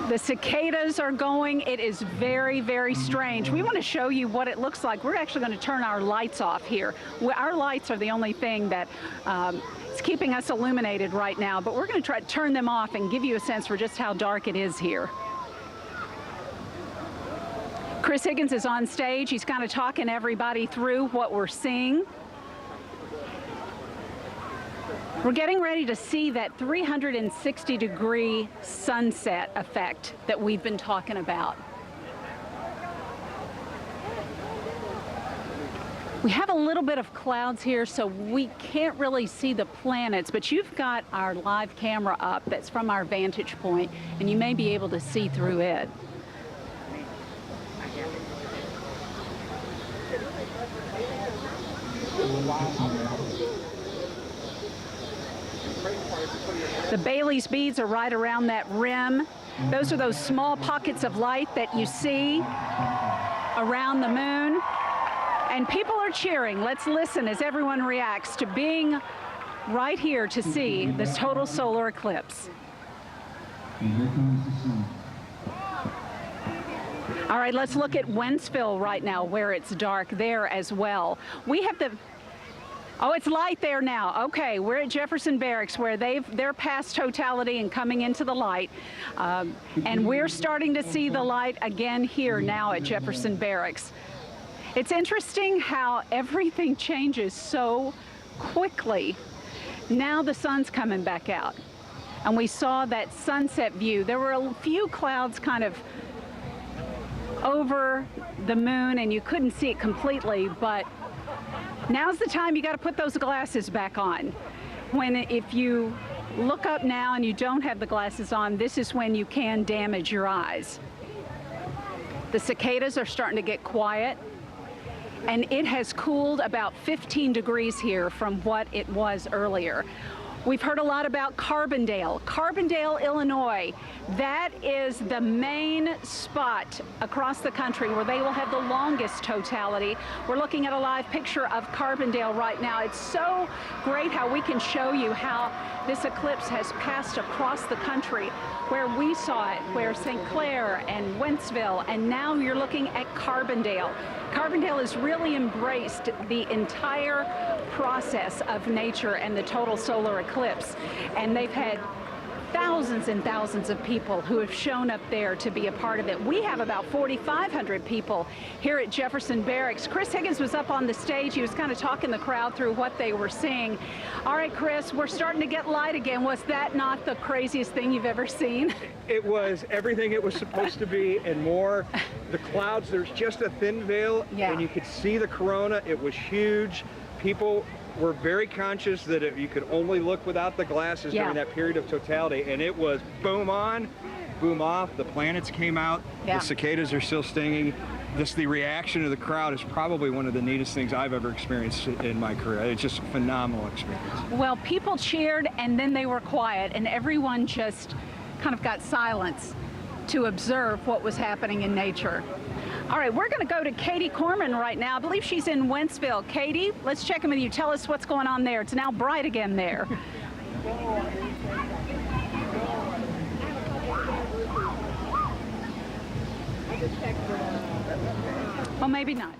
The cicadas are going. It is very, very strange. We want to show you what it looks like. We're actually going to turn our lights off here. Our lights are the only thing that is keeping us illuminated right now, but we're going to try to turn them off and give you a sense for just how dark it is here. Chris Higgins is on stage. He's kind of talking everybody through what we're seeing. We're getting ready to see that 360-degree sunset effect that we've been talking about. We have a little bit of clouds here, so we can't really see the planets, but you've got our live camera up that's from our vantage point, and you may be able to see through it. The Bailey's beads are right around that rim. Those are those small pockets of light that you see around the moon. And people are cheering. Let's listen as everyone reacts to being right here to see this total solar eclipse. All right, let's look at Wentzville right now, where it's dark there as well. We have the Oh, it's light there now. Okay, we're at Jefferson Barracks where they're past totality and coming into the light. And we're starting to see the light again here now at Jefferson Barracks. It's interesting how everything changes so quickly. Now the sun's coming back out. And we saw that sunset view. There were a few clouds kind of over the moon and you couldn't see it completely, but now's the time you got to put those glasses back on. If you look up now and you don't have the glasses on, this is when you can damage your eyes. The cicadas are starting to get quiet, and it has cooled about 15 degrees here from what it was earlier. We've heard a lot about Carbondale. Carbondale, Illinois, that is the main spot across the country where they will have the longest totality. We're looking at a live picture of Carbondale right now. It's so great how we can show you how this eclipse has passed across the country, where we saw it, where St. Clair and Wentzville, and now you're looking at Carbondale. Carbondale has really embraced the entire process of nature and the total solar eclipse, and they've had thousands and thousands of people who have shown up there to be a part of it. We have about 4,500 people here at Jefferson Barracks. Chris Higgins was up on the stage. He was kind of talking the crowd through what they were seeing. All right, Chris, we're starting to get light again. Was that not the craziest thing you've ever seen? It was everything it was supposed to be and more. The clouds, there's just a thin veil, and you could see the corona. It was huge. People were very conscious that you could only look without the glasses during that period of totality, and it was boom on, boom off. The planets came out. The cicadas are still stinging. The reaction of the crowd is probably one of the neatest things I've ever experienced in my career. It's just a phenomenal experience. Well, people cheered and then they were quiet, and everyone just kind of got silence to observe what was happening in nature. All right, we're going to go to Katie Corman right now. I believe she's in Wentzville. Katie, let's check in with you. Tell us what's going on there. It's now bright again there. Well, maybe not.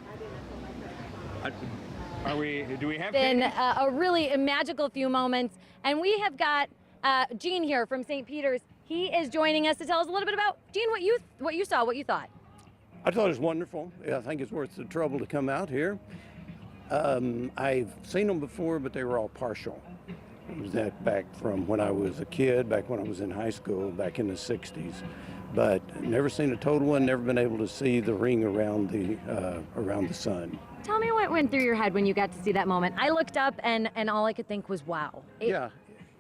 Do we have been a really magical few moments, and we have got Gene here from St. Peter's. He is joining us to tell us a little bit about, Gene, what you saw, what you thought. I thought it was wonderful. I think it's worth the trouble to come out here. I've seen them before, but they were all partial. It was that back from when I was a kid, back when I was in high school, back in the 60s. But never seen a total one, never been able to see the ring around the sun. Tell me what went through your head when you got to see that moment. I looked up and all I could think was, wow.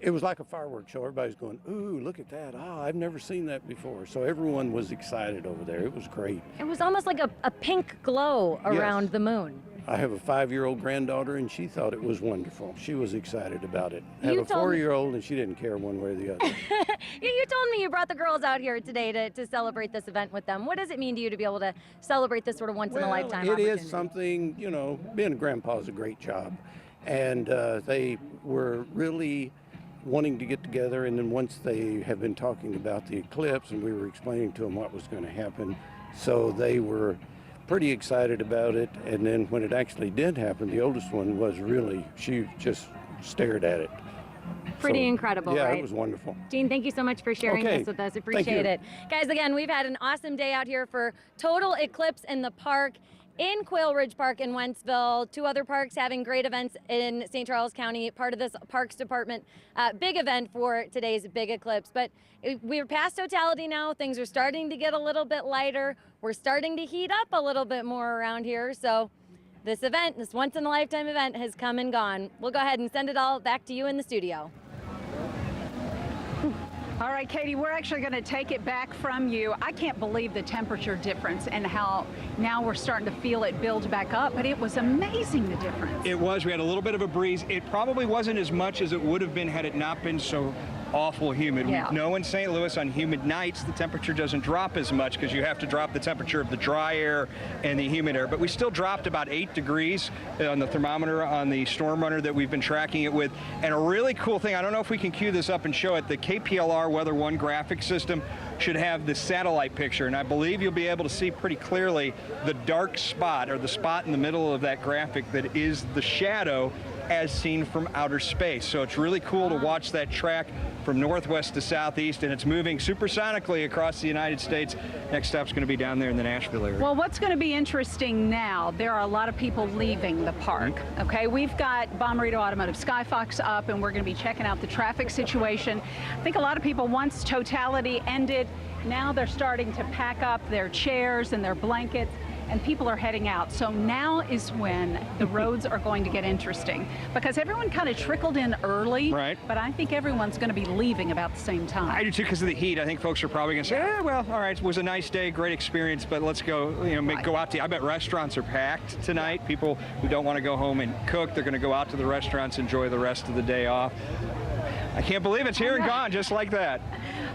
It was like a fireworks show. Everybody's going, ooh, look at that. Ah, I've never seen that before. So everyone was excited over there. It was great. It was almost like a pink glow around the moon. I have a 5-year-old granddaughter, and she thought it was wonderful. She was excited about it. I have You a told me- 4-year-old, and she didn't care one way or the other. You told me you brought the girls out here today to celebrate this event with them. What does it mean to you to be able to celebrate this sort of once-in-a-lifetime It opportunity? is something, you know, being a grandpa is a great job. And they were really wanting to get together, and then once they have been talking about the eclipse, and we were explaining to them what was going to happen, so they were pretty excited about it. And then when it actually did happen, the oldest one was really, she just stared at it. Pretty incredible, yeah, right? it was wonderful. Gene, thank you so much for sharing Okay. this with us. Thank Appreciate you. it. Guys, again, we've had an awesome day out here for Total Eclipse in the park, in Quail Ridge Park in Wentzville. 2 other parks having great events in St. Charles County, part of this Parks Department. Big event for today's big eclipse. But we're past totality now. Things are starting to get a little bit lighter. We're starting to heat up a little bit more around here. So this event, this once-in-a-lifetime event, has come and gone. We'll go ahead and send it all back to you in the studio. All right, Katie, we're actually going to take it back from you. I can't believe the temperature difference and how now we're starting to feel it build back up, but it was amazing, the difference. It was. We had a little bit of a breeze. It probably wasn't as much as it would have been had it not been so awful humid. Yeah. We know in St. Louis on humid nights the temperature doesn't drop as much because you have to drop the temperature of the dry air and the humid air, but we still dropped about 8 degrees on the thermometer on the storm runner that we've been tracking it with. And a really cool thing, I don't know if we can cue this up and show it, the KPLR Weather One graphic system should have the satellite picture, and I believe you'll be able to see pretty clearly the dark spot, or the spot in the middle of that graphic that is the shadow as seen from outer space. So it's really cool to watch that track from northwest to southeast, and it's moving supersonically across the United States. Next stop's going to be down there in the Nashville area. Well, what's going to be interesting now, there are a lot of people leaving the park, okay? We've got Bommarito Automotive Skyfox up, and we're going to be checking out the traffic situation. I think a lot of people, once totality ended, now they're starting to pack up their chairs and their blankets, and people are heading out. So now is when the roads are going to get interesting, because everyone kind of trickled in early, right? But I think everyone's going to be leaving about the same time. I do too, because of the heat. I think folks are probably going to say, well, all right, it was a nice day, great experience, but let's go, go out to, I bet restaurants are packed tonight. People who don't want to go home and cook, they're going to go out to the restaurants, enjoy the rest of the day off. I can't believe it's here and gone just like that.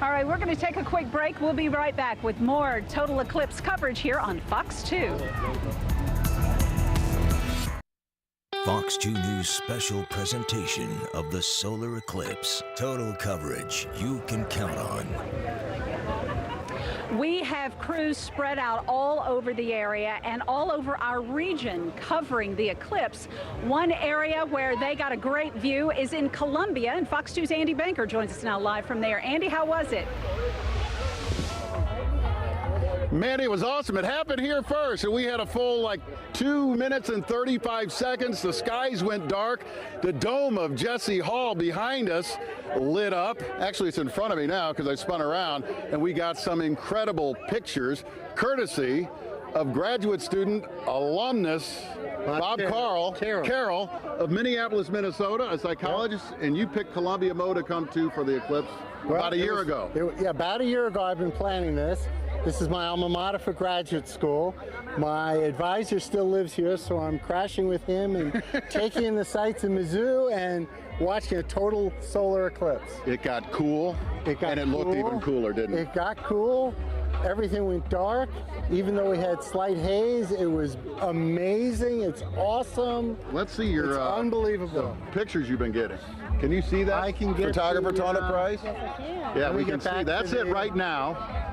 All right, we're going to take a quick break. We'll be right back with more Total Eclipse coverage here on Fox 2. Fox 2 News special presentation of the solar eclipse. Total coverage you can count on. We have crews spread out all over the area and all over our region covering the eclipse. One area where they got a great view is in Columbia, and Fox 2's Andy Banker joins us now live from there. Andy, how was it? Mandy, it was awesome. It happened here first, and we had a full 2 minutes and 35 seconds. The skies went dark. The dome of Jesse Hall behind us lit up. Actually, it's in front of me now because I spun around, and we got some incredible pictures courtesy of graduate student alumnus Bob Carroll of Minneapolis, Minnesota, a psychologist, and you picked Columbia Mo to come to for the eclipse about a year ago. Yeah, about a year ago I've been planning this. This is my alma mater for graduate school. My advisor still lives here, so I'm crashing with him and taking in the sights in Mizzou and watching a total solar eclipse. It got cool, and it looked even cooler, didn't it? It got cool. Everything went dark. Even though we had slight haze, it was amazing. It's awesome. Let's see your unbelievable pictures you've been getting. Can you see that? I can get photographer Tana Price. Yes, I can. Yeah, we can see. That's it right now.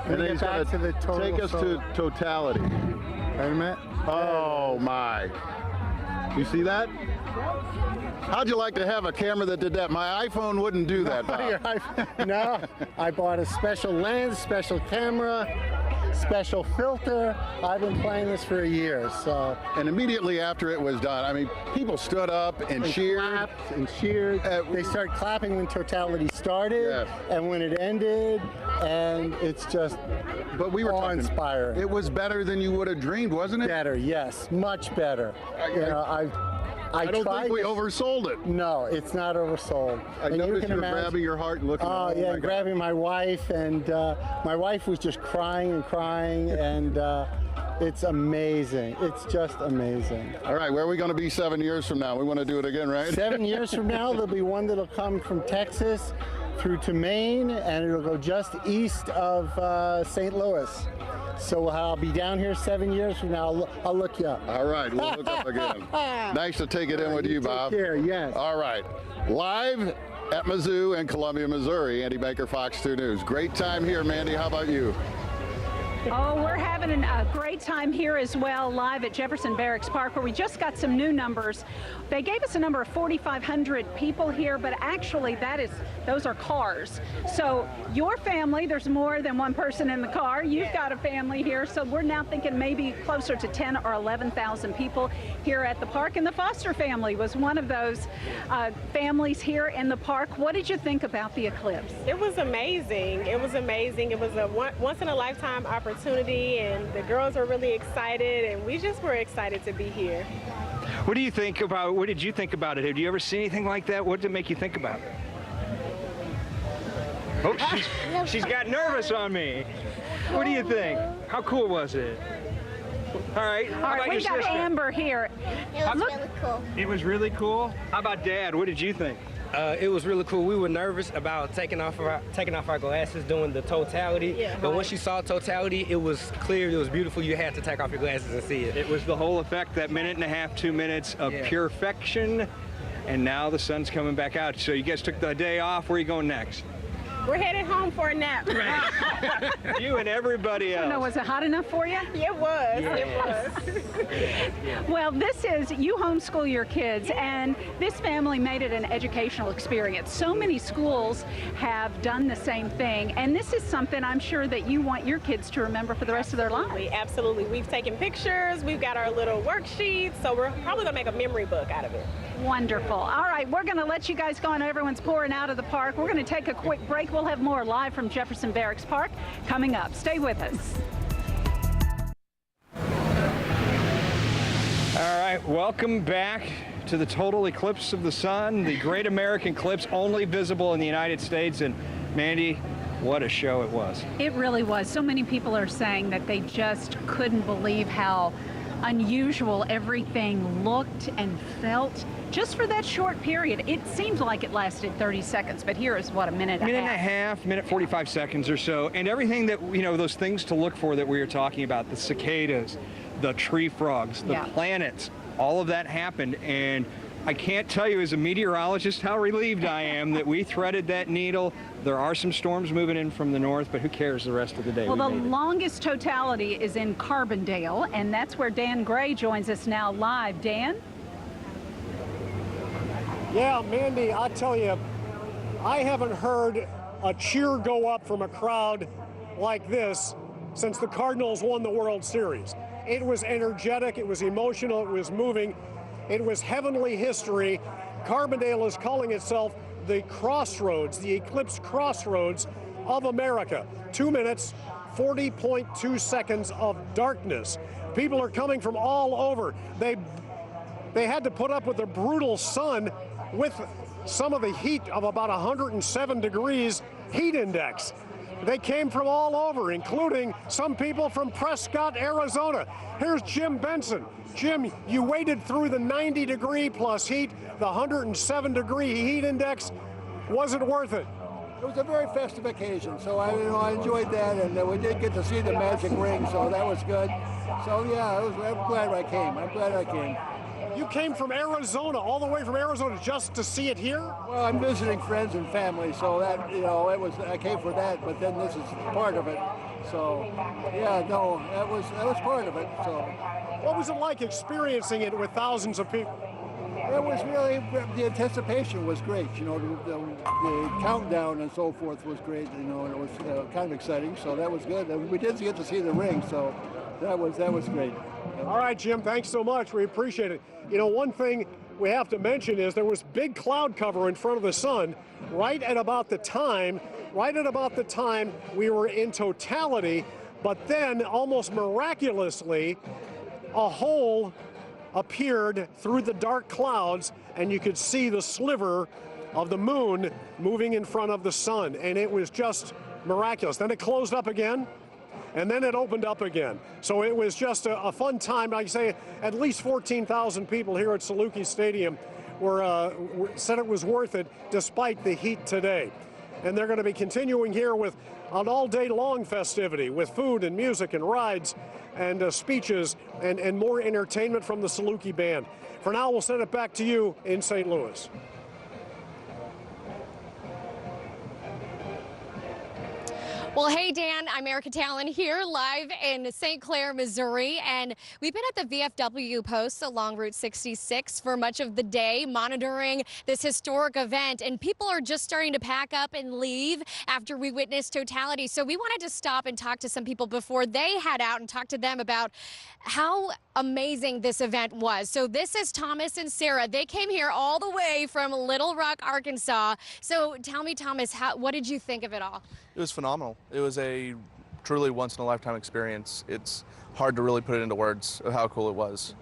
And then he's going to take us to totality. Wait a minute. Oh my! You see that? How'd you like to have a camera that did that? My iPhone wouldn't do that, Bob. No, I bought a special lens, special camera, special filter. I've been playing this for a year, so. And immediately after it was done, I mean, people stood up and cheered. Clapped and cheered. They started clapping when totality started and when it ended, and it's just awe-inspiring. It was better than you would have dreamed, wasn't it? Better, yes, much better. I don't think we oversold it. No, it's not oversold. I noticed you're grabbing your heart and looking. Oh yeah, grabbing my wife, and my wife was just crying and crying, and it's amazing. It's just amazing. All right, where are we going to be 7 years from now? We want to do it again, right? 7 years from now, there'll be one that'll come from Texas through to Maine, and it'll go just east of St. Louis. So I'll be down here 7 years from now. I'll look you up. All right, we'll look up again. Nice to take it in with you, Bob. Take care, yes. All right, live at Mizzou and Columbia, Missouri. Andy Baker, Fox 2 News. Great time here, Mandy. How about you? Oh, we're having a great time here as well, live at Jefferson Barracks Park, where we just got some new numbers. They gave us a number of 4,500 people here, but actually those are cars. So your family, there's more than one person in the car. You've got a family here, so we're now thinking maybe closer to 10 or 11,000 people here at the park. And the Foster family was one of those families here in the park. What did you think about the eclipse? It was amazing. It was amazing. It was a once-in-a-lifetime opportunity, and the girls were really excited, and we just were excited to be here. What did you think about it? Have you ever seen anything like that? What did it make you think about it? Oh, she's got nervous on me. What do you think? How cool was it? All right. All right, we got Amber here. It was really cool. It was really cool? How about Dad? What did you think? It was really cool. We were nervous about taking off our glasses, doing the totality. But once you saw totality, it was clear, it was beautiful. You had to take off your glasses and see it. It was the whole effect, that minute and a half, 2 minutes of purification. And now the sun's coming back out. So you guys took the day off. Where are you going next? We're headed home for a nap. You and everybody else. No, was it hot enough for you? It was. Yeah. It was. Well, this is, you homeschool your kids, and this family made it an educational experience. So many schools have done the same thing, and this is something I'm sure that you want your kids to remember for the rest of their lives. Absolutely. We've taken pictures. We've got our little worksheets, so we're probably going to make a memory book out of it. Wonderful. All right, we're going to let you guys go, and everyone's pouring out of the park. We're going to take a quick break. We'll have more live from Jefferson Barracks Park coming up. Stay with us. All right, welcome back to the total eclipse of the sun, the Great American Eclipse, only visible in the United States. And Mandy, what a show it was. It really was. So many people are saying that they just couldn't believe how unusual everything looked and felt just for that short period. It seemed like it lasted 30 seconds, but here is what, a minute and a half? Minute 45 seconds or so. And everything that, those things to look for that we were talking about, the cicadas, the tree frogs, the planets, all of that happened. And I can't tell you as a meteorologist how relieved I am that we threaded that needle. There are some storms moving in from the north, but who cares the rest of the day? Well, the longest totality is in Carbondale, and that's where Dan Gray joins us now live. Dan? Yeah, Mandy, I tell you, I haven't heard a cheer go up from a crowd like this since the Cardinals won the World Series. It was energetic, it was emotional, it was moving, it was heavenly history. Carbondale is calling itself the crossroads, the Eclipse crossroads of America. 2 minutes, 40.2 seconds of darkness. People are coming from all over. They had to put up with the brutal sun with some of the heat of about 107 degrees heat index. They came from all over, including some people from Prescott, Arizona. Here's Jim Benson. Jim, you waited through the 90-degree plus heat, the 107-degree heat index. Was it worth it? It was a very festive occasion, so I enjoyed that, and we did get to see the magic ring, so that was good. So yeah, I'm glad I came. I'm glad I came. You came from Arizona, all the way from Arizona, just to see it here? Well, I'm visiting friends and family, so that, I came for that, but then this is part of it. So, yeah, no, that was part of it. So, what was it like experiencing it with thousands of people? It was really, the anticipation was great. The countdown and so forth was great. And it was kind of exciting. So that was good. And we did get to see the ring, so that was great. All right, Jim, thanks so much. We appreciate it. One thing we have to mention is there was big cloud cover in front of the sun right at about the time we were in totality, but then almost miraculously a hole appeared through the dark clouds and you could see the sliver of the moon moving in front of the sun, and it was just miraculous. Then it closed up again, and then it opened up again. So it was just a fun time. Like I say, at least 14,000 people here at Saluki Stadium said it was worth it despite the heat today. And they're going to be continuing here with an all-day long festivity with food and music and rides and speeches and more entertainment from the Saluki Band. For now, we'll send it back to you in St. Louis. Well, hey, Dan, I'm Erica Talon here live in St. Clair, Missouri, and we've been at the VFW post along Route 66 for much of the day monitoring this historic event, and people are just starting to pack up and leave after we witnessed totality. So we wanted to stop and talk to some people before they head out and talk to them about how amazing this event was. So this is Thomas and Sarah. They came here all the way from Little Rock, Arkansas. So tell me, Thomas, what did you think of it all? It was phenomenal. It was a truly once-in-a-lifetime experience. It's hard to really put it into words of how cool it was.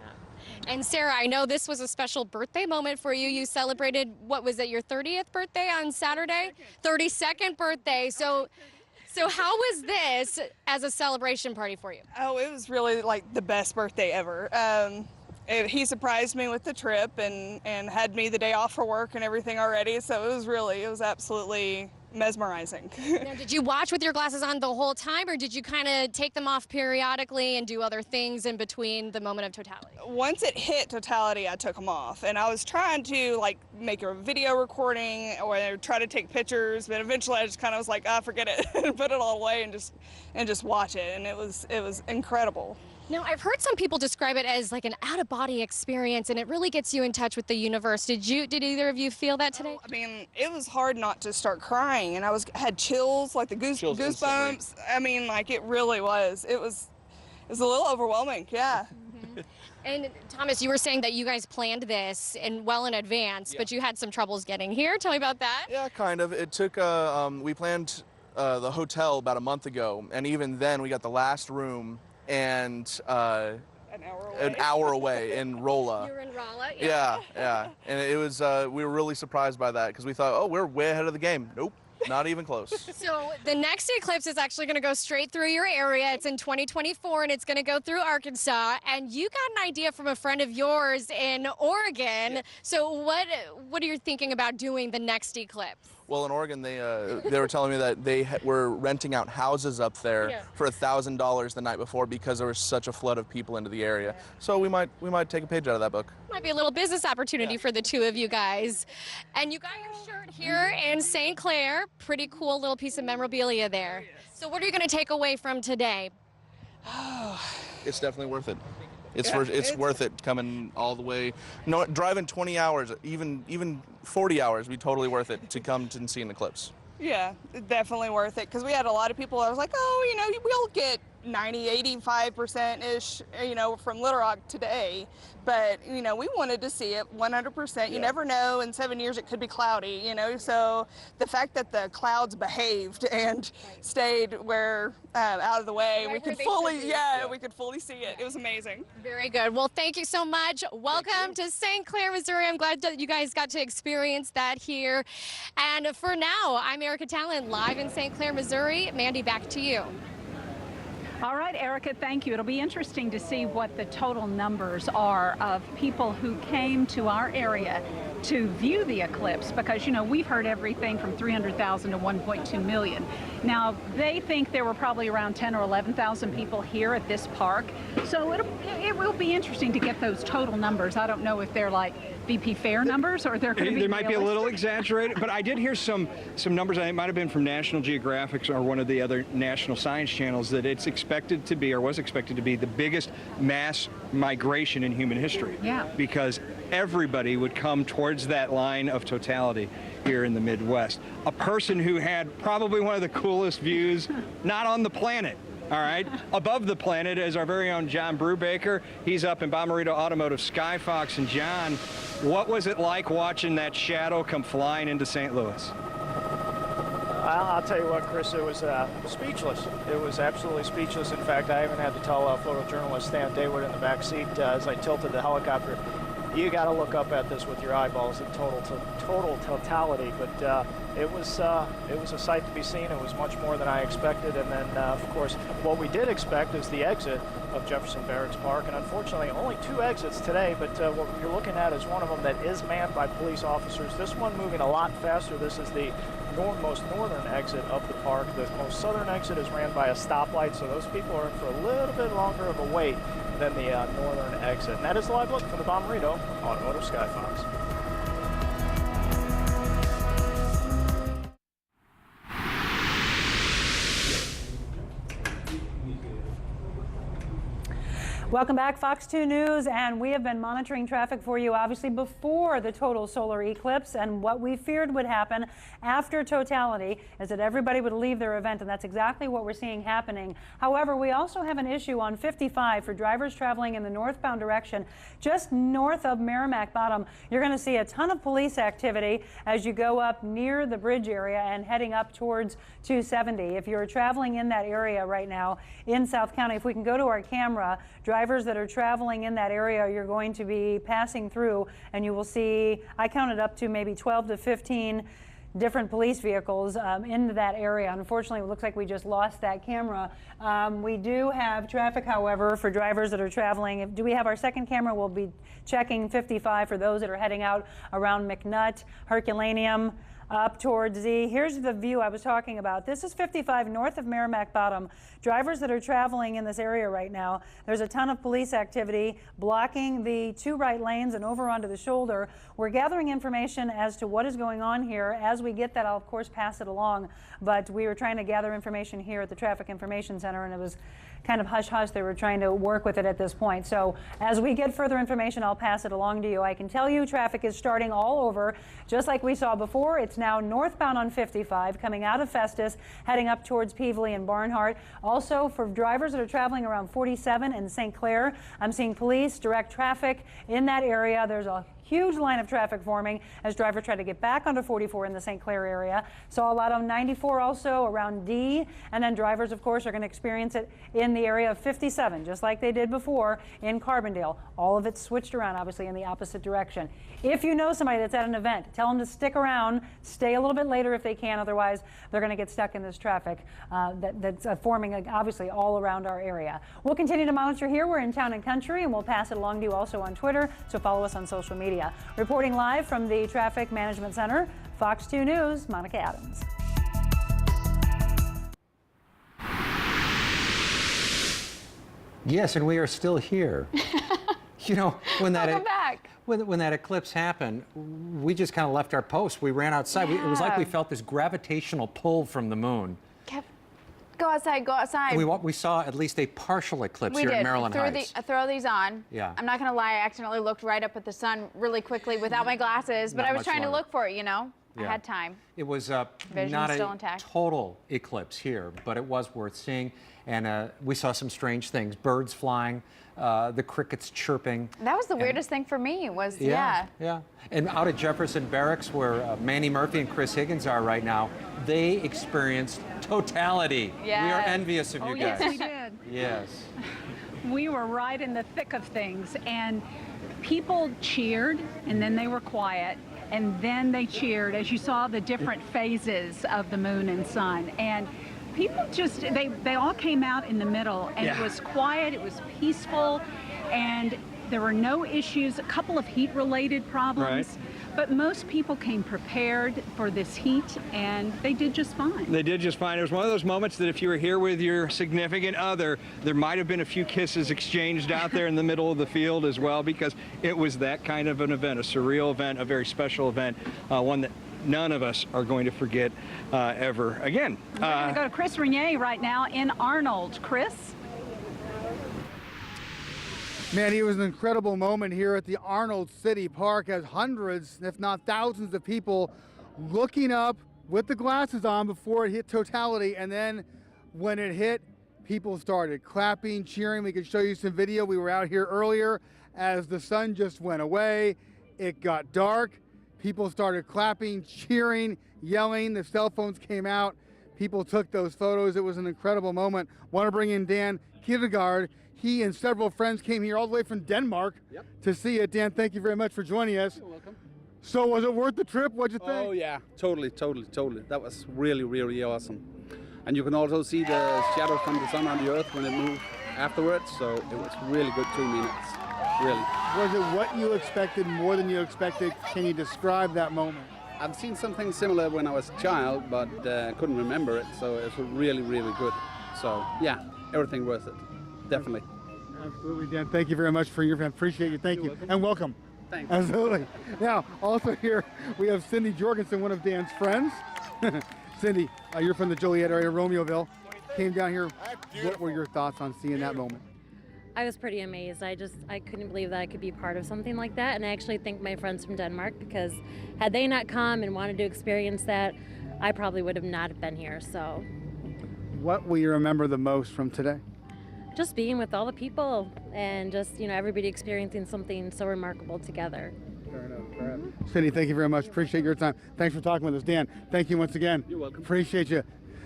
And Sarah, I know this was a special birthday moment for you. You celebrated, what was it, your 30th birthday on Saturday? 32nd birthday. So how was this as a celebration party for you? Oh, it was really like the best birthday ever. He surprised me with the trip and had me the day off for work and everything already. So it was absolutely mesmerizing. Now, did you watch with your glasses on the whole time, or did you kind of take them off periodically and do other things in between the moment of totality? Once it hit totality, I took them off, and I was trying to make a video recording or try to take pictures, but eventually I just kind of was like, forget it, and put it all away and just watch it, and it was incredible. Now, I've heard some people describe it as like an out-of-body experience, and it really gets you in touch with the universe. Did either of you feel that today? I mean, it was hard not to start crying, and I had chills, like the goosebumps. I mean, it really was. It was a little overwhelming, yeah. Mm-hmm. And Thomas, you were saying that you guys planned this well in advance, but you had some troubles getting here. Tell me about that. Yeah, kind of. It took, we planned the hotel about a month ago, and even then we got the last room and an hour away in Rolla. You're in Rolla? Yeah. And it was, we were really surprised by that because we thought, oh, we're way ahead of the game. Nope, not even close. So the next eclipse is actually going to go straight through your area. It's in 2024, and it's going to go through Arkansas. And you got an idea from a friend of yours in Oregon. Yeah. So what are you thinking about doing the next eclipse? Well, in Oregon, they were telling me that they were renting out houses up there for $1,000 the night before because there was such a flood of people into the area. So we might take a page out of that book. Might be a little business opportunity for the two of you guys. And you got your shirt here in St. Clair. Pretty cool little piece of memorabilia there. So what are you going to take away from today? It's definitely worth it. It's worth it coming all the way. No, driving 20 hours, even 40 hours, be totally worth it to come and see an eclipse. Yeah, definitely worth it, because we had a lot of people that was like, oh, you know, we'll get 90, 85%-ish, you know, from Little Rock today. But, you know, we wanted to see it 100%. You never know, in 7 years it could be cloudy, you know. So the fact that the clouds behaved and stayed where, out of the way, we could fully, we could fully see it. It was amazing. Very good. Well, thank you so much. Welcome to St. Clair, Missouri. I'm glad that you guys got to experience that here. And for now, I'm Erica Talon, live in St. Clair, Missouri. Mandy, back to you. All right, Erica, thank you. It'll be interesting to see what the total numbers are of people who came to our area to view the eclipse, because, you know, we've heard everything from 300,000 to 1.2 million. Now, they think there were probably around 10 or 11,000 people here at this park. So it will be interesting to get those total numbers. I don't know if they're like VP Fair numbers or they're going to be They might be a little exaggerated, but I did hear some numbers. It might have been from National Geographic or one of the other national science channels, that it's expected to be, or was expected to be, the biggest mass migration in human history. Yeah. Because everybody would come towards that line of totality here in the Midwest. A person who had probably one of the coolest views, not on the planet, all right, above the planet, is our very own John Brubaker. He's up in Bomarito Automotive Skyfox. And John, what was it like watching that shadow come flying into St. Louis? I'll tell you what, Chris, it was speechless. It was absolutely speechless. In fact, I even had to tell photojournalist Stan Dayward in the back seat as I tilted the helicopter, you got to look up at this with your eyeballs in total totality. But it was a sight to be seen. It was much more than I expected. And then, of course, what we did expect is the exit of Jefferson Barracks Park. And unfortunately, only 2 exits today. But what you're looking at is one of them that is manned by police officers. This one moving a lot faster. This is the most northern exit of the park. The most southern exit is ran by a stoplight, so those people are in for a little bit longer of a wait than the northern exit. And that is the live look from the Bomarito Automotive Skyfox. Welcome back, Fox 2 News, and we have been monitoring traffic for you, obviously, before the total solar eclipse, and what we feared would happen after totality is that everybody would leave their event, and that's exactly what we're seeing happening. However, we also have an issue on 55 for drivers traveling in the northbound direction. Just north of Merrimack Bottom, you're going to see a ton of police activity as you go up near the bridge area and heading up towards 270. If you're traveling in that area right now in South County, if we can go to our camera, drivers that are traveling in that area, you're going to be passing through, and you will see, I counted up to maybe 12 to 15 different police vehicles into that area. Unfortunately, it looks like we just lost that camera. We do have traffic, however, for drivers that are traveling. Do we have our second camera? We'll be checking 55 for those that are heading out around McNutt, Herculaneum, up towards Z. Here's the view I was talking about. This is 55 north of Merrimack Bottom. Drivers that are traveling in this area right now, there's a ton of police activity blocking the 2 right lanes and over onto the shoulder. We're gathering information as to what is going on here. As we get that, I'll of course pass it along, but we were trying to gather information here at the Traffic Information Center, and it was kind of hush-hush. They were trying to work with it at this point. So as we get further information, I'll pass it along to you. I can tell you traffic is starting all over, just like we saw before. It's now northbound on 55, coming out of Festus, heading up towards Peevely and Barnhart. Also, for drivers that are traveling around 47 and St. Clair, I'm seeing police direct traffic in that area. There's a huge line of traffic forming as drivers try to get back onto 44 in the St. Clair area. Saw a lot on 94 also around D, and then drivers, of course, are going to experience it in the area of 57, just like they did before in Carbondale. All of it switched around, obviously, in the opposite direction. If you know somebody that's at an event, tell them to stick around, stay a little bit later if they can, otherwise they're going to get stuck in this traffic that's forming, obviously, all around our area. We'll continue to monitor here. We're in Town and Country, and we'll pass it along to you also on Twitter, so follow us on social media. Media. Reporting live from the Traffic Management Center, Fox 2 News, Monica Adams. Yes, and we are still here. You know, when Welcome back. When that eclipse happened, we just kind of left our post. We ran outside. It was like we felt this gravitational pull from the moon. Go outside, go outside. We saw at least a partial eclipse here in Maryland Heights. Throw these on. Yeah. I'm not going to lie, I accidentally looked right up at the sun really quickly without my glasses, but I was trying to look for it, you know? I had time. It was Vision's not still a intact. total eclipse here, but it was worth seeing. And we saw some strange things, birds flying, the crickets chirping. That was the weirdest thing for me was, Yeah. And out at Jefferson Barracks, where Mandy Murphy and Chris Higgins are right now, they experienced totality. Yes. We are envious of you guys. Yes, we did. Yes. We were right in the thick of things, and people cheered, and then they were quiet, and then they cheered as you saw the different phases of the moon and sun. And people just, they all came out in the middle, and it was quiet, it was peaceful, and there were no issues, a couple of heat-related problems. But most people came prepared for this heat, and they did just fine. They did just fine. It was one of those moments that if you were here with your significant other, there might have been a few kisses exchanged out there in the middle of the field as well, because it was that kind of an event, a surreal event, a very special event, one that none of us are going to forget ever again. We're going to go to Chris Renier right now in Arnold. Chris? Mandy, it was an incredible moment here at the Arnold City Park as hundreds, if not thousands of people looking up with the glasses on before it hit totality. And then when it hit, people started clapping, cheering. We could show you some video. We were out here earlier as the sun just went away. It got dark. People started clapping, cheering, yelling. The cell phones came out. People took those photos. It was an incredible moment. Want to bring in Dan Kierkegaard. He and several friends came here all the way from Denmark to see it. Dan, thank you very much for joining us. You're welcome. So was it worth the trip? What'd you think? Oh yeah, totally. That was really awesome. And you can also see the shadow from the sun on the earth when it moved afterwards. So it was really good 2 minutes, really. Was it what you expected, more than you expected? Can you describe that moment? I've seen something similar when I was a child, but couldn't remember it. So it was really good. So yeah, everything worth it. Definitely. Absolutely, Dan. Thank you very much for your, appreciate you. Thank you. Welcome. And welcome. Thanks. Absolutely. Now, also here, we have Cindy Jorgensen, one of Dan's friends. Cindy, you're from the Joliet area, Romeoville. Came down here. What were your thoughts on seeing that moment? I was pretty amazed. I couldn't believe that I could be part of something like that. And I actually thank my friends from Denmark, because had they not come and wanted to experience that, I probably would have not been here. So What will you remember the most from today? just being with all the people and just, everybody experiencing something so remarkable together. Fair enough. Cindy, thank you very much. Appreciate your time. Thanks for talking with us. Dan, thank you once again. You're welcome. Appreciate you.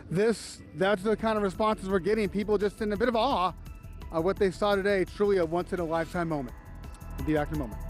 That's the kind of responses we're getting. People just in a bit of awe of what they saw today. Truly a once-in-a-lifetime moment. We'll be back in a moment.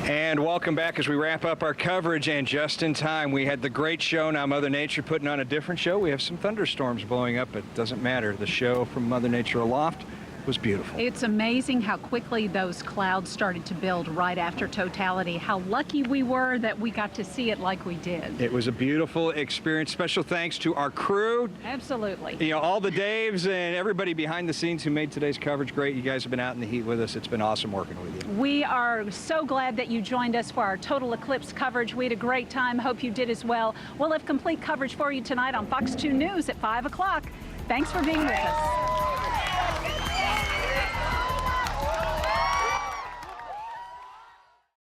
And welcome back as we wrap up our coverage, and just in time. We had the great show. Now Mother Nature putting on a different show. We have some thunderstorms blowing up. It doesn't matter. The show from Mother Nature Aloft was beautiful. It's amazing how quickly those clouds started to build right after totality. How lucky we were that we got to see it like we did. It was a beautiful experience. Special thanks to our crew. Absolutely. All the Daves and everybody behind the scenes who made today's coverage great. You guys have been out in the heat with us. It's been awesome working with you. We are so glad that you joined us for our total eclipse coverage. We had a great time. Hope you did as well. We'll have complete coverage for you tonight on Fox 2 News at 5 o'clock. Thanks for being with us.